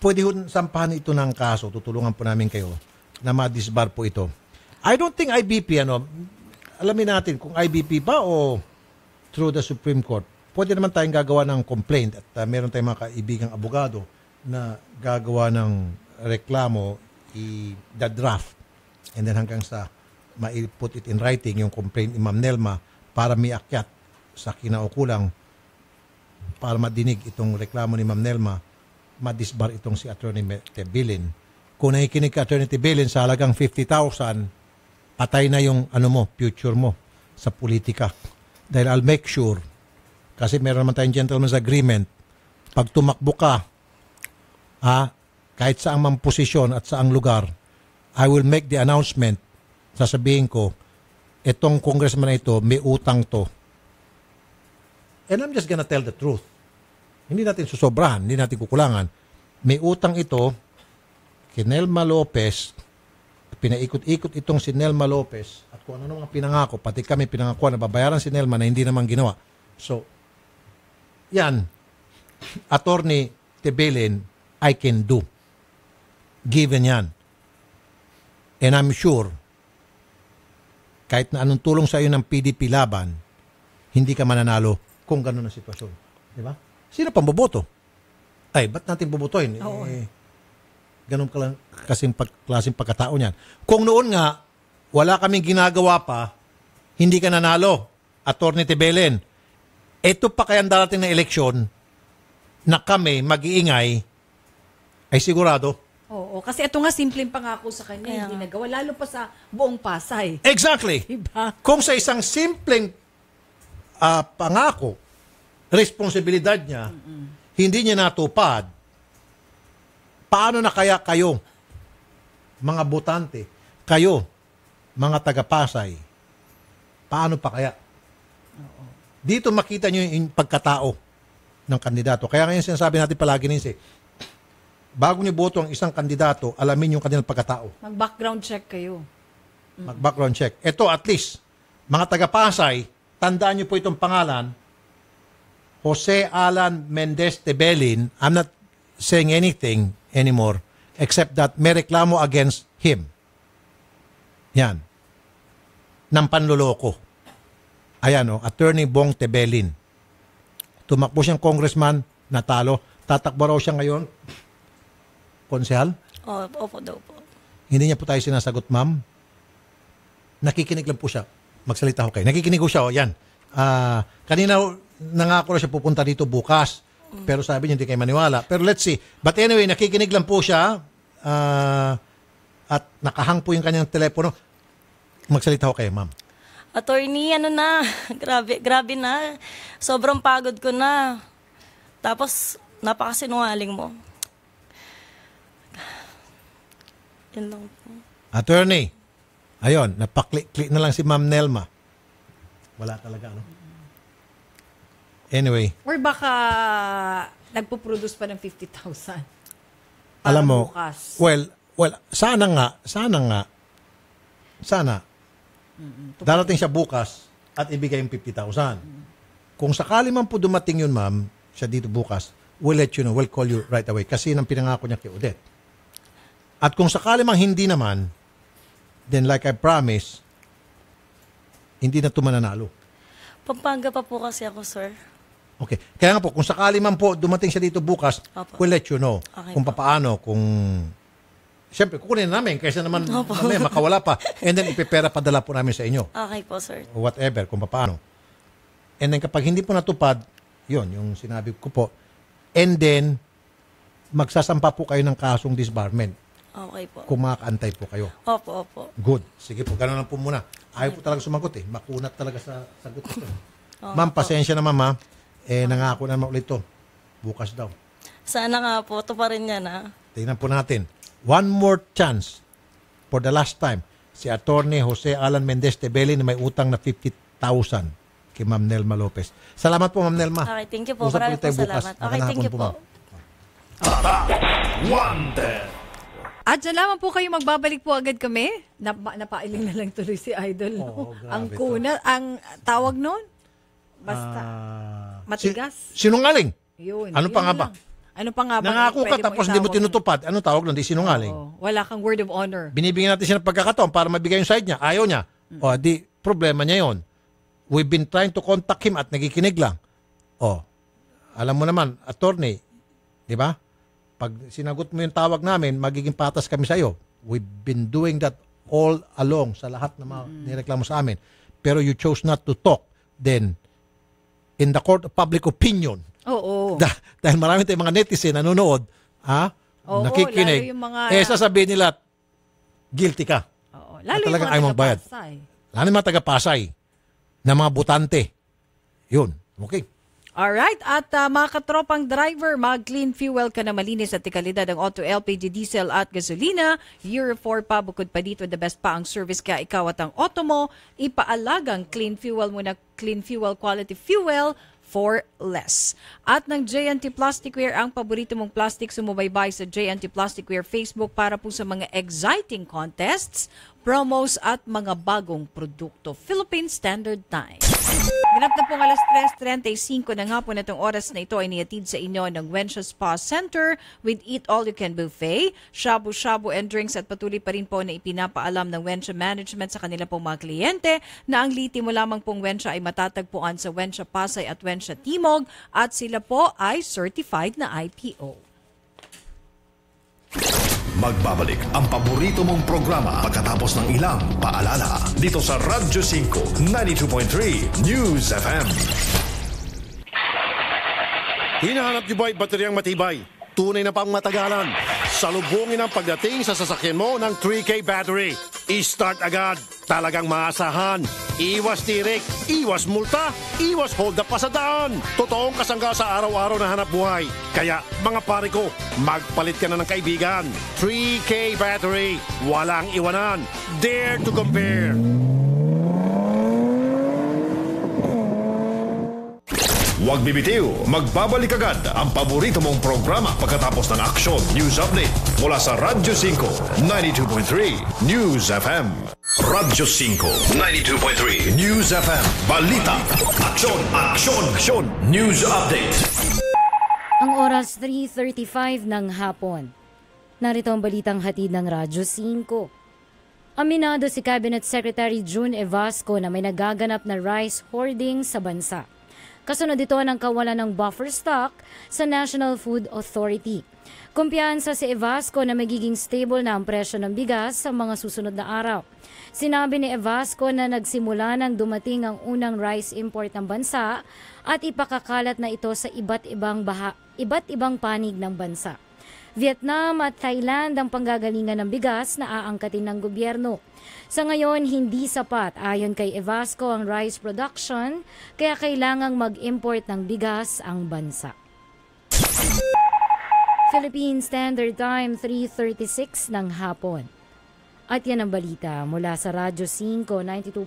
Pwede sampahan ito ng kaso, tutulungan po namin kayo na ma-disbar po ito. I don't think IBP, alamin natin kung IBP ba o through the Supreme Court. Pwede naman tayong gagawa ng complaint at meron tayong mga kaibigang abogado na gagawa ng reklamo, i-draft, and then hanggang sa ma-put it in writing yung complaint ni Ma'am Nelma para may akyat sa kinaukulang para madinig itong reklamo ni Ma'am Nelma, madisbar itong si Attorney Tebilin. Kung nakikinig ka Attorney Tebilin sa halagang 50,000, patay na yung future mo sa politika. Dahil I'll make sure, kasi meron naman tayong gentleman's agreement, pag tumakbo ka, kahit saang mang posisyon at saang lugar, I will make the announcement, sasabihin ko, itong congressman na ito, may utang to. And I'm just gonna tell the truth. Hindi natin susobrahan, hindi natin kukulangan. May utang ito, kay Nelma Lopez, pinaikot-ikot itong si Nelma Lopez at kung ano mga pinangako, pati kami pinangako na babayaran si Nelma na hindi naman ginawa. So, yan, Attorney Tebilin, I can do. Given yan. And I'm sure, kahit na anong tulong sa iyo ng PDP laban, hindi ka mananalo kung gano'n ang sitwasyon. Di ba? Sino pang boboto? Ay, ba't natin bobotohin? Ganun ka lang klaseng pagkatao niyan. Kung noon nga, wala kaming ginagawa pa, hindi ka nanalo, Attorney Tebilin. Ito pa kaya darating na eleksyon na kami mag-iingay, ay sigurado. Oo, kasi ito nga simpleng pangako sa kanya, hindi nagawa, lalo pa sa buong Pasay. Exactly. Diba? Kung sa isang simpleng pangako, responsibilidad niya, hindi niya natupad, paano na kaya kayo, mga botante, kayo, mga taga-Pasay, paano pa kaya? Dito makita niyo yung pagkatao ng kandidato. Kaya ngayon sinasabi natin palagi ninsi, bago niyo boto ang isang kandidato, alamin yung kanilang pagkatao. Mag-background check kayo. Mag-background check. Ito at least, mga taga-Pasay, tandaan niyo po itong pangalan, Jose Alan Mendez Tebilin. I'm not saying anything anymore except that may reklamo against him. Yan. Ng panloloko. Ayan Attorney Bong Tebilin. Tumakbo siyang congressman, natalo. Tatakbo raw siya ngayon. Konsehal? Opo daw po. Hindi niya po tayo sinasagot, ma'am. Nakikinig lang po siya. Magsalita ko kayo. Nakikinig ko siya. Yan. Kanina nangako na siya pupunta dito bukas. Pero sabi niya hindi kayo maniwala. Pero let's see. But anyway, nakikinig lang po siya. At nakahang po yung kanyang telepono. Magsalita ko kayo, ma'am. Attorney, grabe na. Sobrang pagod ko na. Tapos, napakasinungaling mo. Yan lang po. Attorney, ayun, napaklik na lang si Ma'am Nelma. Wala talaga, Anyway. Or baka nagpo-produce pa ng 50,000. Alam mo, bukas. well, sana nga. Darating siya bukas at ibigay yung 50,000. Kung sakali man po dumating yun, ma'am, siya dito bukas, we'll let you know, we'll call you right away. Kasi nang pinangako niya kay Odette. At kung sakali mang hindi naman, then like I promised, hindi na ito mananalo. Pampanga pa po kasi ako, sir. Okay. Kaya nga po, kung sakali man po dumating siya dito bukas, we'll let you know kung papaano, kung... Siyempre, kukunin namin kaysa naman makawala pa. And then, ipipera padala po namin sa inyo. Okay po, sir. Whatever, kung papaano. And then kapag hindi po natupad, yun, yung sinabi ko po, and then, magsasampa po kayo ng kasong disbarment. Okay po. Kung makakaantay po kayo. Opo, opo. Good. Sige po, gano'n lang po muna. Ayaw po talaga sumagot eh. Makunat talaga sa sagot ito. Oo Ma'am, po. pasensya naman ma. Nangako na naman ulit ito. Bukas daw. Sana nga po, ito pa rin yan ha. Tingnan po natin. One more chance for the last time. Si Attorney Jose Alan Mendez Tebeli na may utang na 50,000 kay Ma'am Nelma Lopez. Salamat po, Ma'am Nelma. Okay, thank you po. Usap Maraming ulit tayo po bukas. salamat. Okay, Magandang thank you hapon po. ma'am. Wanted. At dyan lamang po kayo, magbabalik po agad kami. Napailing na lang tuloy si Idol. No? grabe Ang to. kuna, ang tawag nun, basta matigas. Sinungaling. Yun, Ano yun pa nga ba? lang. Ano pa nga ba? Nangako ka pwede tapos mong hindi mo itawag? tinutupad. Ano tawag lang? Di sinungaling. Oo, wala kang word of honor. Binibigyan natin siya ng pagkakataon para mabigay yung side niya. Ayaw niya. O, di, problema niya yon. We've been trying to contact him at nagikinig lang. O, alam mo naman, attorney, di ba? Pag sinagot mo yung tawag namin, magiging patas kami sa iyo. We've been doing that all along sa lahat ng mga nireklamo sa amin. Pero you chose not to talk. Then, in the court of public opinion, Oo. dahil marami tayong mga netizen nanonood, Oo, nakikinig, lalo yung mga- sasabihin nila, guilty ka. Oo. Na Lalo yung talagang mga ayaw magbayad. taga-Pasay. Lalo yung mga taga-Pasay na mga butante. Yun. Okay. Alright, at mga katropang driver, mag-clean fuel ka na malinis at tikalidad ang auto LPG, diesel at gasolina. Euro 4 pa, bukod pa dito, the best pa ang service kaya ikaw at ang auto mo. Ipaalagang clean fuel muna, clean fuel, quality fuel for less. At ng JNT Plasticware, ang paborito mong plastic, sumubaybay sa JNT Plasticware Facebook para po sa mga exciting contests, promos at mga bagong produkto. Philippine Standard Time. Ganap na pong alas 3:35 na nga po na itong oras na ito ay niyatid sa inyo ng Wensha Spa Center with Eat All You Can Buffet, shabu-shabu and drinks at patuloy pa rin po na ipinapaalam ng Wensha Management sa kanila pong mga kliyente na ang liti mo lamang pong Wensha ay matatagpuan sa Wensha Pasay at Wensha Timog at sila po ay certified na IPO. Magbabalik ang paborito mong programa pagkatapos ng ilang paalala dito sa Radyo 5 92.3 News FM. Hinahanap niyo ba ay bateryang matibay? Tunay na pang matagalan. Salubungin ang pagdating sa sasakyan mo ng 3K battery. I-start agad. Talagang maasahan. Iwas tirik, iwas multa, iwas hold up pa sa daan. Totoong kasangga sa araw-araw na hanap buhay. Kaya mga pare ko, magpalit ka na ng kaibigan. 3K battery. Walang iwanan. Dare to compare. Huwag bibitiw, magbabalik agad ang paborito mong programa pagkatapos ng aksyon news update mula sa Radyo 5 92.3 News FM. Radyo 5 92.3 News FM. Balita, aksyon, aksyon, aksyon, news update. Ang oras 3:35 ng hapon. Narito ang balitang hatid ng Radyo 5. Aminado si Cabinet Secretary June Evasco na may nagaganap na rice hoarding sa bansa. Kasunod ito ng kawalan ng buffer stock sa National Food Authority. Kumpiyansa si Evasco na magiging stable na ang presyo ng bigas sa mga susunod na araw. Sinabi ni Evasco na nagsimula nang dumating ang unang rice import ng bansa at ipakakalat na ito sa iba't ibang panig ng bansa. Vietnam at Thailand ang panggagalingan ng bigas na aangkatin ng gobyerno. Sa ngayon, hindi sapat ayon kay Evasco ang rice production, kaya kailangang mag-import ng bigas ang bansa. Philippine Standard Time, 3:36 ng hapon. At yan ang balita mula sa Radyo 5, 92.3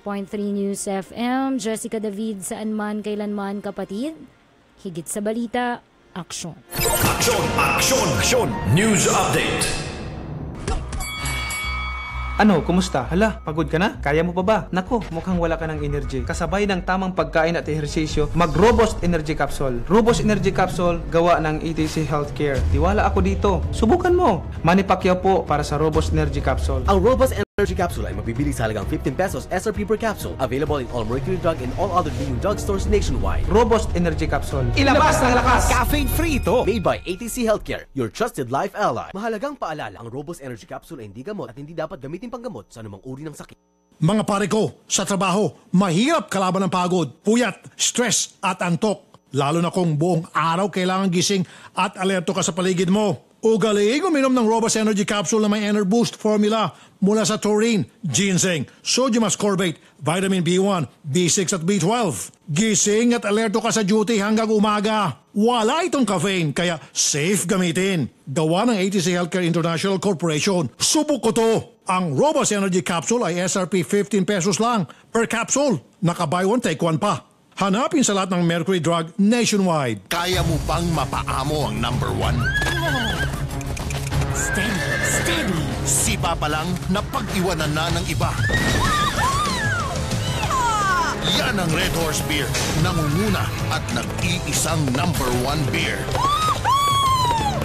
News FM. Jessica David, saan man, kailanman kapatid. Higit sa balita, aksyon. Aksyon, aksyon, aksyon, news update. Ano, kumusta? Hala, pagod ka na? Kaya mo pa ba? Nako, mukhang wala ka ng energy. Kasabay ng tamang pagkain at ehersisyo, mag-Robust Energy Capsule. Robust Energy Capsule, gawa ng ETC Healthcare. Tiwala ako dito. Subukan mo. Manny Pacquiao po para sa Robust Energy Capsule. Ang Robust Energy Capsule ay mabibili sa halagang 15 pesos SRP per capsule. Available in all Mercury Drug and all other leading drugstores nationwide. Robust Energy Capsule. Ilabas ng lakas! Caffeine-free ito! Made by ATC Healthcare, your trusted life ally. Mahalagang paalala, ang Robust Energy Capsule ay hindi gamot at hindi dapat gamitin panggamot sa anumang uri ng sakit. Mga pare ko, sa trabaho, mahirap kalaban ng pagod, puyat, stress at antok. Lalo na kung buong araw kailangan gising at alerto ka sa paligid mo. Ugaliin uminom ng Robust Energy Capsule na may Enerboost formula mula sa taurine, ginseng, sodium ascorbate, vitamin B1, B6 at B12. Gising at alerto ka sa duty hanggang umaga. Wala itong caffeine kaya safe gamitin. Gawa ng ATC Healthcare International Corporation. Subok ko to. Ang Robust Energy Capsule ay SRP 15 pesos lang per capsule. Naka-buy one take one pa. Hanapin sa lahat ng Mercury Drug nationwide. Kaya mo bang mapaamo ang number 1? Steady, steady. Sipa pa lang na pag-iwanan na ng iba. Yan ang Red Horse Beer. Nangunguna at nag-iisang number 1 beer.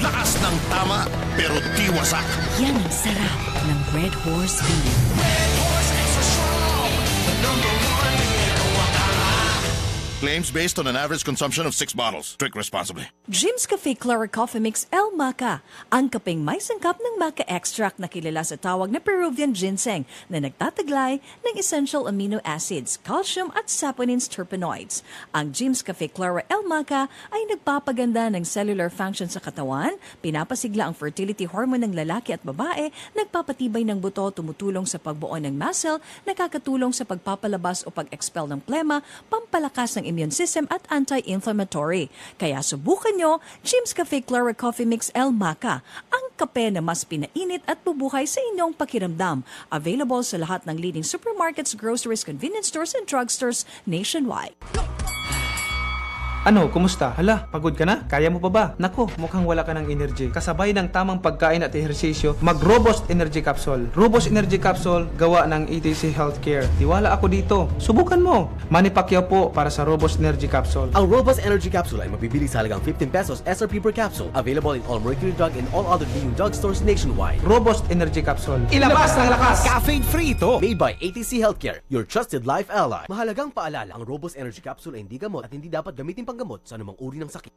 Lakas ng tama pero di wasak. Yan ang sarap ng Red Horse Beer. Red Horse Extra Strong. The number 1 beer. Claims based on an average consumption of 6 bottles. Drink responsibly. Jim's Cafe Clara Coffee Mix El Maca, ang kapeng may sangkap ng maca extract na kilala sa tawag na Peruvian ginseng na nagtataglay ng essential amino acids, calcium at saponins terpenoids. Ang Jim's Cafe Clara El Maca ay nagpapaganda ng cellular function sa katawan, pinapasigla ang fertility hormone ng lalaki at babae, nagpapatibay ng buto, tumutulong sa pagbuo ng muscle, nakakatulong sa pagpapalabas o pag-expel ng plema, pampalakas ng immune system at anti-inflammatory. Kaya subukan nyo Jim's Cafe Clara Coffee Mix El Maca, ang kape na mas pinainit at bubuhay sa inyong pakiramdam. Available sa lahat ng leading supermarkets, groceries, convenience stores, and drugstores nationwide. Ano, kumusta? Hala, pagod ka na? Kaya mo pa ba? Nako, mukhang wala ka ng energy. Kasabay ng tamang pagkain at ehersisyo, mag-Robust Energy Capsule. Robust Energy Capsule, gawa ng ATC Healthcare. Tiwala ako dito. Subukan mo. Manny Pacquiao po para sa Robust Energy Capsule. Ang Robust Energy Capsule ay mabibili sa halagang 15 pesos SRP per capsule. Available in all Mercury Drug and all other leading drugstores nationwide. Robust Energy Capsule. Ilabas ng lakas! Caffeine-free ito! Made by ATC Healthcare, your trusted life ally. Mahalagang paalala, ang Robust Energy Capsule ay hindi gamot at hindi dapat gamitin panggamot sa anumang uri ng sakit.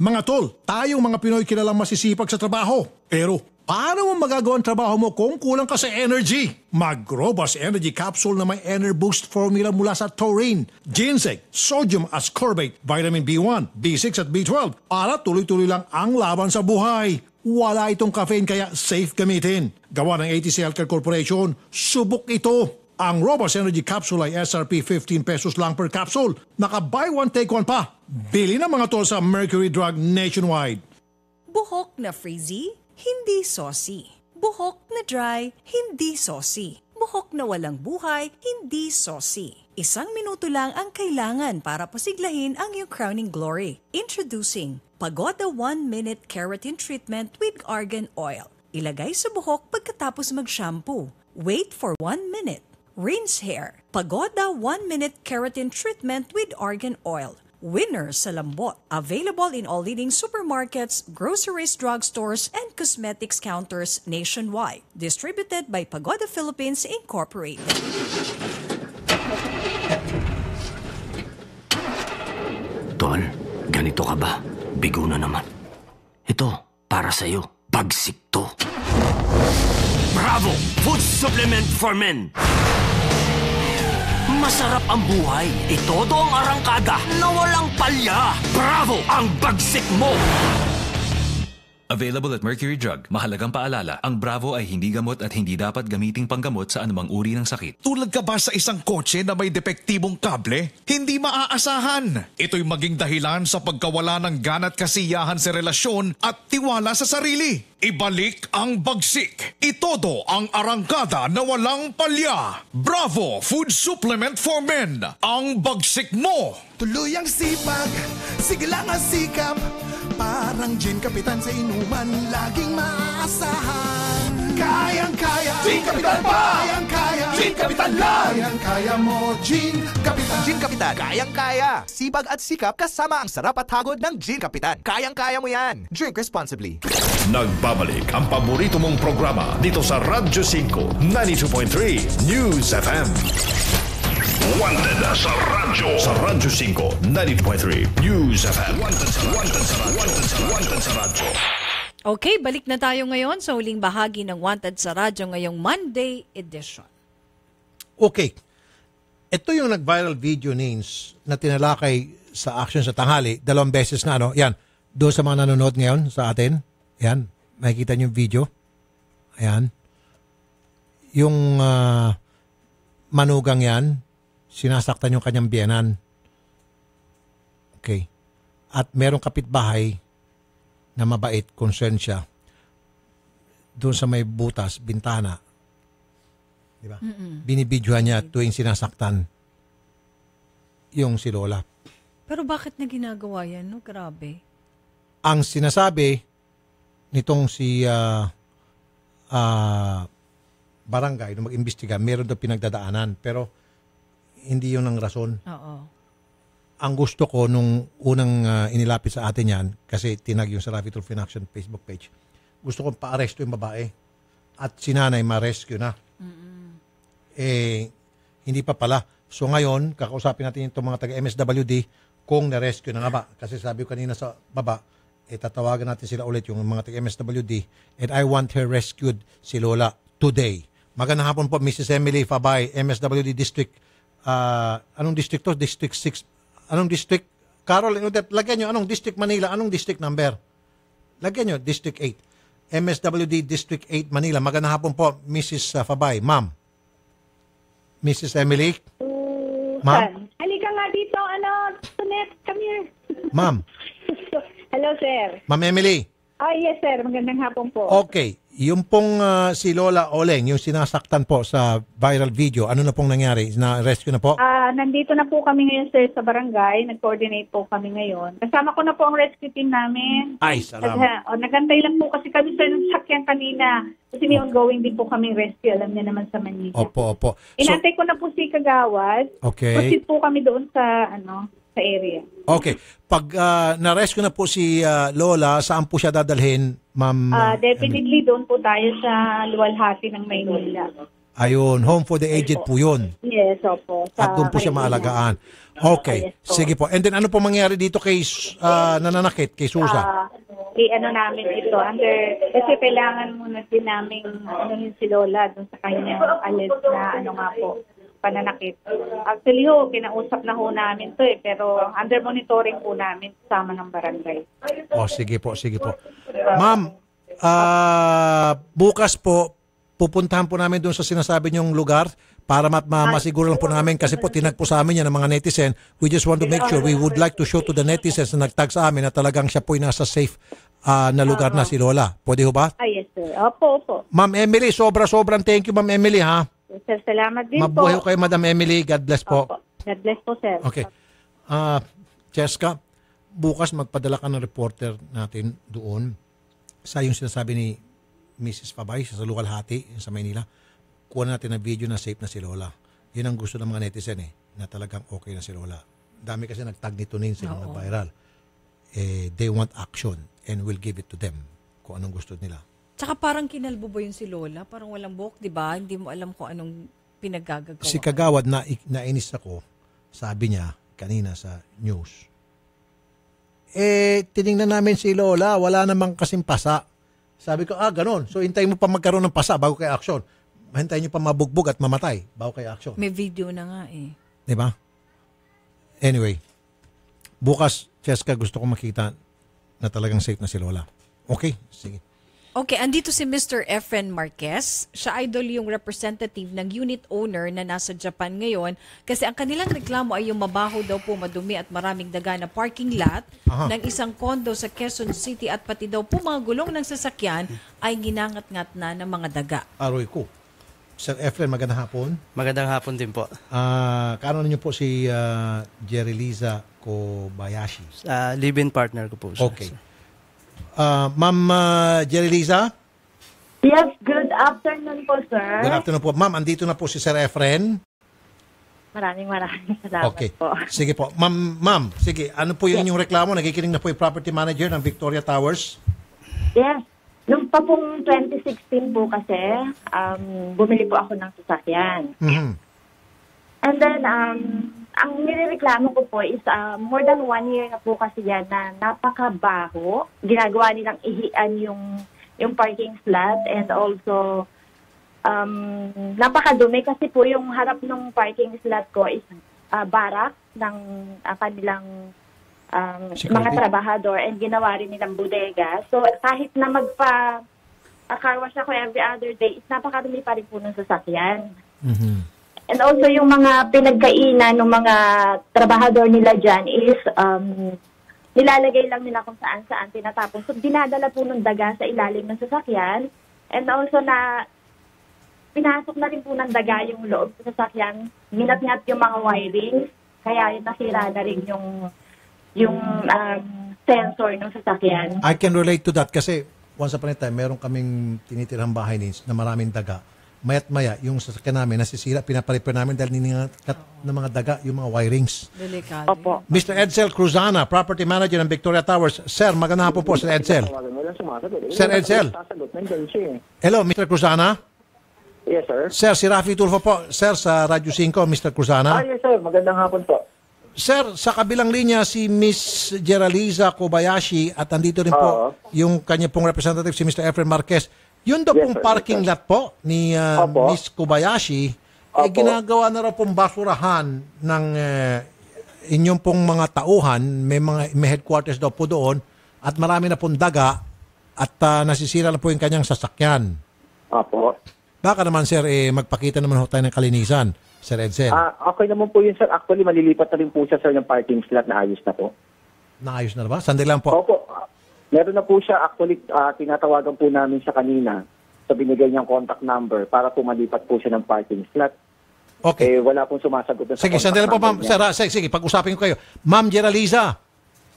Mga tol, tayong mga Pinoy kilalang masisipag sa trabaho. Pero paano mo magagawa ang trabaho mo kung kulang ka sa energy? Mag-Robust Energy Capsule na may Enerboost formula mula sa taurine, ginseng, sodium ascorbate, vitamin B1, B6 at B12 para tuloy-tuloy lang ang laban sa buhay. Wala itong caffeine kaya safe gamitin. Gawa ng ATC Healthcare Corporation, subok ito. Ang Robust Energy Capsule ay SRP 15 pesos lang per capsule. Naka-buy one take one pa. Bili na mga tol sa Mercury Drug nationwide. Buhok na frizzy, hindi saucy. Buhok na dry, hindi saucy. Buhok na walang buhay, hindi saucy. 1 minuto lang ang kailangan para pasiglahin ang iyong crowning glory. Introducing Pagoda 1-Minute Keratin Treatment with Argan Oil. Ilagay sa buhok pagkatapos mag-shampoo. Wait for 1 minute. Rinse hair. Pagoda 1-Minute Keratin Treatment with Argan Oil. Winner sa lambot. Available in all leading supermarkets, groceries, drugstores, and cosmetics counters nationwide. Distributed by Pagoda Philippines Incorporated. Tol, ganito ka ba? Bigo na naman. Ito, para sa'yo. Bagsik to. Bravo! Food Supplement for Men! Masarap ang buhay. Itodo ang arangkada na walang palya. Bravo! Ang bagsik mo! Available at Mercury Drug. Mahalagang paalala, ang Bravo ay hindi gamot at hindi dapat gamiting panggamot sa anumang uri ng sakit. Tulad ka ba sa isang kotse na may depektibong kable? Hindi maaasahan. Ito'y maging dahilan sa pagkawala ng gana at kasiyahan sa relasyon at tiwala sa sarili. Ibalik ang bagsik. Itodo ang arangkada na walang palya. Bravo Food Supplement for Men. Ang bagsik mo. Tuloy ang sipag, sige lang ang sikap. Parang gin kapitan sa inuman, laging maaasahan. Kayang-kaya, gin kapitan pa! Kayang-kaya, gin kapitan lang! Kayang-kaya mo, gin kapitan. Gin Kapitan, kayang-kaya. Sipag at sikap kasama ang sarap at hagod ng Gin Kapitan. Kayang-kaya mo yan. Drink responsibly. Nagbabalik ang paborito mong programa dito sa Radyo 5, 92.3 News FM. Wanted sa radyo. Sa Radyo 5, 92.3 News FM. Wanted sa radyo. Okay, balik na tayo ngayon sa huling bahagi ng Wanted sa Radyo ngayong Monday edition. Okay. Ito yung nag-viral video, Nins, na tinalakay sa Action sa Tanghali. 2 beses na, ano? Yan. Doon sa mga nanonood ngayon sa atin. Yan. Makikita niyo yung video. Ayan. Yung manugang yan, sinasaktan yung kanyang biyenan. Okay. At merong kapitbahay na mabait, concern siya. Doon sa may butas, bintana. Diba? Binibidyohan niya tuwing sinasaktan yung si Lola. Pero bakit na ginagawa yan? No? Grabe. Ang sinasabi nitong si barangay nung mag-imbestiga, meron daw pinagdadaanan. Pero hindi yun ang rason. Oo. Ang gusto ko nung unang inilapit sa atin yan, kasi tinag yung sa Rafi Tulfo in Action Facebook page, gusto kong pa-aresto yung babae at si nanay ma-rescue na. Hindi pa pala. So ngayon, kakausapin natin itong mga taga-MSWD kung na-rescue na nga ba. Kasi sabi ko kanina sa baba, tatawagan natin sila ulit yung mga taga-MSWD and I want her rescued, si Lola, today. Magandang hapon po, Mrs. Emily Fabay, MSWD District, anong district to? District 6. Anong district? Carol, lagyan nyo, anong district Manila? Anong district number? Lagyan nyo, District 8. MSWD District 8 Manila. Magandang hapon po, Mrs. Fabay. Ma'am. Mrs. Emily? Ma'am? Halika nga dito, Tunet, come here. Ma'am. Hello, sir. Ma'am Emily? Yes, sir. Magandang hapon po. Okay. Yung pong si Lola Oleng, yung sinasaktan po sa viral video, ano na pong nangyari? Na-rescue na po? Nandito na po kami ngayon, sir, sa barangay. Nag-coordinate po kami ngayon. Kasama ko na po ang rescue team namin. Ay, salamat. Nagantay lang po kasi kami sa sakyan kanina. Kasi may ongoing din po kami rescue. Alam niya naman sa Manila. Opo. Inantay ko na po si Kagawad. Okay. Proceed po kami doon sa, sa area. Okay. Pag na-rescue na po si Lola, saan po siya dadalhin, Ma'am? Definitely doon po tayo sa Luwalhati ng Maynila. Ayun, home for the aged po yun. Yes, opo. At doon po siya maalagaan. Okay. Sige po. And then ano po mangyari dito kay nananakit, kay Susa? Namin ito. Kasi kailangan muna din namin yung si Lola doon sa kanya alleged na pananakit. Actually kinausap na namin to pero under monitoring po namin kasama ng barangay. Sige po. Ma'am, bukas po, pupuntahan po namin doon sa sinasabi niyong lugar para masiguro lang po namin kasi po tinag po sa amin yan ng mga netizen. We just want to make sure, we would like to show to the netizens na nagtag sa amin na talagang siya po ay nasa safe na lugar na si Lola. Pwede ho ba? Yes, sir. Opo. Ma'am Emily, sobrang thank you, Ma'am Emily, ha? Sir, salamat din Mabuhay po. kayo, Madam Emily. God bless po. Opo. God bless po, sir. Okay. Cheska, bukas magpadala ka ng reporter natin doon sa yung sinasabi ni Mrs. Fabay sa Luwalhati sa Maynila. Kuha natin na video na safe na si Lola. Yun ang gusto ng mga netizen na talagang okay na si Lola. Dami kasi nagtag nito sa mga viral. They want action and we'll give it to them kung anong gusto nila. Tsaka parang kinalbo ba yun si Lola? Parang walang buhok, di ba? Hindi mo alam kung anong pinaggagawa. Si Kagawad, nainis ako, sabi niya kanina sa news. Tinignan namin si Lola, wala namang kasing pasa. Sabi ko, ganun. So, hintayin mo pa magkaroon ng pasa bago kay action. Hintayin nyo pa mabugbog at mamatay bago kay action. May video na nga Di ba? Anyway, bukas, Cheska, gusto ko makita na talagang safe na si Lola. Okay? Sige. Okay, andito si Mr. Efren Marquez. Siya idol yung representative ng unit owner na nasa Japan ngayon kasi ang kanilang reklamo ay yung mabaho daw po, madumi at maraming daga na parking lot ng isang condo sa Quezon City at pati daw po mga gulong ng sasakyan ay ginangat-ngat na ng mga daga. Aroy ko. Sir Efren, magandang hapon. Magandang hapon din po. Kaano niyo po si Jerry Liza Kobayashi? Live-in partner ko po siya. Okay. Ma'am Jerry Liza? Yes, good afternoon po, sir. Good afternoon po. Ma'am, andito na po si Sir Efren. Maraming salamat po. Sige po. Ma'am, sige. Ano po yung inyong reklamo? Nakikinig na po yung property manager ng Victoria Towers? Yes. Nung pa pong 2016 po kasi, bumili po ako ng sasakyan. Mm-hmm. And then, ang nireklamo ko po is more than 1 year na po kasi yan na napakabaho. Ginagawa nilang ihian yung parking slot and also napakadumi kasi po yung harap ng parking slot ko is barak ng kanilang mga trabahador and ginawa rin nilang bodega. So kahit na car wash ako every other day, is napakadumi pa rin po ng sasakyan. And also yung mga pinagkainan ng mga trabahador nila dyan is nilalagay lang nila kung saan-saan tinatapon. So dinadala po ng daga sa ilalim ng sasakyan. And also na pinasok na rin po ng daga yung loob sa sasakyan. Minat-ngat yung mga wiring. Kaya nasira na rin yung sensor ng sasakyan. I can relate to that kasi once upon a time, meron kaming tinitirang bahay na maraming daga. Maya't maya, yung sasakyan namin nasisira, pinaparepair namin dahil niningat ng mga daga, yung mga wirings. Delikado. Opo. Mr. Edsel Cruzana, Property Manager ng Victoria Towers. Sir, magandang hapon po, Sir Edsel. Sir Edsel. Hello, Mr. Cruzana. Yes, sir. Sir, si Rafi Tulfo po. Sir, sa Radyo 5, Mr. Cruzana. Yes, sir. Magandang hapon po. Sir, sa kabilang linya si Miss Geraliza Kobayashi at andito rin po yung kanya pong representative si Mr. Efren Marquez. Yun daw pong parking lot po ni Miss Kobayashi, ginagawa na raw pong basurahan ng inyong pong mga tauhan, may headquarters daw po doon at marami na pong daga at nasisira na po yung kanyang sasakyan. Opo. Baka naman sir, magpakita naman ho tayo ng kalinisan, Sir Edsel. Okay naman po yun, sir. Actually, malilipat na rin po siya, sir, ng parking slot na ayos na po. Naayos na ba? Sandali lang po. Opo. Meron na po siya. Actually, tinatawagan po namin siya kanina sa binigay niyang contact number para po malipat po siya ng parking slot. Okay. Wala pong sumasagot sa sige, sandali po, ma'am. Sir, sige, pag-usapin ko kayo. Ma'am Geraliza.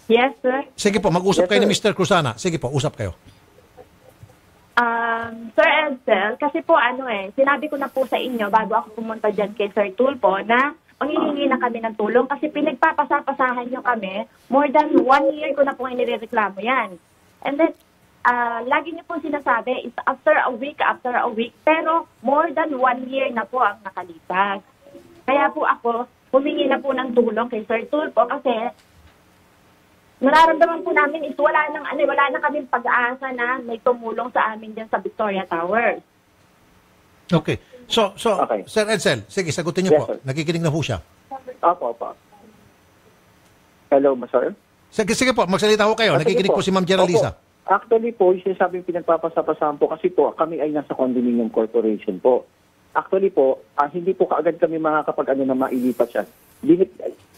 Yes, sir. Sige po, mag-usap kayo ni Mr. Cruzana. Sige po, usap kayo. Sir Edsel, kasi po sinabi ko na po sa inyo bago ako pumunta dyan kay Sir Tulfo na hihingi na kami ng tulong kasi pinagpapasapasahan nyo kami. More than 1 year ko na po inireklamo yan. And then, lagi niyo po sinasabi is after a week, pero more than 1 year na po ang nakalipas. Kaya po ako, humingi na po ng tulong kay Sir Tulfo kasi nararamdaman po namin is wala na kaming pag-aasa na may tumulong sa amin dyan sa Victoria Towers. Okay. So okay. Sir Edsel, sige, sagutin niyo Yes, po. sir. Nakikinig na po siya. Opo. Hello, sir? Sige po, magsalita ho kayo. Nakikinig po si Ma'am Geraliza. Opo. Actually po, yung sinasabing pinagpapasapasahan po kasi po, kami ay nasa condominium corporation po. Actually po, hindi po kaagad kami makakapag na mailipat siya.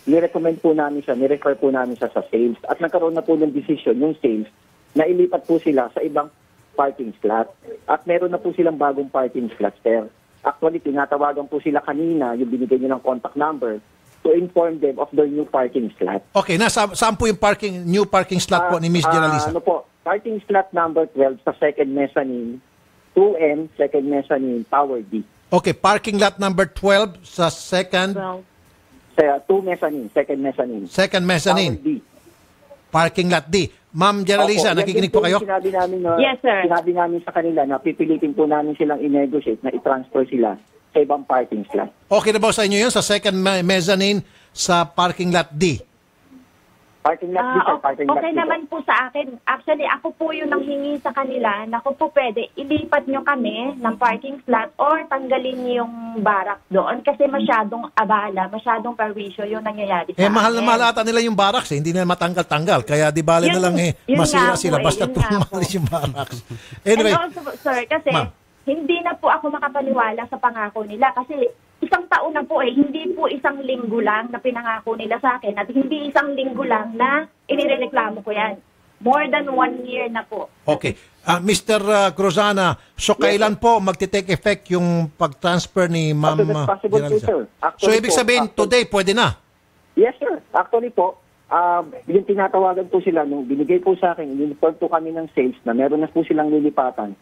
Ni-recommend po namin siya, ni-refer po namin siya sa sales. At nagkaroon na po ng decision yung sales na ilipat po sila sa ibang parking slot. At meron na po silang bagong parking slot, sir. Actually, tinatawagan po sila kanina, yung binigay nilang contact number, to inform them of their new parking slot. Okay, saan po yung new parking slot po ni Miss Geraliza? Parking slot number 12 sa second mezzanine, 2M, second mezzanine, Tower D. Okay, parking lot number 12 sa second... Sa 2 mezzanine, second mezzanine. Second mezzanine. Tower D. Parking lot D. Ma'am Geraliza, nakikinig po kayo? Yes, sir. Sinabi namin sa kanila na pipilitin po namin silang i-negotiate na i-transfer sila sa ibang parking slot. Okay na ba sa inyo yun sa second mezzanine sa parking lot D? Parking lot D, sir. Parking lot D. Okay naman po sa akin. Actually, ako po yung nanghingi sa kanila na kung po pwede, ilipat nyo kami ng parking slot or tanggalin niyo yung barak doon kasi masyadong abala, masyadong perwisyo yung nangyayari sa mahal na akin. mahal ata nila yung barracks hindi na matanggal-tanggal. Kaya di bale na lang masira sila basta tumalis yung barracks. Anyway. And also, sir, kasi hindi na po ako makapaniwala sa pangako nila kasi isang taon na po hindi po isang linggo lang na pinangako nila sa akin at hindi isang linggo lang na inireklamo ko yan. More than 1 year na po. Okay. Mr. Cruzana, so kailan po magte-take effect yung pag-transfer ni Ma'am Geraliza? So ibig sabihin, today pwede na? Yes, sir. Actually po, yung tinatawagan po sila, nung binigay po sa akin, in-inform po kami ng sales na meron na po silang lilipatan.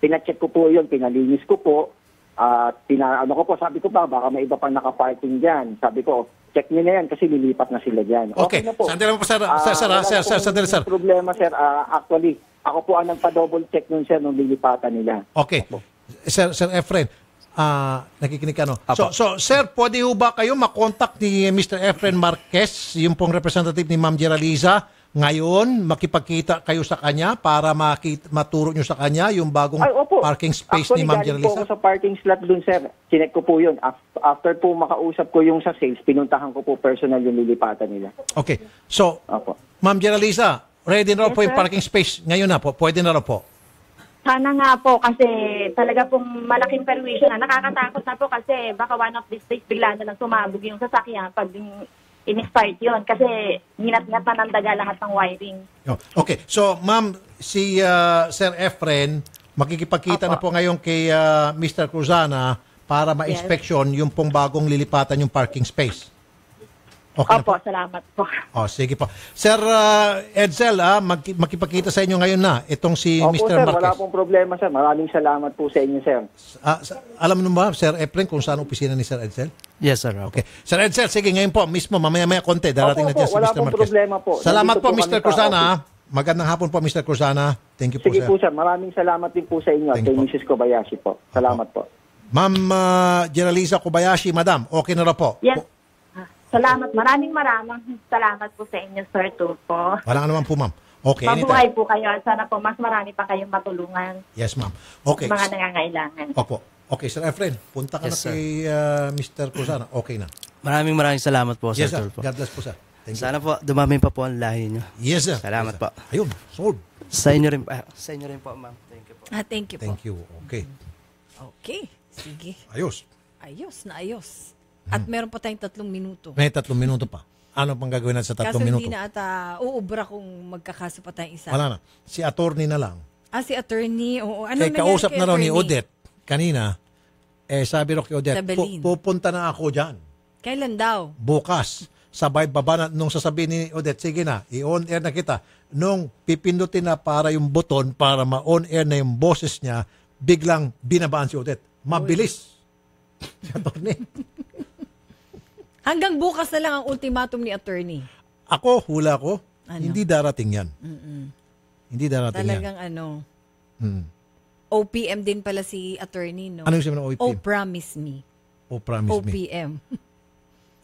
Pina-check ko po yun, pinalinis ko po, sabi ko pa, baka may iba pang naka-parking dyan. Sabi ko, check nyo na yan kasi lilipat na sila dyan. Okay. Na po. Sandali mo po, sir. Problema, sir. Actually, ako po ang nagpa-double check nun, sir, nung lilipatan nila. Okay. Sir Efren, nakikinig ka, no? So, sir, pwede ho ba kayo makontakt ni Mr. Efren Marquez, yung pong representative ni Ma'am Geraliza, Ngayon, makipagkita kayo sa kanya para maturo nyo sa kanya yung bagong parking space ni Ma'am Actually, galing po Jeralisa? ako sa parking slot dun, sir. Chinek ko po yun. After po makausap ko yung sa sales, pinuntahan ko po personal yung lilipatan nila. Okay. So, Ma'am Jeralisa, ready na raw po yung parking space. Ngayon na po. Pwede na raw po. Sana nga po kasi talaga pong malaking permission na. Nakakatakot na po kasi baka one of these days bigla na lang sumabog yung sasakyan pag in-start yun kasi hinat-ngat na ng daga lahat ng wiring. Okay. So, ma'am, si Sir Efren, makikipagkita na po ngayon kay Mr. Cruzana para ma-inspection yung pong bagong lilipatan yung parking space. Okay Opo, salamat po. Sige po. Sir Edsel, makipagkita sa inyo ngayon na itong si Opo, Mr. sir, Marquez. wala pong problema, sir. Maraming salamat po sa inyo, sir. Alam mo ba, Sir Efren, kung saan opisina ni Sir Edsel? Yes, sir. Okay. Sir Edsel, sige, ngayon po, mismo, mamaya-maya konti, darating na dyan si wala Mr. pong Marquez. problema po. Salamat Nandito po, po Mr. kami sa Cruzana. office. Magandang hapon po, Mr. Cruzana. Thank you po, Sige sir. po, sir. Maraming salamat din po sa inyo at kay Mrs. Kobayashi po. Salamat po. Ma'am Jeralisa Kobayashi, madam, okay na raw po. Yes. Salamat. Maraming salamat po sa inyo, Sir Tulfo. Walang naman po, ma'am. Okay, Mabuhay anytime. po kayo at sana po mas marami pa kayong matulungan. Yes, ma'am. Okay. Mga nangangailangan. Opo. Okay, Sir Efren, punta ka Yes, na sir. kay Mr. Cruzana. Okay na. Maraming salamat po, Yes, Sir sir. Tulfo. God bless po, sir. Thank you. Sana po, dumami pa po ang lahi nyo. Yes, sir. Salamat po. Ayun, sold. Sa inyo rin po, ma'am. Thank you po. Thank you po. Thank you. Okay. Okay. Sige. Ayos. Ayos na ayos. At meron pa tayong 3 minuto. May 3 minuto pa. Ano pang gagawin natin sa 3 Kaso minuto? hindi na ata uubra kung magkakaso pa tayong isa. Wala na. Si attorney na lang. Si attorney. Oo. Ano Kaya nangyari kausap kay na raw ni attorney? Odette kanina. Sabi raw kay Odette, Tabelin. pupunta na ako dyan. Kailan daw? Bukas. Sabay baba na, nung sasabihin ni Odette, sige na, i-on air na kita. Nung pipindutin na para yung button para ma-on air na yung boses niya, biglang binabaan si Odette. Mabilis. Si attorney. Hanggang bukas na lang ang ultimatum ni attorney. Ako, hula ko, Ano? hindi darating yan. Mm-mm. Hindi darating Talagang yan. OPM din pala si attorney, no? Ano yung sabi ng OPM? Oh, promise me. O promise me. OPM.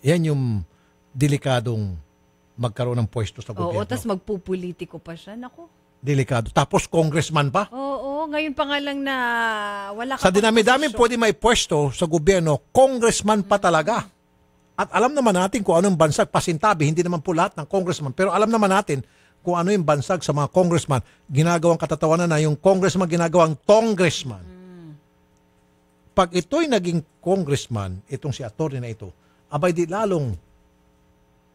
Yan yung delikadong magkaroon ng pwesto sa Oo, gobyerno. tapos magpupolitiko pa siya. Naku. Delikado. Tapos congressman pa. Oo, ngayon pa nga lang na wala ka Sa dinami-dami pwede may pwesto sa gobyerno, congressman pa talaga. At alam naman natin kung anong bansag, pasintabi, hindi naman po lahat ng congressman, pero alam naman natin kung ano yung bansag sa mga congressman, ginagawang katatawanan na yung congressman ginagawang congressman. Pag ito'y naging congressman, itong si attorney na ito, abay di lalong,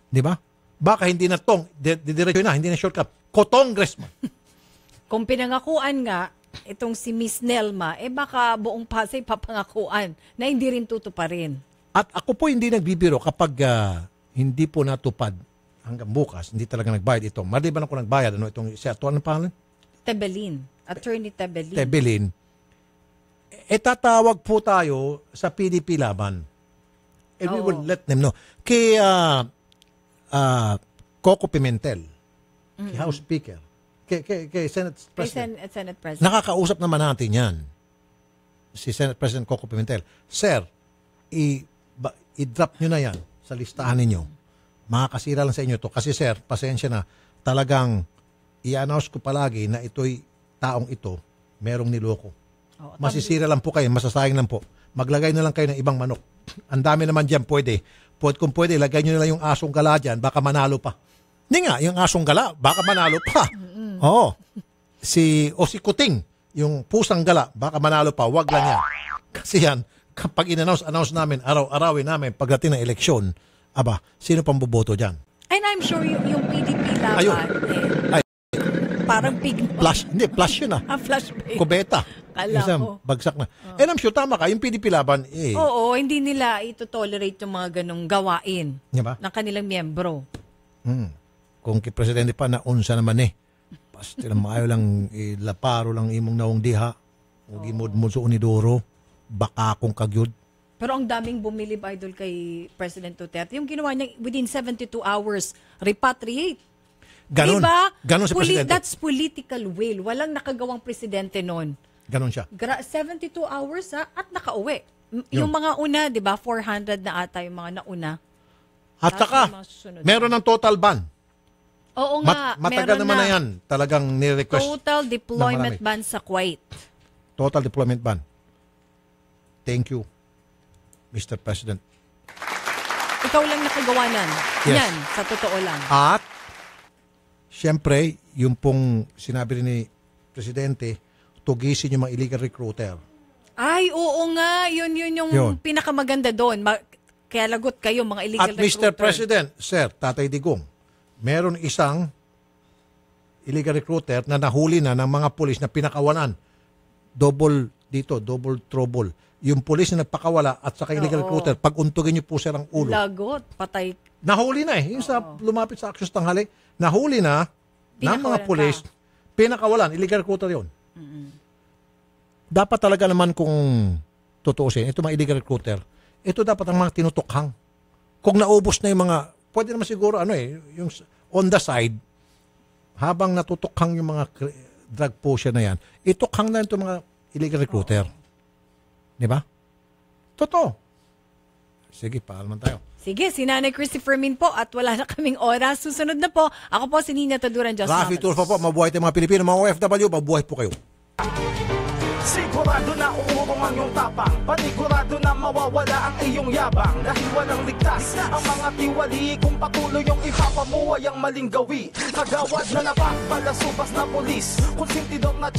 di ba? Baka hindi na didiretso na, hindi na shortcut, ko-congressman. Kung pinangakuan nga, itong si Miss Nelma, baka buong Pasay papangakuan na hindi rin tutuparin. At ako po hindi nagbibiro kapag hindi po natupad hanggang bukas, hindi talaga nagbayad ito. Maliban ako nagbayad, ano itong si attorney, ano pangalan? Tebelin. Attorney Tebelin. Tebelin. Tatawag po tayo sa PDP laban. And we will let them know. Kay Coco Pimentel, kay House Speaker, kay Senate President. Kay Senate President. Nakakausap naman natin yan. Si Senate President Coco Pimentel. Sir, i-drop nyo na yan sa listahan ninyo. Makakasira lang sa inyo to. Kasi sir, pasensya na, talagang i-announce ko palagi na ito'y taong ito, merong niloko. Masisira lang po kayo, masasayang lang po. Maglagay na lang kayo ng ibang manok. Ang dami naman dyan pwede. Kung pwede, lagay nyo na lang yung asong gala dyan, baka manalo pa. Hindi nga, yung asong gala, baka manalo pa. Oo. Si Kuting, yung pusang gala, baka manalo pa, wag lang yan. Kasi yan, kapag in-announce namin, araw-arawin namin pagdating ng eleksyon, aba, sino pang boboto dyan? And I'm sure yung PDP laban, Ayun. parang pig. Flash yun ah. Flash ba yun? Kubeta. Kala Isang ko. bagsak na. And I'm sure, tama ka, yung PDP laban, Oo, hindi nila ito-tolerate yung mga ganong gawain Diba? ng kanilang miyembro. Kung kipresidente pa, naunsa naman Basta lang maayo lang, laparo lang imong naong diha. Huwag imod-mod sa unidoro. Baka akong kagyod. Pero ang daming bumilib, idol, kay President Duterte. Yung ginawa niya within 72 hours, repatriate. Ganon. Diba? Ganon si Presidente. That's political will. Walang nakagawang presidente noon. Ganon siya. 72 hours at nakauwi. Yung mga una, di ba, 400 na ata yung mga nauna. At saka, meron ng total ban. Oo nga, matagal meron naman na yan. Talagang ni-request. Total deployment na ban sa Kuwait. Total deployment ban. Thank you, Mr. President. Ikaw lang nakagawa nan. Yes. Yan, sa totoo lang. At, siyempre, yung pong sinabi rin ni Presidente, tugisin yung mga illegal recruiter. Ay, oo nga. Yun yung pinakamaganda doon. Kaya lagot kayo, mga illegal At Mr. recruiter. President, Sir, Tatay Digong, meron isang illegal recruiter na nahuli na ng mga pulis na pinakawalan. Double trouble. Yung pulis na nagpakawala at saka illegal recruiter, pag untugin niyo po sir ang ulo. Lagot, patay. Nahuli na eh. Yung sa lumapit sa Axios Tanghali, nahuli na ng mga pulis, pinakawalan, illegal recruiter yun. Dapat talaga naman kung tutuusin, ito mga illegal recruiter, ito dapat ang mga tinutukhang. Kung naubos na yung mga, pwede naman siguro yung on the side, habang natutukhang yung mga drug pusher na yan, itukhang na ito mga illegal recruiter. Di ba? Totoo. Sige, paalaman tayo. Sige, si Nanay Christopher Min po at wala na kaming oras. Susunod na po, ako po si Nina Taduran. Rafi Tulfo po, mabuhay tayong mga Pilipino, mga OFW, mabuhay po kayo. Sigurado na uurong ang iyong tapang, panigurado na mawawala ang iyong yabang. Dahil walang ligtas ang mga tiwali, kung patuloy yung ipapamuhay ang maling gawi. Kagawad na napakpalasubas na polis, kung sintidong na